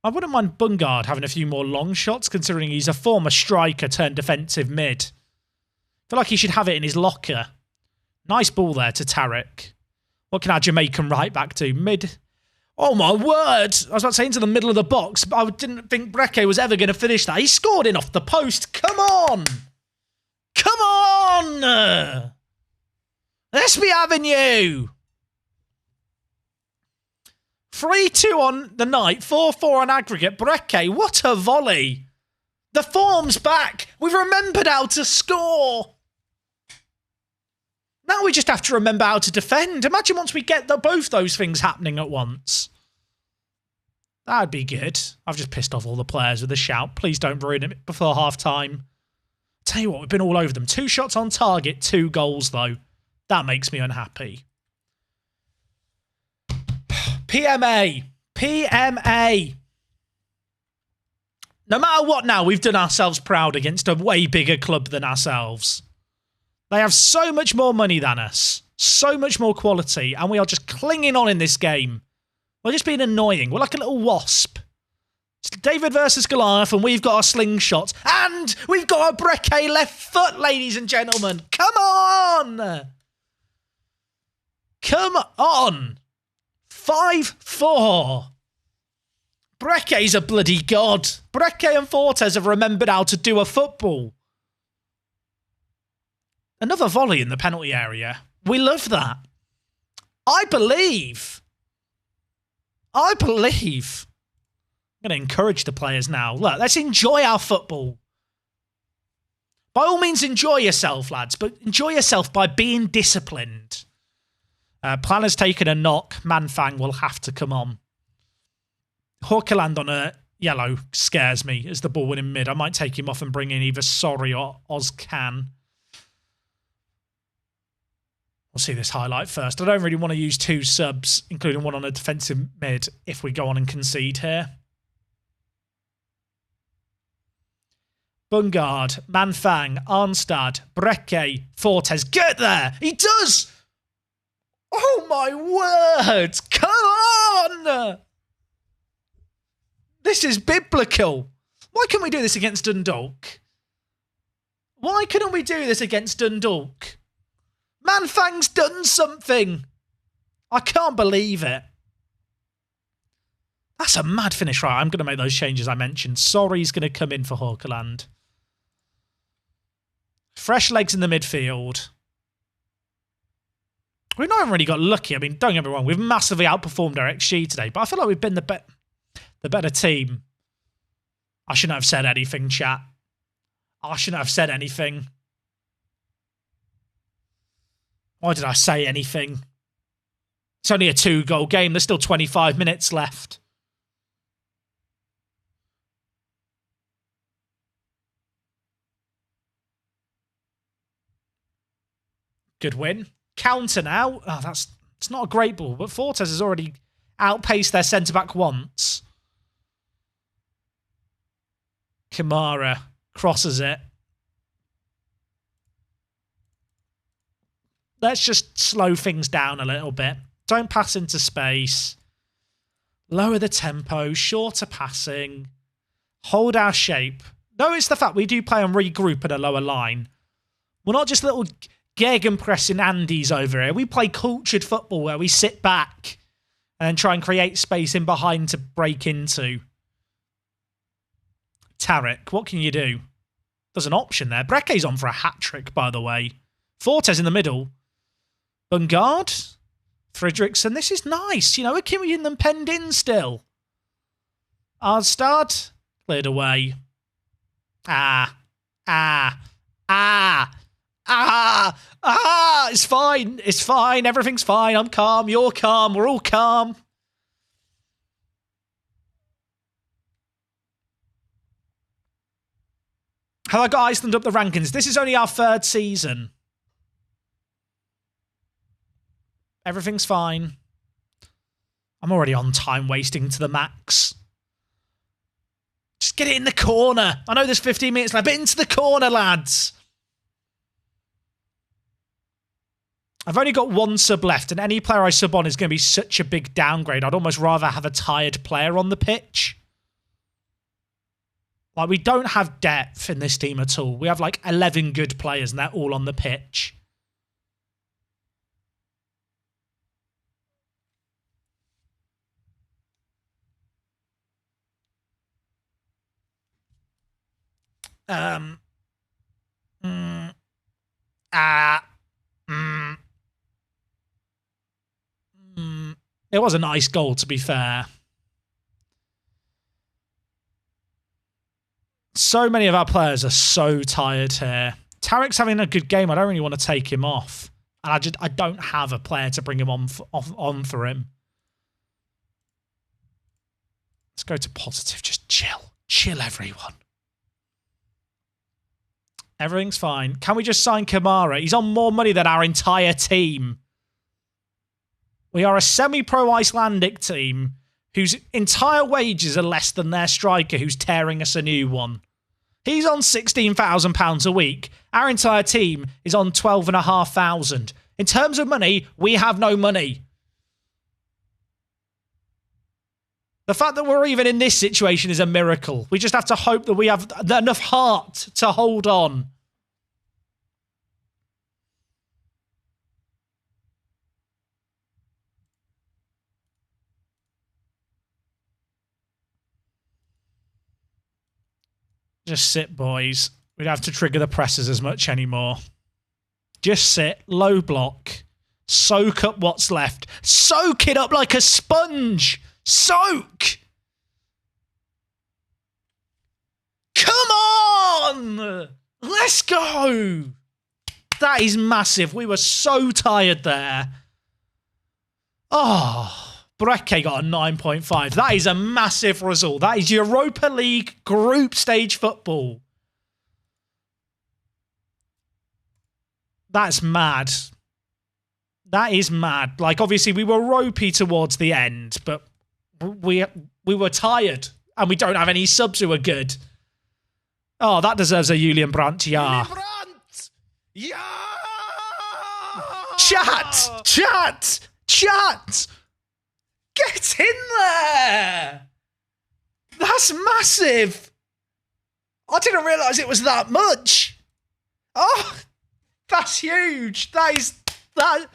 I wouldn't mind Bungard having a few more long shots, considering he's a former striker turned defensive mid. I feel like he should have it in his locker. Nice ball there to Tariq. What can our Jamaican right back do? Mid. Oh my word! I was about to say into the middle of the box, but I didn't think Breke was ever going to finish that. He scored in off the post. Come on! Come on! Let's be having you! 3-2 on the night, 4-4 on aggregate. Breke, what a volley. The form's back. We've remembered how to score. Now we just have to remember how to defend. Imagine once we get both those things happening at once. That'd be good. I've just pissed off all the players with a shout. Please don't ruin it before half-time. Tell you what, we've been all over them. 2 shots on target, 2 goals, though. That makes me unhappy. PMA. PMA. No matter what now, we've done ourselves proud against a way bigger club than ourselves. They have so much more money than us. So much more quality. And we are just clinging on in this game. We're just being annoying. We're like a little wasp. It's David versus Goliath, and we've got our slingshots. And we've got a Breke left foot, ladies and gentlemen. Come on! Come on. 5-4. Breke's a bloody god. Breke and Fortes have remembered how to do a football. Another volley in the penalty area. We love that. I believe. I'm going to encourage the players now. Look, let's enjoy our football. By all means, enjoy yourself, lads, but enjoy yourself by being disciplined. Planner's taken a knock. Manfang will have to come on. Hawkerland on a yellow scares me as the ball went in mid. I might take him off and bring in either Sorry or Ozcan. We'll see this highlight first. I don't really want to use 2 subs, including one on a defensive mid, if we go on and concede here. Bungard, Manfang, Arnstad, Breke, Fortes. Get there! He does! Oh my word! Come on! This is biblical. Why can't we do this against Dundalk? Why couldn't we do this against Dundalk? Manfang's done something. I can't believe it. That's a mad finish. Right, I'm going to make those changes I mentioned. Sorry's going to come in for Hawkerland. Fresh legs in the midfield. We've not even really got lucky. I mean, don't get me wrong. We've massively outperformed our XG today, but I feel like we've been the better team. I shouldn't have said anything, chat. I shouldn't have said anything. Why did I say anything? It's only a 2-goal game. There's still 25 minutes left. Good win. Counter now. Oh, it's not a great ball, but Fortes has already outpaced their centre-back once. Kamara crosses it. Let's just slow things down a little bit. Don't pass into space. Lower the tempo. Shorter passing. Hold our shape. Notice the fact we do play and regroup at a lower line. We're not just little gegenpressing Andes over here. We play cultured football where we sit back and try and create space in behind to break into. Tarek, what can you do? There's an option there. Breke's on for a hat-trick, by the way. Fortes in the middle. Bungard. Fredrickson. This is nice. You know, we're keeping them penned in still. Arstad. Cleared away. It's fine. It's fine. Everything's fine. I'm calm. You're calm. We're all calm. Have I got Iceland up the rankings? This is only our 3rd season. Everything's fine. I'm already on time wasting to the max. Just get it in the corner. I know there's 15 minutes left, but into the corner, lads. I've only got 1 sub left, and any player I sub on is going to be such a big downgrade. I'd almost rather have a tired player on the pitch. Like, we don't have depth in this team at all. We have, like, 11 good players, and they're all on the pitch. It was a nice goal, to be fair. So many of our players are so tired here. Tarek's having a good game. I don't really want to take him off. And I don't have a player to bring him on for him. Let's go to positive. Just chill. Chill, everyone. Everything's fine. Can we just sign Kamara? He's on more money than our entire team. We are a semi-pro Icelandic team whose entire wages are less than their striker who's tearing us a new one. He's on £16,000 a week. Our entire team is on £12,500. In terms of money, we have no money. The fact that we're even in this situation is a miracle. We just have to hope that we have enough heart to hold on. Just sit, boys. We don't have to trigger the presses as much anymore. Just sit, low block, soak up what's left. Soak it up like a sponge. Soak! Come on! Let's go! That is massive. We were so tired there. Oh, Breke got a 9.5. That is a massive result. That is Europa League group stage football. That's mad. That is mad. Like, obviously, we were ropey towards the end, but we were tired, and we don't have any subs who are good. Oh, that deserves a Julian Brandt, yeah. Julian Brandt! Yeah! Chat! Get in there! That's massive! I didn't realise it was that much. Oh, that's huge. That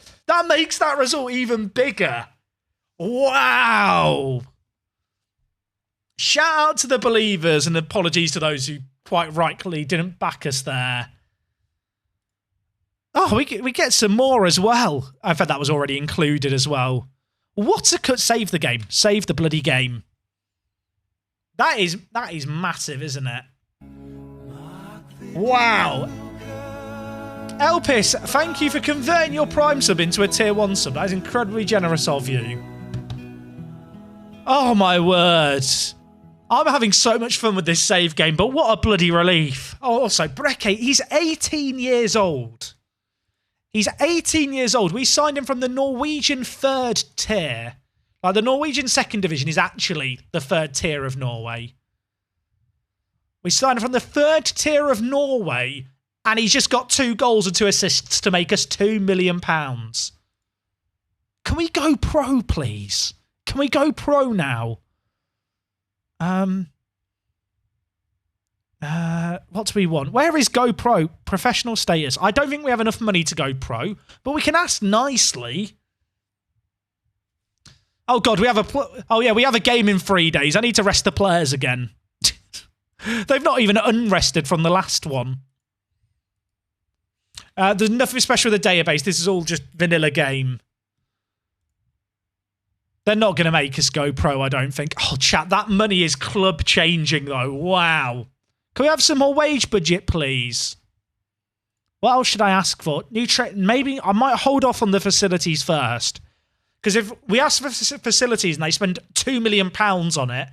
makes that result even bigger. Wow. Shout out to the believers and apologies to those who quite rightly didn't back us there. Oh, we get some more as well. I thought that was already included as well. What's a cut? Save the game. Save the bloody game. That is massive, isn't it? Wow. Elpis, thank you for converting your Prime sub into a Tier 1 sub. That is incredibly generous of you. Oh, my word. I'm having so much fun with this save game, but what a bloody relief. Oh, also, Breke, he's 18 years old. He's 18 years old. We signed him from the Norwegian third tier. Like, the Norwegian second division is actually the third tier of Norway. We signed him from the third tier of Norway, and he's just got 2 goals and 2 assists to make us £2 million. Can we go pro, please? Can we go pro now? What do we want? Where is Go Pro? Professional status. I don't think we have enough money to go pro, but we can ask nicely. Oh God, we have a game in 3 days. I need to rest the players again. They've not even unrested from the last one. There's nothing special with the database. This is all just vanilla game. They're not going to make us go pro, I don't think. Oh, chat, that money is club changing, though. Wow. Can we have some more wage budget, please? What else should I ask for? Maybe I might hold off on the facilities first. Because if we ask for facilities and they spend £2 million on it,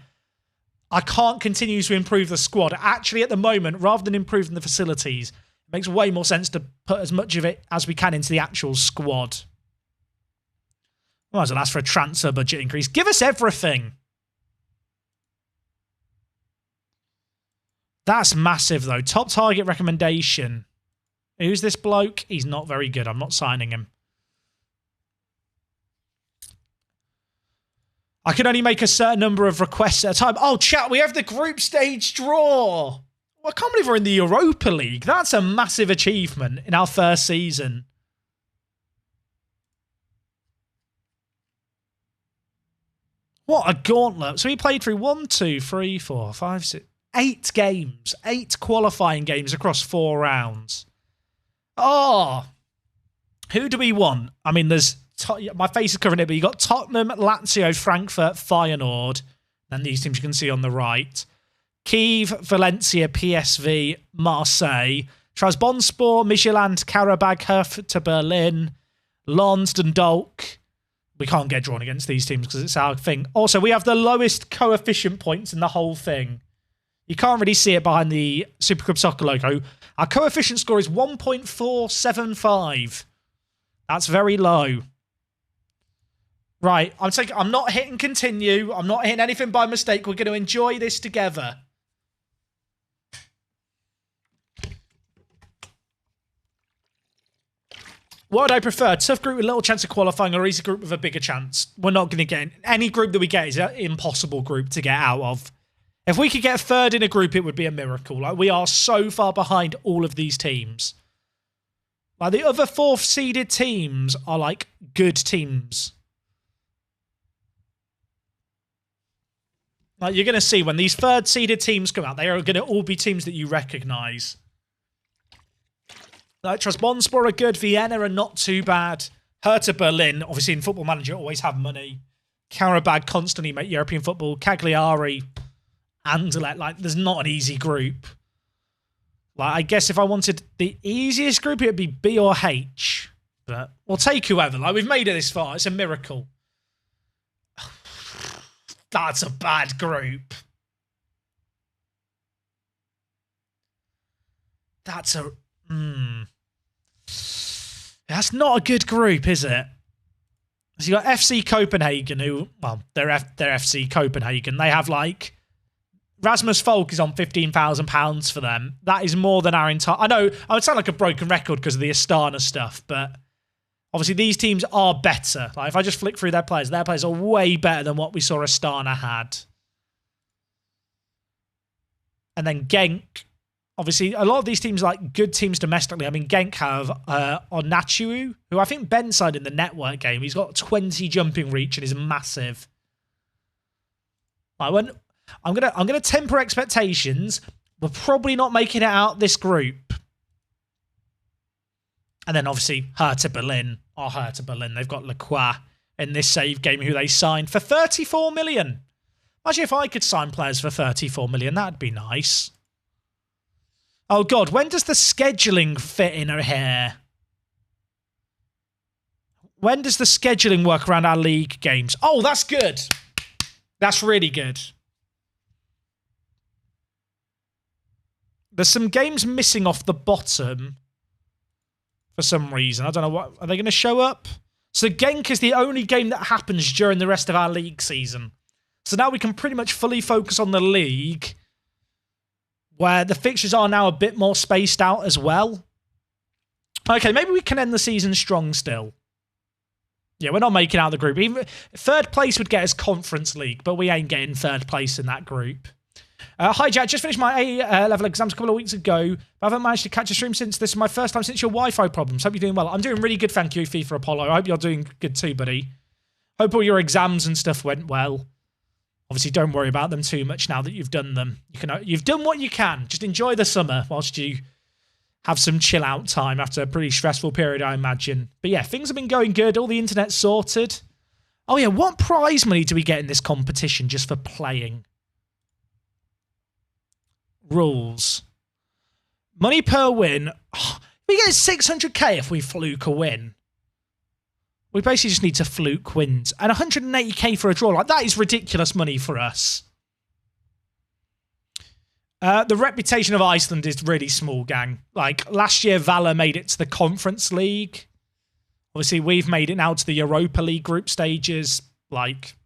I can't continue to improve the squad. Actually, at the moment, rather than improving the facilities, it makes way more sense to put as much of it as we can into the actual squad. Might as well ask for a transfer budget increase. Give us everything. That's massive, though. Top target recommendation. Who's this bloke? He's not very good. I'm not signing him. I can only make a certain number of requests at a time. Oh, chat, we have the group stage draw. Well, I can't believe we're in the Europa League. That's a massive achievement in our first season. What a gauntlet. So we played through 1, 2, 3, 4, 5, 6, 8 games. 8 qualifying games across 4 rounds. Oh. Who do we want? I mean, there's... my face is covering it, but you got Tottenham, Lazio, Frankfurt, Feyenoord. And these teams you can see on the right. Kiev, Valencia, PSV, Marseille. Trabzonspor, Midtjylland, Karabag, Hertha Berlin. Lons, Dundalk. We can't get drawn against these teams because it's our thing. Also, we have the lowest coefficient points in the whole thing. You can't really see it behind the Superclub Soccer logo. Our coefficient score is 1.475. That's very low. Right, I'm not hitting continue. I'm not hitting anything by mistake. We're going to enjoy this together. What would I prefer? Tough group with little chance of qualifying or easy group with a bigger chance? We're not going to get in. Any group that we get is an impossible group to get out of. If we could get third in a group, it would be a miracle. Like, we are so far behind all of these teams. Like, the other 4th seeded teams are like good teams. Like, you're going to see when these third-seeded teams come out, they are going to all be teams that you recognise. Like, Trabzonspor are good. Vienna are not too bad. Hertha Berlin, obviously in Football Manager, always have money. Karabag constantly make European football. Cagliari, Anderlecht. Like, there's not an easy group. Like, I guess if I wanted the easiest group, it would be B or H. But we'll take whoever. Like, we've made it this far. It's a miracle. That's a bad group. That's a... That's not a good group, is it? So you got FC Copenhagen, who... Well, they're FC Copenhagen. They have, like... Rasmus Folk is on £15,000 for them. That is more than our entire... I know I would sound like a broken record because of the Astana stuff, but... Obviously, these teams are better. Like, if I just flick through their players are way better than what we saw Astana had. And then Genk. Obviously, a lot of these teams are like good teams domestically. I mean, Genk have Onachu, who I think Ben signed in the network game. He's got 20 jumping reach and is massive. I'm gonna temper expectations. We're probably not making it out this group. And then, obviously, Hertha Berlin. Hertha Berlin. They've got Lacroix in this save game who they signed for 34 million. Imagine if I could sign players for 34 million. That'd be nice. Oh, God. When does the scheduling fit in here? When does the scheduling work around our league games? Oh, that's good. That's really good. There's some games missing off the bottom. For some reason. I don't know what... Are they going to show up? So Genk is the only game that happens during the rest of our league season. So now we can pretty much fully focus on the league, where the fixtures are now a bit more spaced out as well. Okay, maybe we can end the season strong still. Yeah, we're not making out the group. Even third place would get us Conference League, but we ain't getting third place in that group. Hi, Jack. Just finished my A-level exams a couple of weeks ago, but I haven't managed to catch a stream since. This is my first time since your Wi-Fi problems. Hope you're doing well. I'm doing really good, thank you, FIFA Apollo. I hope you're doing good too, buddy. Hope all your exams and stuff went well. Obviously, don't worry about them too much now that you've done them. You've done what you can. Just enjoy the summer whilst you have some chill-out time after a pretty stressful period, I imagine. But yeah, things have been going good. All the internet's sorted. Oh yeah, what prize money do we get in this competition just for playing? Rules. Money per win. Oh, we get 600k if we fluke a win. We basically just need to fluke wins. And 180k for a draw. Like, that is ridiculous money for us. The reputation of Iceland is really small, gang. Like, last year, Valor made it to the Conference League. Obviously, we've made it now to the Europa League group stages. Like...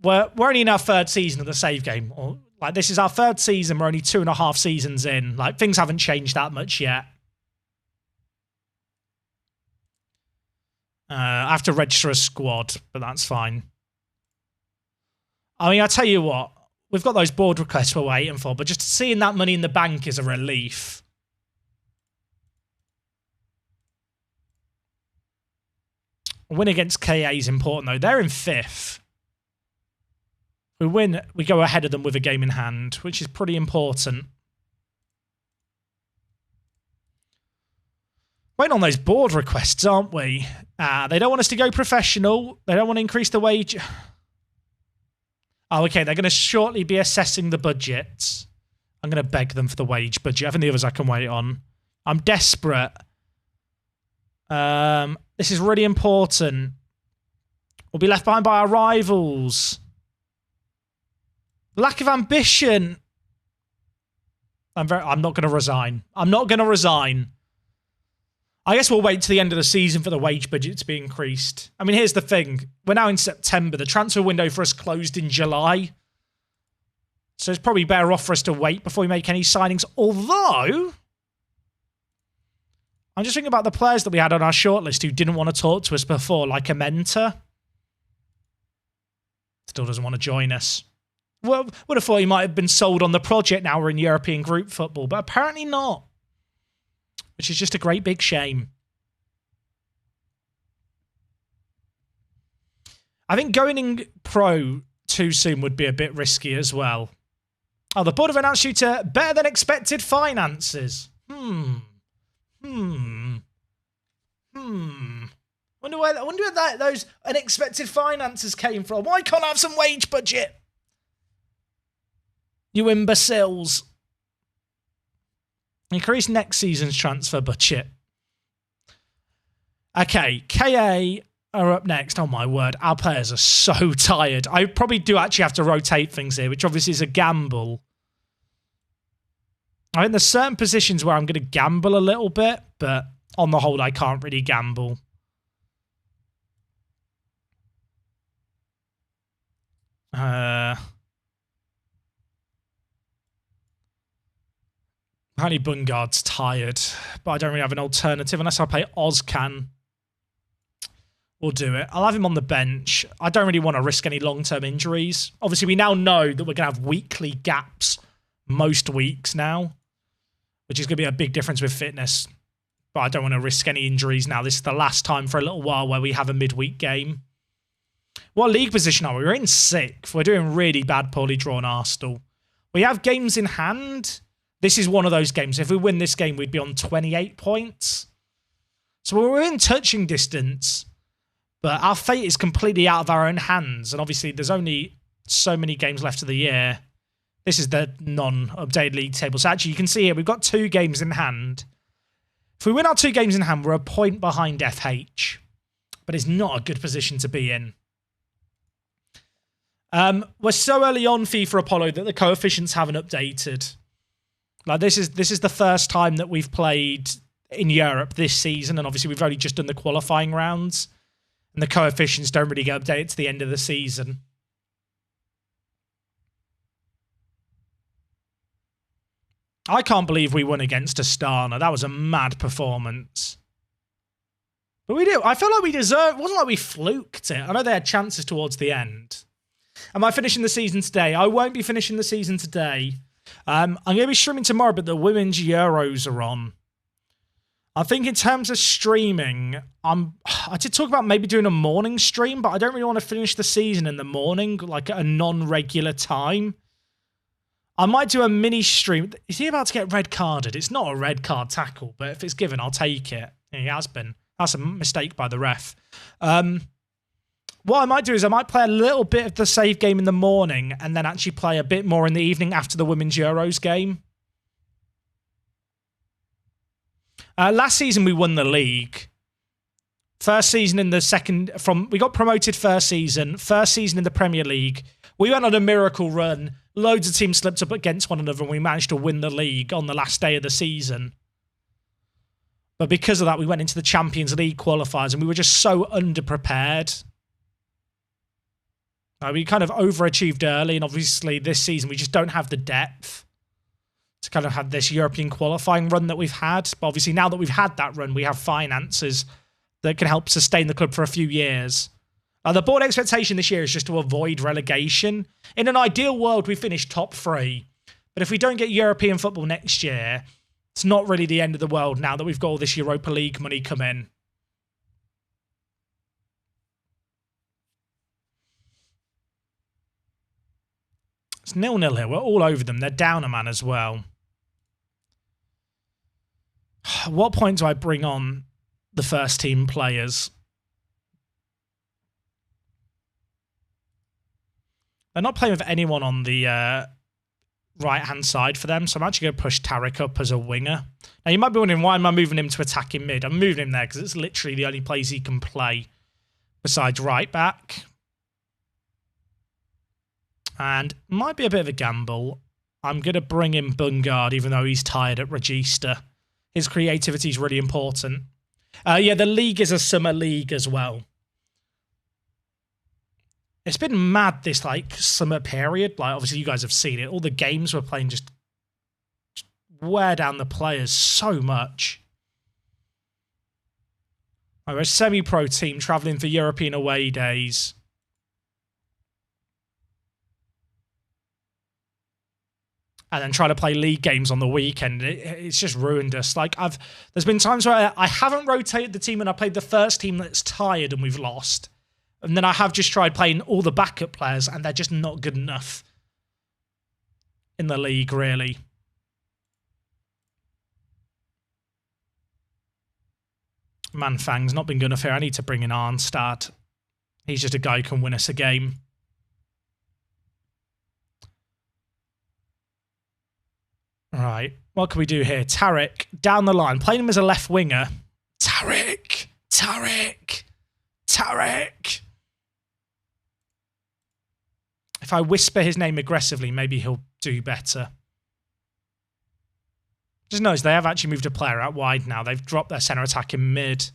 We're only in our third season of the save game. Like, this is our third season. We're only 2.5 seasons in. Like, things haven't changed that much yet. I have to register a squad, but that's fine. I mean, I tell you what. We've got those board requests we're waiting for, but just seeing that money in the bank is a relief. A win against KA is important, though. They're in 5th. We win, we go ahead of them with a game in hand, which is pretty important. Waiting on those board requests, aren't we? They don't want us to go professional. They don't want to increase the wage. Oh, okay. They're going to shortly be assessing the budget. I'm going to beg them for the wage budget. I think the others I can wait on. I'm desperate. This is really important. We'll be left behind by our rivals. Lack of ambition. I'm not going to resign. I'm not going to resign. I guess we'll wait till the end of the season for the wage budget to be increased. I mean, here's the thing. We're now in September. The transfer window for us closed in July. So it's probably better off for us to wait before we make any signings. Although, I'm just thinking about the players that we had on our shortlist who didn't want to talk to us before, like a mentor. Still doesn't want to join us. Well, would have thought he might have been sold on the project now we're in European group football, but apparently not. Which is just a great big shame. I think going in pro too soon would be a bit risky as well. Oh, the board have announced you to better than expected finances. Wonder where those unexpected finances came from. Why can't I have some wage budget? You imbeciles. Increase next season's transfer budget. Okay, KA are up next. Oh my word, our players are so tired. I probably do actually have to rotate things here, which obviously is a gamble. I think there's certain positions where I'm going to gamble a little bit, but on the whole, I can't really gamble. Apparently Bungard's tired, but I don't really have an alternative unless I play Ozcan. We'll do it. I'll have him on the bench. I don't really want to risk any long-term injuries. Obviously, we now know that we're going to have weekly gaps most weeks now, which is going to be a big difference with fitness. But I don't want to risk any injuries now. This is the last time for a little while where we have a midweek game. What league position are we? We're in 6th. We're doing really bad, poorly drawn Arsenal. We have games in hand. This is one of those games. If we win this game, we'd be on 28 points. So we're in touching distance. But our fate is completely out of our own hands. And obviously, there's only so many games left of the year. This is the non-updated league table. So actually, you can see here, we've got 2 games in hand. If we win our 2 games in hand, we're a point behind FH. But it's not a good position to be in. We're so early on FIFA Apollo that the coefficients haven't updated. Like this is the first time that we've played in Europe this season. And obviously, we've only just done the qualifying rounds. And the coefficients don't really get updated to the end of the season. I can't believe we won against Astana. That was a mad performance. But we do. I feel like we deserve... It wasn't like we fluked it. I know they had chances towards the end. Am I finishing the season today? I won't be finishing the season today. I'm going to be streaming tomorrow, but the Women's Euros are on. I think in terms of streaming, I did talk about maybe doing a morning stream, but I don't really want to finish the season in the morning, like at a non-regular time. I might do a mini stream. Is he about to get red carded? It's not a red card tackle, but if it's given, I'll take it. He has been. That's a mistake by the ref. What I might do is I might play a little bit of the save game in the morning and then actually play a bit more in the evening after the Women's Euros game. Last season, we won the league. First season in the second... We got promoted first season in the Premier League. We went on a miracle run. Loads of teams slipped up against one another and we managed to win the league on the last day of the season. But because of that, we went into the Champions League qualifiers and we were just so underprepared. We kind of overachieved early, and obviously this season we just don't have the depth to kind of have this European qualifying run that we've had. But obviously now that we've had that run, we have finances that can help sustain the club for a few years. The board expectation this year is just to avoid relegation. In an ideal world, we finish top 3. But if we don't get European football next year, it's not really the end of the world now that we've got all this Europa League money come in. It's 0-0 here. We're all over them. They're down a man as well. What point do I bring on the first team players? They're not playing with anyone on the right-hand side for them, so I'm actually going to push Tarek up as a winger. Now, you might be wondering, why am I moving him to attacking mid? I'm moving him there because it's literally the only place he can play besides right-back. And might be a bit of a gamble. I'm going to bring in Bungard, even though he's tired at Regista. His creativity is really important. Yeah, the league is a summer league as well. It's been mad this summer period. Obviously you guys have seen it. All the games we're playing just wear down the players so much. We're a semi-pro team travelling for European away days. And then try to play league games on the weekend. It's just ruined us. There's been times where I haven't rotated the team and I played the first team that's tired and we've lost. And then I have just tried playing all the backup players, and they're just not good enough in the league, really. Manfang's not been good enough here. I need to bring in Arnstad. He's just a guy who can win us a game. Right. What can we do here? Tarek, down the line. Playing him as a left winger. Tarek! Tarek! Tarek! If I whisper his name aggressively, maybe he'll do better. Just notice they have actually moved a player out wide now. They've dropped their centre attack in mid.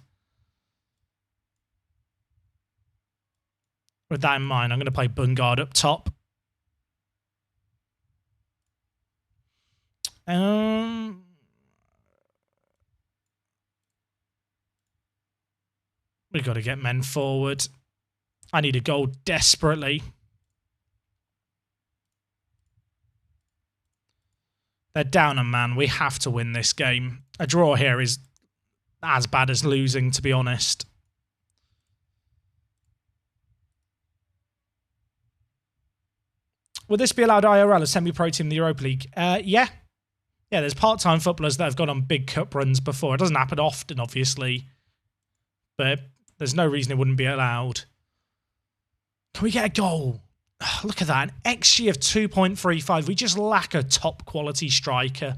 With that in mind, I'm going to play Bungard up top. We've got to get men forward. I need a goal desperately. They're down a man. We have to win this game. A draw here is as bad as losing, to be honest. Would this be allowed IRL as semi-pro team in the Europa League? Yeah. Yeah, there's part-time footballers that have gone on big cup runs before. It doesn't happen often, obviously. But there's no reason it wouldn't be allowed. Can we get a goal? Oh, look at that. An XG of 2.35. We just lack a top-quality striker.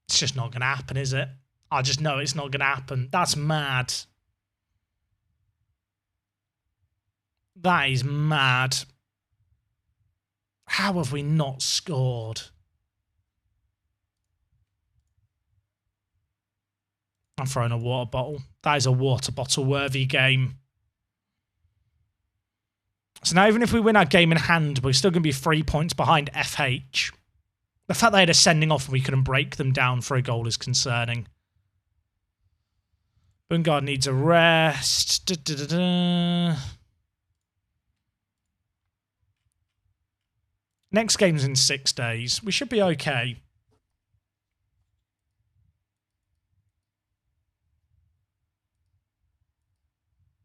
It's just not going to happen, is it? I just know it's not going to happen. That's mad. That is mad. How have we not scored? I'm throwing a water bottle. That is a water bottle worthy game. So now even if we win our game in hand, we're still going to be 3 points behind FH. The fact they had a sending off and we couldn't break them down for a goal is concerning. Bungard needs a rest. Next game's in 6 days. We should be okay.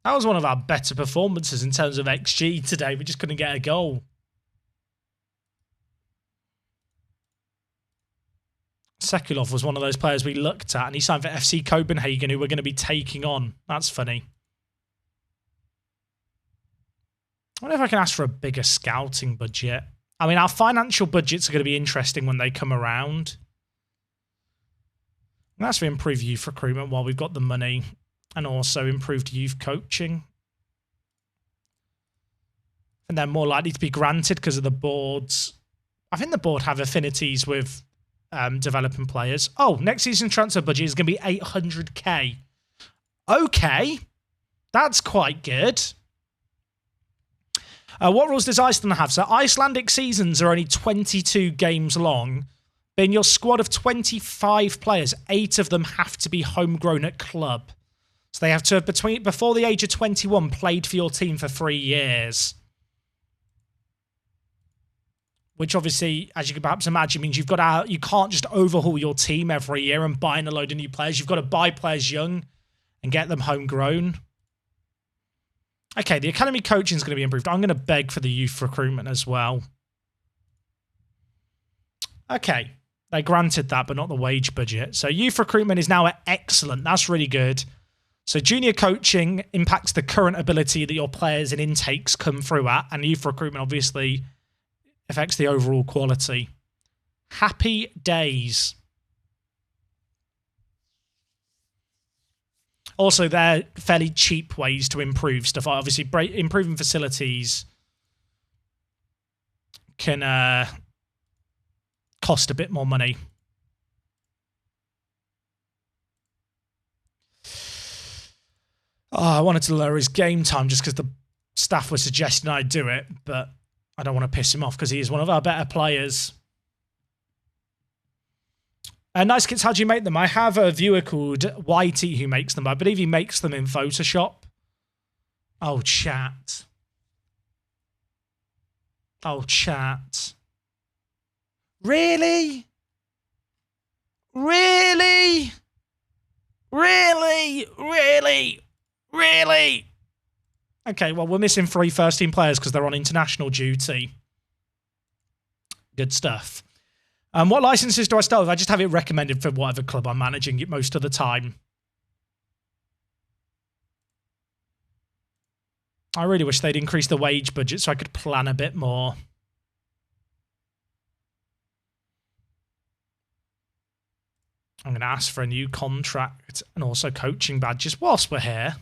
That was one of our better performances in terms of XG today. We just couldn't get a goal. Sekulov was one of those players we looked at, and he signed for FC Copenhagen, who we're going to be taking on. That's funny. I wonder if I can ask for a bigger scouting budget. I mean, our financial budgets are going to be interesting when they come around. And that's for improved youth recruitment while we've got the money, and also improved youth coaching. And they're more likely to be granted because of the boards. I think the board have affinities with developing players. Oh, next season transfer budget is going to be 800k. Okay, that's quite good. What rules does Iceland have? So Icelandic seasons are only 22 games long. But in your squad of 25 players, 8 of them have to be homegrown at club. So they have to have, before the age of 21, played for your team for 3 years. Which obviously, as you can perhaps imagine, means you can't just overhaul your team every year and buy in a load of new players. You've got to buy players young and get them homegrown. Okay, the academy coaching is going to be improved. I'm going to beg for the youth recruitment as well. Okay, they granted that, but not the wage budget. So youth recruitment is now at excellent. That's really good. So junior coaching impacts the current ability that your players and intakes come through at, and youth recruitment obviously affects the overall quality. Happy days. Also, they're fairly cheap ways to improve stuff. Obviously, improving facilities can cost a bit more money. Oh, I wanted to lower his game time just because the staff were suggesting I do it, but I don't want to piss him off because he is one of our better players. Nice kits, how do you make them? I have a viewer called YT who makes them. I believe he makes them in Photoshop. Oh, chat. Oh, chat. Really? Really? Really? Really? Really? Okay, well, we're missing 3 first-team players because they're on international duty. Good stuff. What licenses do I start with? I just have it recommended for whatever club I'm managing it most of the time. I really wish they'd increase the wage budget so I could plan a bit more. I'm going to ask for a new contract and also coaching badges whilst we're here.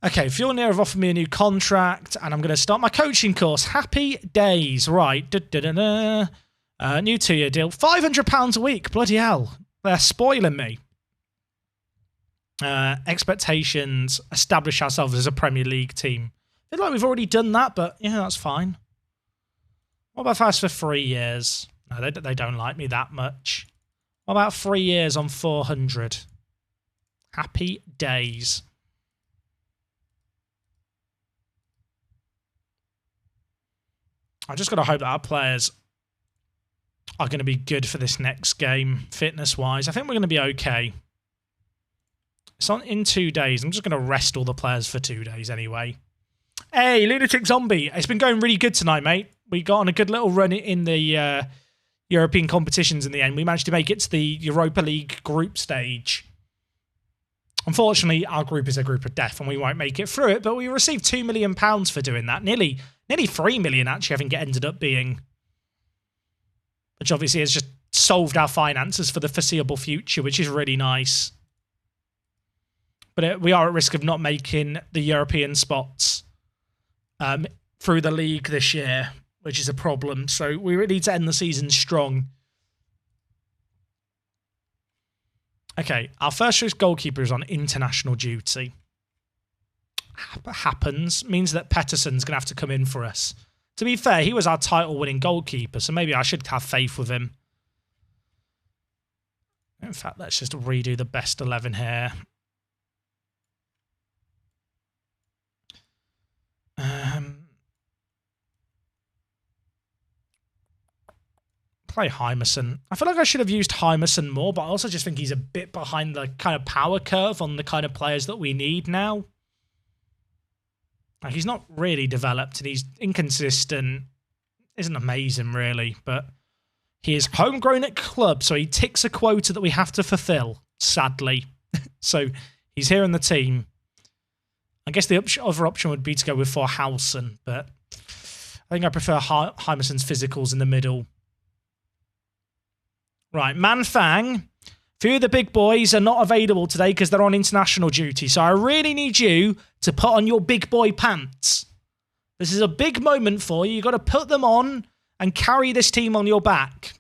Okay, Fjornir have offered me a new contract, and I'm going to start my coaching course. Happy days. Right. New 2-year deal. £500 a week. Bloody hell. They're spoiling me. Expectations. Establish ourselves as a Premier League team. I feel like we've already done that, but yeah, that's fine. What about if I ask for 3 years? No, they don't like me that much. What about 3 years on 400? Happy days. I just got to hope that our players are going to be good for this next game, fitness-wise. I think we're going to be okay. It's on in 2 days. I'm just going to rest all the players for 2 days anyway. Hey, Lunatic Zombie. It's been going really good tonight, mate. We got on a good little run in the European competitions in the end. We managed to make it to the Europa League group stage. Unfortunately, our group is a group of death and we won't make it through it, but we received £2 million for doing that. Nearly 3 million, actually, I think it ended up being. Which obviously has just solved our finances for the foreseeable future, which is really nice. But we are at risk of not making the European spots through the league this year, which is a problem. So we really need to end the season strong. Okay, our first choice goalkeeper is on international duty. Happens. Means that Pettersson's going to have to come in for us. To be fair, he was our title-winning goalkeeper, so maybe I should have faith with him. In fact, let's just redo the best 11 here. Play Hymerson. I feel like I should have used Hymerson more, but I also just think he's a bit behind the kind of power curve on the kind of players that we need now. Like, he's not really developed and he's inconsistent. Isn't amazing, really, but he is homegrown at club, so he ticks a quota that we have to fulfill, sadly. So he's here in the team. I guess the other option would be to go with Forhausen, but I think I prefer Hymerson's physicals in the middle. Right, Manfang. Few of the big boys are not available today because they're on international duty, so I really need you to put on your big boy pants. This is a big moment for you. You've got to put them on and carry this team on your back.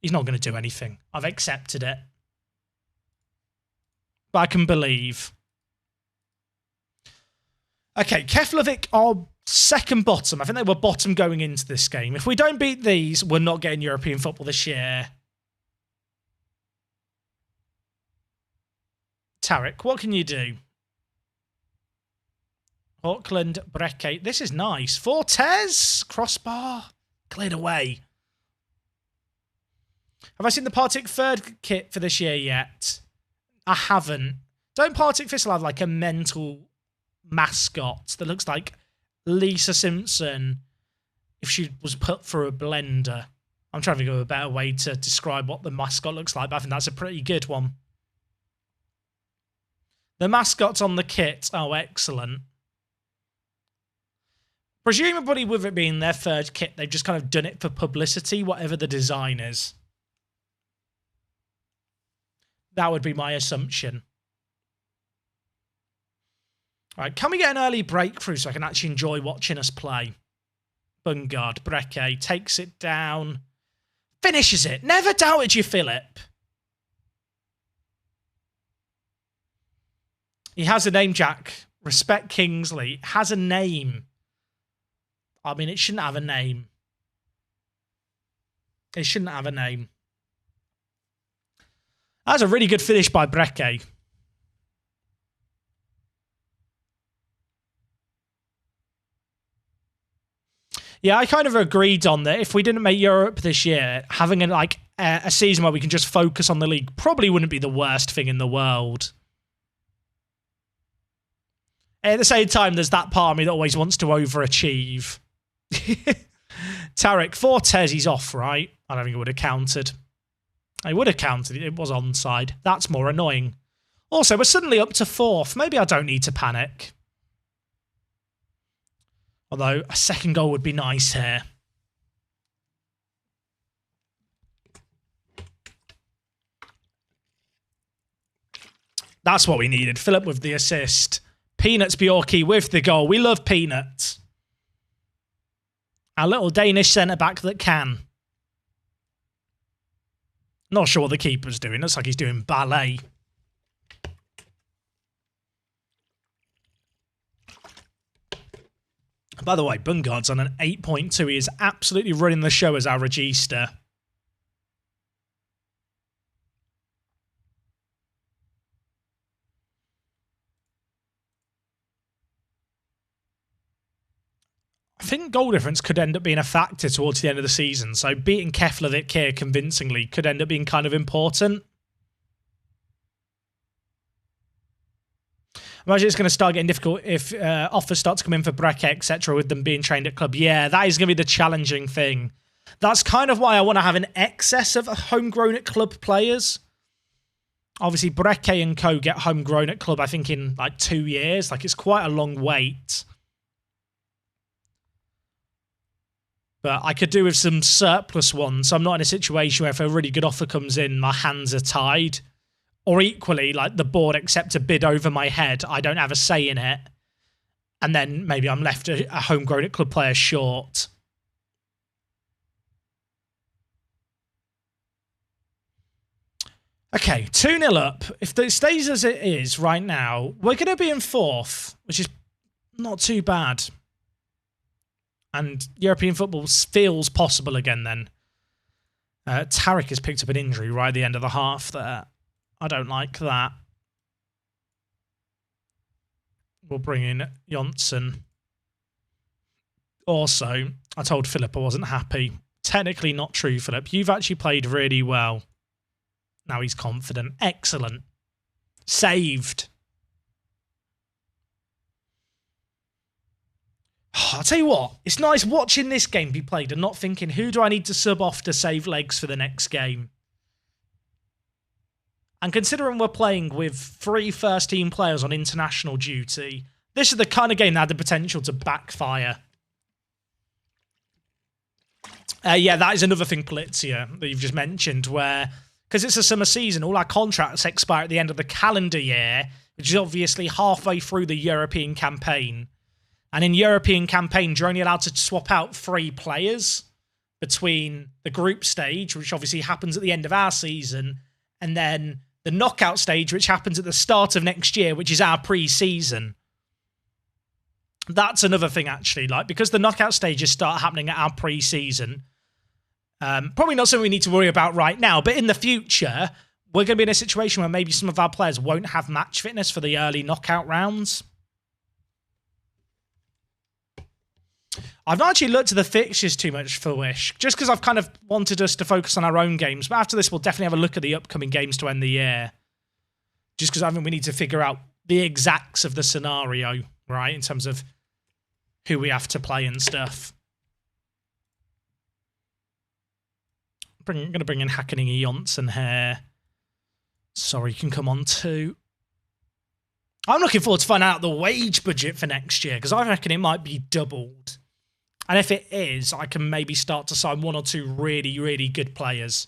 He's not going to do anything. I've accepted it. But I can believe. Okay, Keflavik are second bottom. I think they were bottom going into this game. If we don't beat these, we're not getting European football this year. Tarek, what can you do? Auckland, Brecke. This is nice. Fortes, crossbar, cleared away. Have I seen the Partick third kit for this year yet? I haven't. Don't Partick Thistle have like a mental mascot that looks like Lisa Simpson if she was put through a blender? I'm trying to think of a better way to describe what the mascot looks like, but I think that's a pretty good one. The mascot's on the kit. Oh, excellent. Presumably with it being their third kit, they've just kind of done it for publicity, whatever the design is. That would be my assumption. All right, can we get an early breakthrough so I can actually enjoy watching us play? Bungard, Brecke takes it down. Finishes it. Never doubted you, Philip. He has a name, Jack. Respect Kingsley. Has a name. I mean, it shouldn't have a name. It shouldn't have a name. That's a really good finish by Brecke. Yeah, I kind of agreed on that. If we didn't make Europe this year, having a season where we can just focus on the league probably wouldn't be the worst thing in the world. At the same time, there's that part of me that always wants to overachieve. Tarek, Fortes, he's off, right? I don't think it would have counted. I would have counted. It was onside. That's more annoying. Also, we're suddenly up to 4th. Maybe I don't need to panic. Although, a second goal would be nice here. That's what we needed. Philip with the assist. Peanuts Bjorky with the goal. We love Peanuts. Our little Danish centre-back that can. Not sure what the keeper's doing. Looks like he's doing ballet. By the way, Bungard's on an 8.2. He is absolutely running the show as our regista. I think goal difference could end up being a factor towards the end of the season, so beating Keflavik here convincingly could end up being kind of important. Imagine it's going to start getting difficult if offers start to come in for Brekke, etc., with them being trained at club. Yeah, that is going to be the challenging thing. That's kind of why I want to have an excess of homegrown at club players. Obviously, Brekke and co get homegrown at club, I think, in like 2 years. Like, it's quite a long wait. But I could do with some surplus ones. So I'm not in a situation where if a really good offer comes in, my hands are tied. Or equally, like the board accept a bid over my head, I don't have a say in it. And then maybe I'm left a homegrown at club player short. Okay, 2-0 up. If it stays as it is right now, we're going to be in 4th, which is not too bad. And European football feels possible again then. Tarek has picked up an injury right at the end of the half there. I don't like that. We'll bring in Jonsson. Also, I told Philip I wasn't happy. Technically not true, Philip. You've actually played really well. Now he's confident. Excellent. Saved. I'll tell you what, it's nice watching this game be played and not thinking, who do I need to sub off to save legs for the next game? And considering we're playing with 3 first-team players on international duty, this is the kind of game that had the potential to backfire. Yeah, that is another thing, Polizia, that you've just mentioned, where, because it's a summer season, all our contracts expire at the end of the calendar year, which is obviously halfway through the European campaign. And in European campaigns, you're only allowed to swap out 3 players between the group stage, which obviously happens at the end of our season, and then the knockout stage, which happens at the start of next year, which is our pre-season. That's another thing, actually. Like, because the knockout stages start happening at our pre-season, probably not something we need to worry about right now, but in the future, we're going to be in a situation where maybe some of our players won't have match fitness for the early knockout rounds. I've not actually looked at the fixtures too much for Wish, just because I've kind of wanted us to focus on our own games. But after this, we'll definitely have a look at the upcoming games to end the year. Just because I think we need to figure out the exacts of the scenario, right, in terms of who we have to play and stuff. I'm going to bring in Hackening Jonsson here. Sorry, you can come on too. I'm looking forward to finding out the wage budget for next year, because I reckon it might be doubled. And if it is, I can maybe start to sign 1 or 2 really, really good players.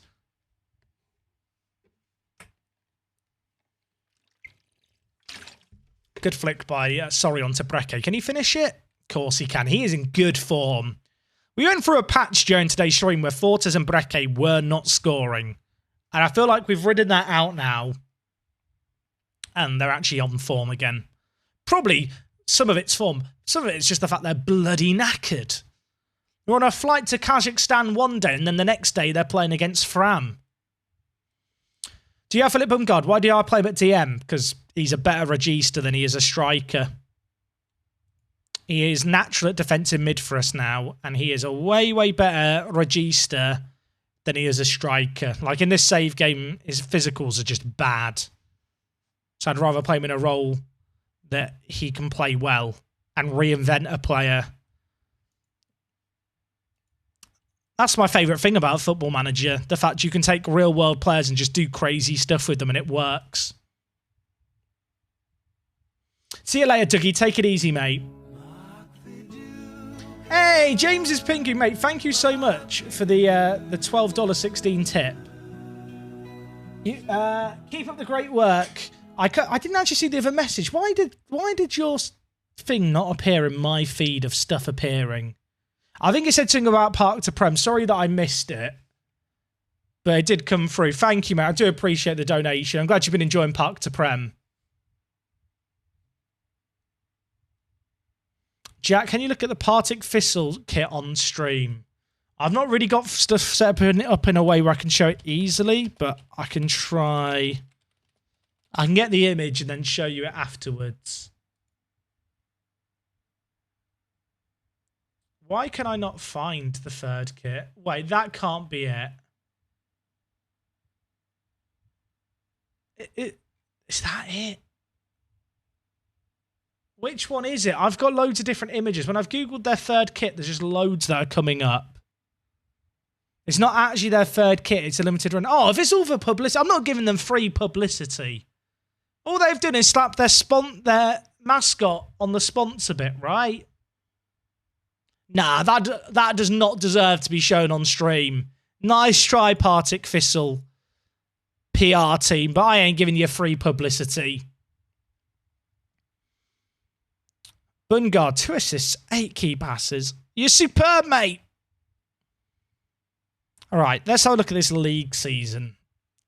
Good flick by Sorry onto Brekke. Can he finish it? Of course he can. He is in good form. We went through a patch during today's stream where Fortes and Brekke were not scoring. And I feel like we've ridden that out now. And they're actually on form again. Probably some of it's form. Some of it's just the fact they're bloody knackered. We're on a flight to Kazakhstan one day, and then the next day they're playing against Fram. Do you have Philip Bumgard? Why do I play him at DM? Because he's a better regista than he is a striker. He is natural at defensive mid for us now, and he is a way, way better regista than he is a striker. Like in this save game, his physicals are just bad. So I'd rather play him in a role that he can play well and reinvent a player. That's my favourite thing about Football Manager, the fact you can take real-world players and just do crazy stuff with them and it works. See you later, Dougie. Take it easy, mate. Hey, James is pinking, mate. Thank you so much for the $12.16 tip. You keep up the great work. I didn't actually see the other message. Why did your thing not appear in my feed of stuff appearing? I think it said something about Park to Prem. Sorry that I missed it. But it did come through. Thank you, mate. I do appreciate the donation. I'm glad you've been enjoying Park to Prem. Jack, can you look at the Partick Thistle kit on stream? I've not really got stuff set up in a way where I can show it easily, but I can try. I can get the image and then show you it afterwards. Why can I not find the third kit? Wait, that can't be it. Is that it? Which one is it? I've got loads of different images. When I've Googled their third kit, there's just loads that are coming up. It's not actually their third kit. It's a limited run. Oh, if it's all for publicity, I'm not giving them free publicity. All they've done is slap their mascot on the sponsor bit, right? Nah, that does not deserve to be shown on stream. Nice try, Partick Thistle PR team, but I ain't giving you free publicity. Bungard, 2 assists, 8 key passes. You're superb, mate. All right, let's have a look at this league season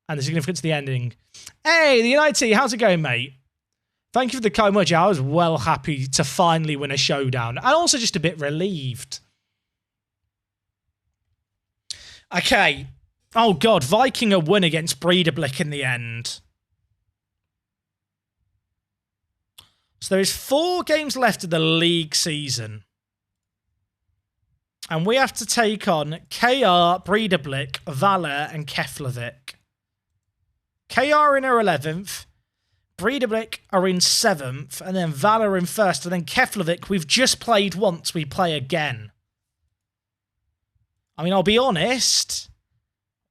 and the significance of the ending. Hey, the United, how's it going, mate? Thank you for the kind words. I was well happy to finally win a showdown and also just a bit relieved. Okay. Oh, God, Viking are won against Breidablik in the end. So there is 4 games left of the league season. And we have to take on KR, Breidablik, Valor, and Keflavik. KR in our 11th. Breidablik are in 7th. And then Valor in 1st. And then Keflavik, we've just played once. We play again. I mean, I'll be honest.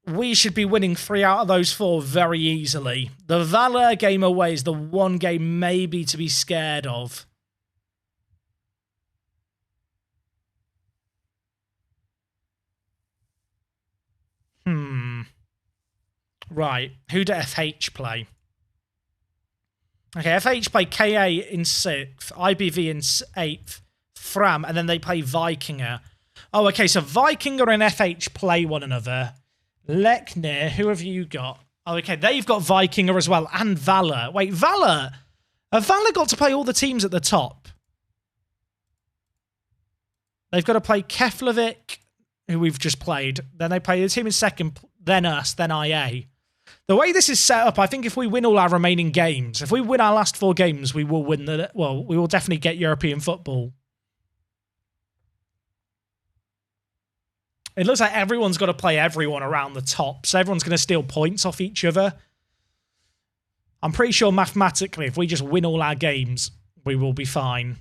We should be winning 3 out of those 4 very easily. The Valor game away is the one game maybe to be scared of. Right. Who do FH play? Okay, FH play KA in 6th, IBV in 8th, Fram, and then they play Vikinger. Oh, okay, so Vikinger and FH play one another. Leknir, who have you got? Oh, okay, they've got Vikinger as well, and Valor. Wait, Valor? Have Valor got to play all the teams at the top? They've got to play Keflavik, who we've just played. Then they play the team in 2nd, then us, then IA. The way this is set up, I think if we win all our remaining games, if we win our last 4 games, we will win the... Well, we will definitely get European football. It looks like everyone's got to play everyone around the top, so everyone's going to steal points off each other. I'm pretty sure mathematically, if we just win all our games, we will be fine.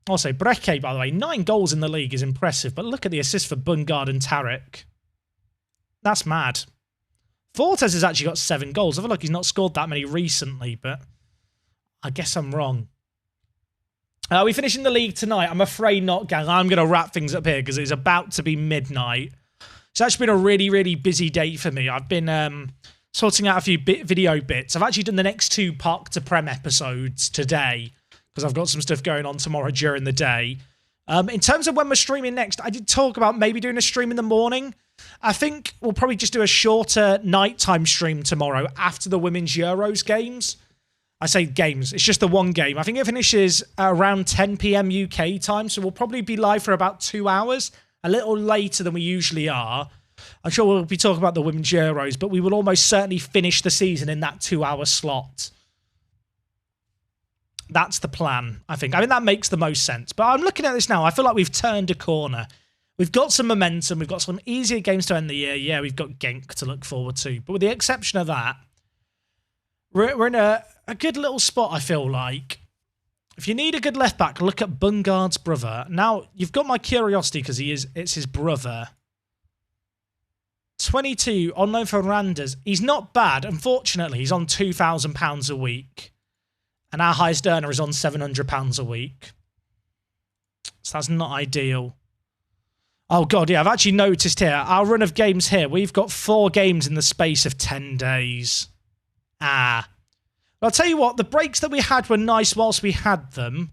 Also, Breke, by the way, 9 goals in the league is impressive, but look at the assist for Bungard and Tarek. That's mad. Fortes has actually got 7 goals. I feel like he's not scored that many recently, but I guess I'm wrong. Are we finishing the league tonight? I'm afraid not, gang. I'm going to wrap things up here because it's about to be midnight. It's actually been a really, really busy day for me. I've been sorting out a few video bits. I've actually done the next 2 Park to Prem episodes today because I've got some stuff going on tomorrow during the day. In terms of when we're streaming next, I did talk about maybe doing a stream in the morning. I think we'll probably just do a shorter nighttime stream tomorrow after the Women's Euros games. I say games, it's just the one game. I think it finishes around 10 p.m. UK time, so we'll probably be live for about 2 hours, a little later than we usually are. I'm sure we'll be talking about the Women's Euros, but we will almost certainly finish the season in that 2-hour slot. That's the plan, I think. I mean, that makes the most sense. But I'm looking at this now. I feel like we've turned a corner. We've got some momentum. We've got some easier games to end the year. Yeah, we've got Genk to look forward to. But with the exception of that, we're in a good little spot, I feel like. If you need a good left back, look at Bungard's brother. Now, you've got my curiosity because it's his brother. 22 on loan for Randers. He's not bad. Unfortunately, he's on £2,000 a week. And our highest earner is on £700 a week. So that's not ideal. Oh, God, yeah, I've actually noticed here, our run of games here, we've got 4 games in the space of 10 days. Well, I'll tell you what, the breaks that we had were nice whilst we had them.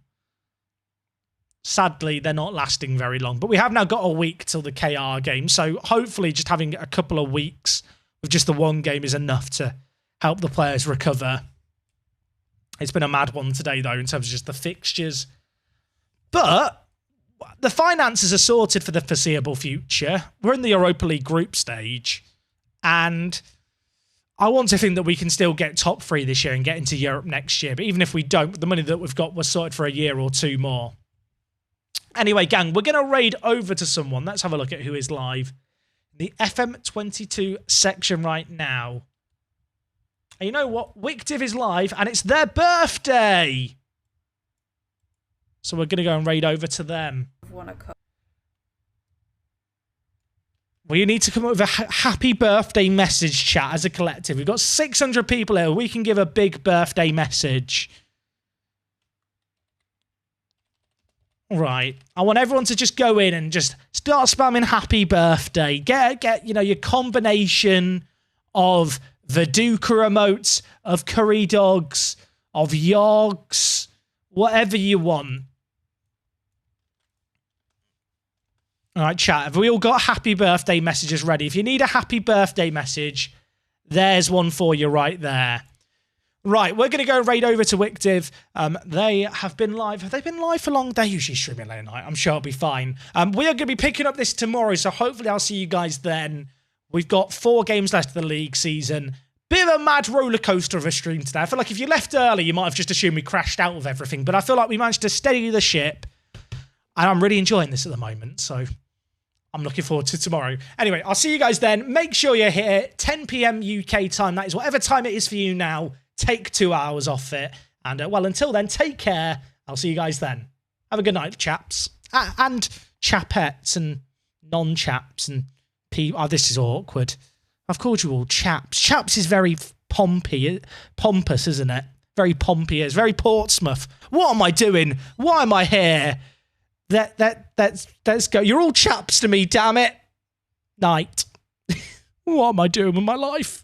Sadly, they're not lasting very long. But we have now got a week till the KR game. So hopefully just having a couple of weeks with just the one game is enough to help the players recover. It's been a mad one today, though, in terms of just the fixtures. But the finances are sorted for the foreseeable future. We're in the Europa League group stage. And I want to think that we can still get top 3 this year and get into Europe next year. But even if we don't, the money that we've got, we're sorted for a year or 2 more. Anyway, gang, we're going to raid over to someone. Let's have a look at who is live. The FM22 section right now. And you know what? Wictiv is live, and it's their birthday. So we're going to go and raid over to them. Well, you need to come up with a happy birthday message chat as a collective. We've got 600 people here. We can give a big birthday message. Right. I want everyone to just go in and just start spamming happy birthday. Get you know, your combination of Viduka emotes, of curry dogs, of yogs, whatever you want. All right, chat. Have we all got happy birthday messages ready? If you need a happy birthday message, there's one for you right there. Right, we're going to go raid over to Wictiv. They have been live. Have they been live for long? They usually stream it late at night. I'm sure it'll be fine. We are going to be picking up this tomorrow, so hopefully I'll see you guys then. We've got 4 games left of the league season. Bit of a mad roller coaster of a stream today. I feel like if you left early, you might have just assumed we crashed out of everything, but I feel like we managed to steady the ship, and I'm really enjoying this at the moment, so I'm looking forward to tomorrow. Anyway, I'll see you guys then. Make sure you're here, 10 p.m. UK time. That is whatever time it is for you now. Take 2 hours off it. And, well, until then, take care. I'll see you guys then. Have a good night, chaps. And chapettes and non-chaps and people. Oh, this is awkward. I've called you all chaps. Chaps is very pompous, isn't it? Very pompy. It's very Portsmouth. What am I doing? Why am I here? Let's go. You're all chaps to me, damn it. Night. What am I doing with my life?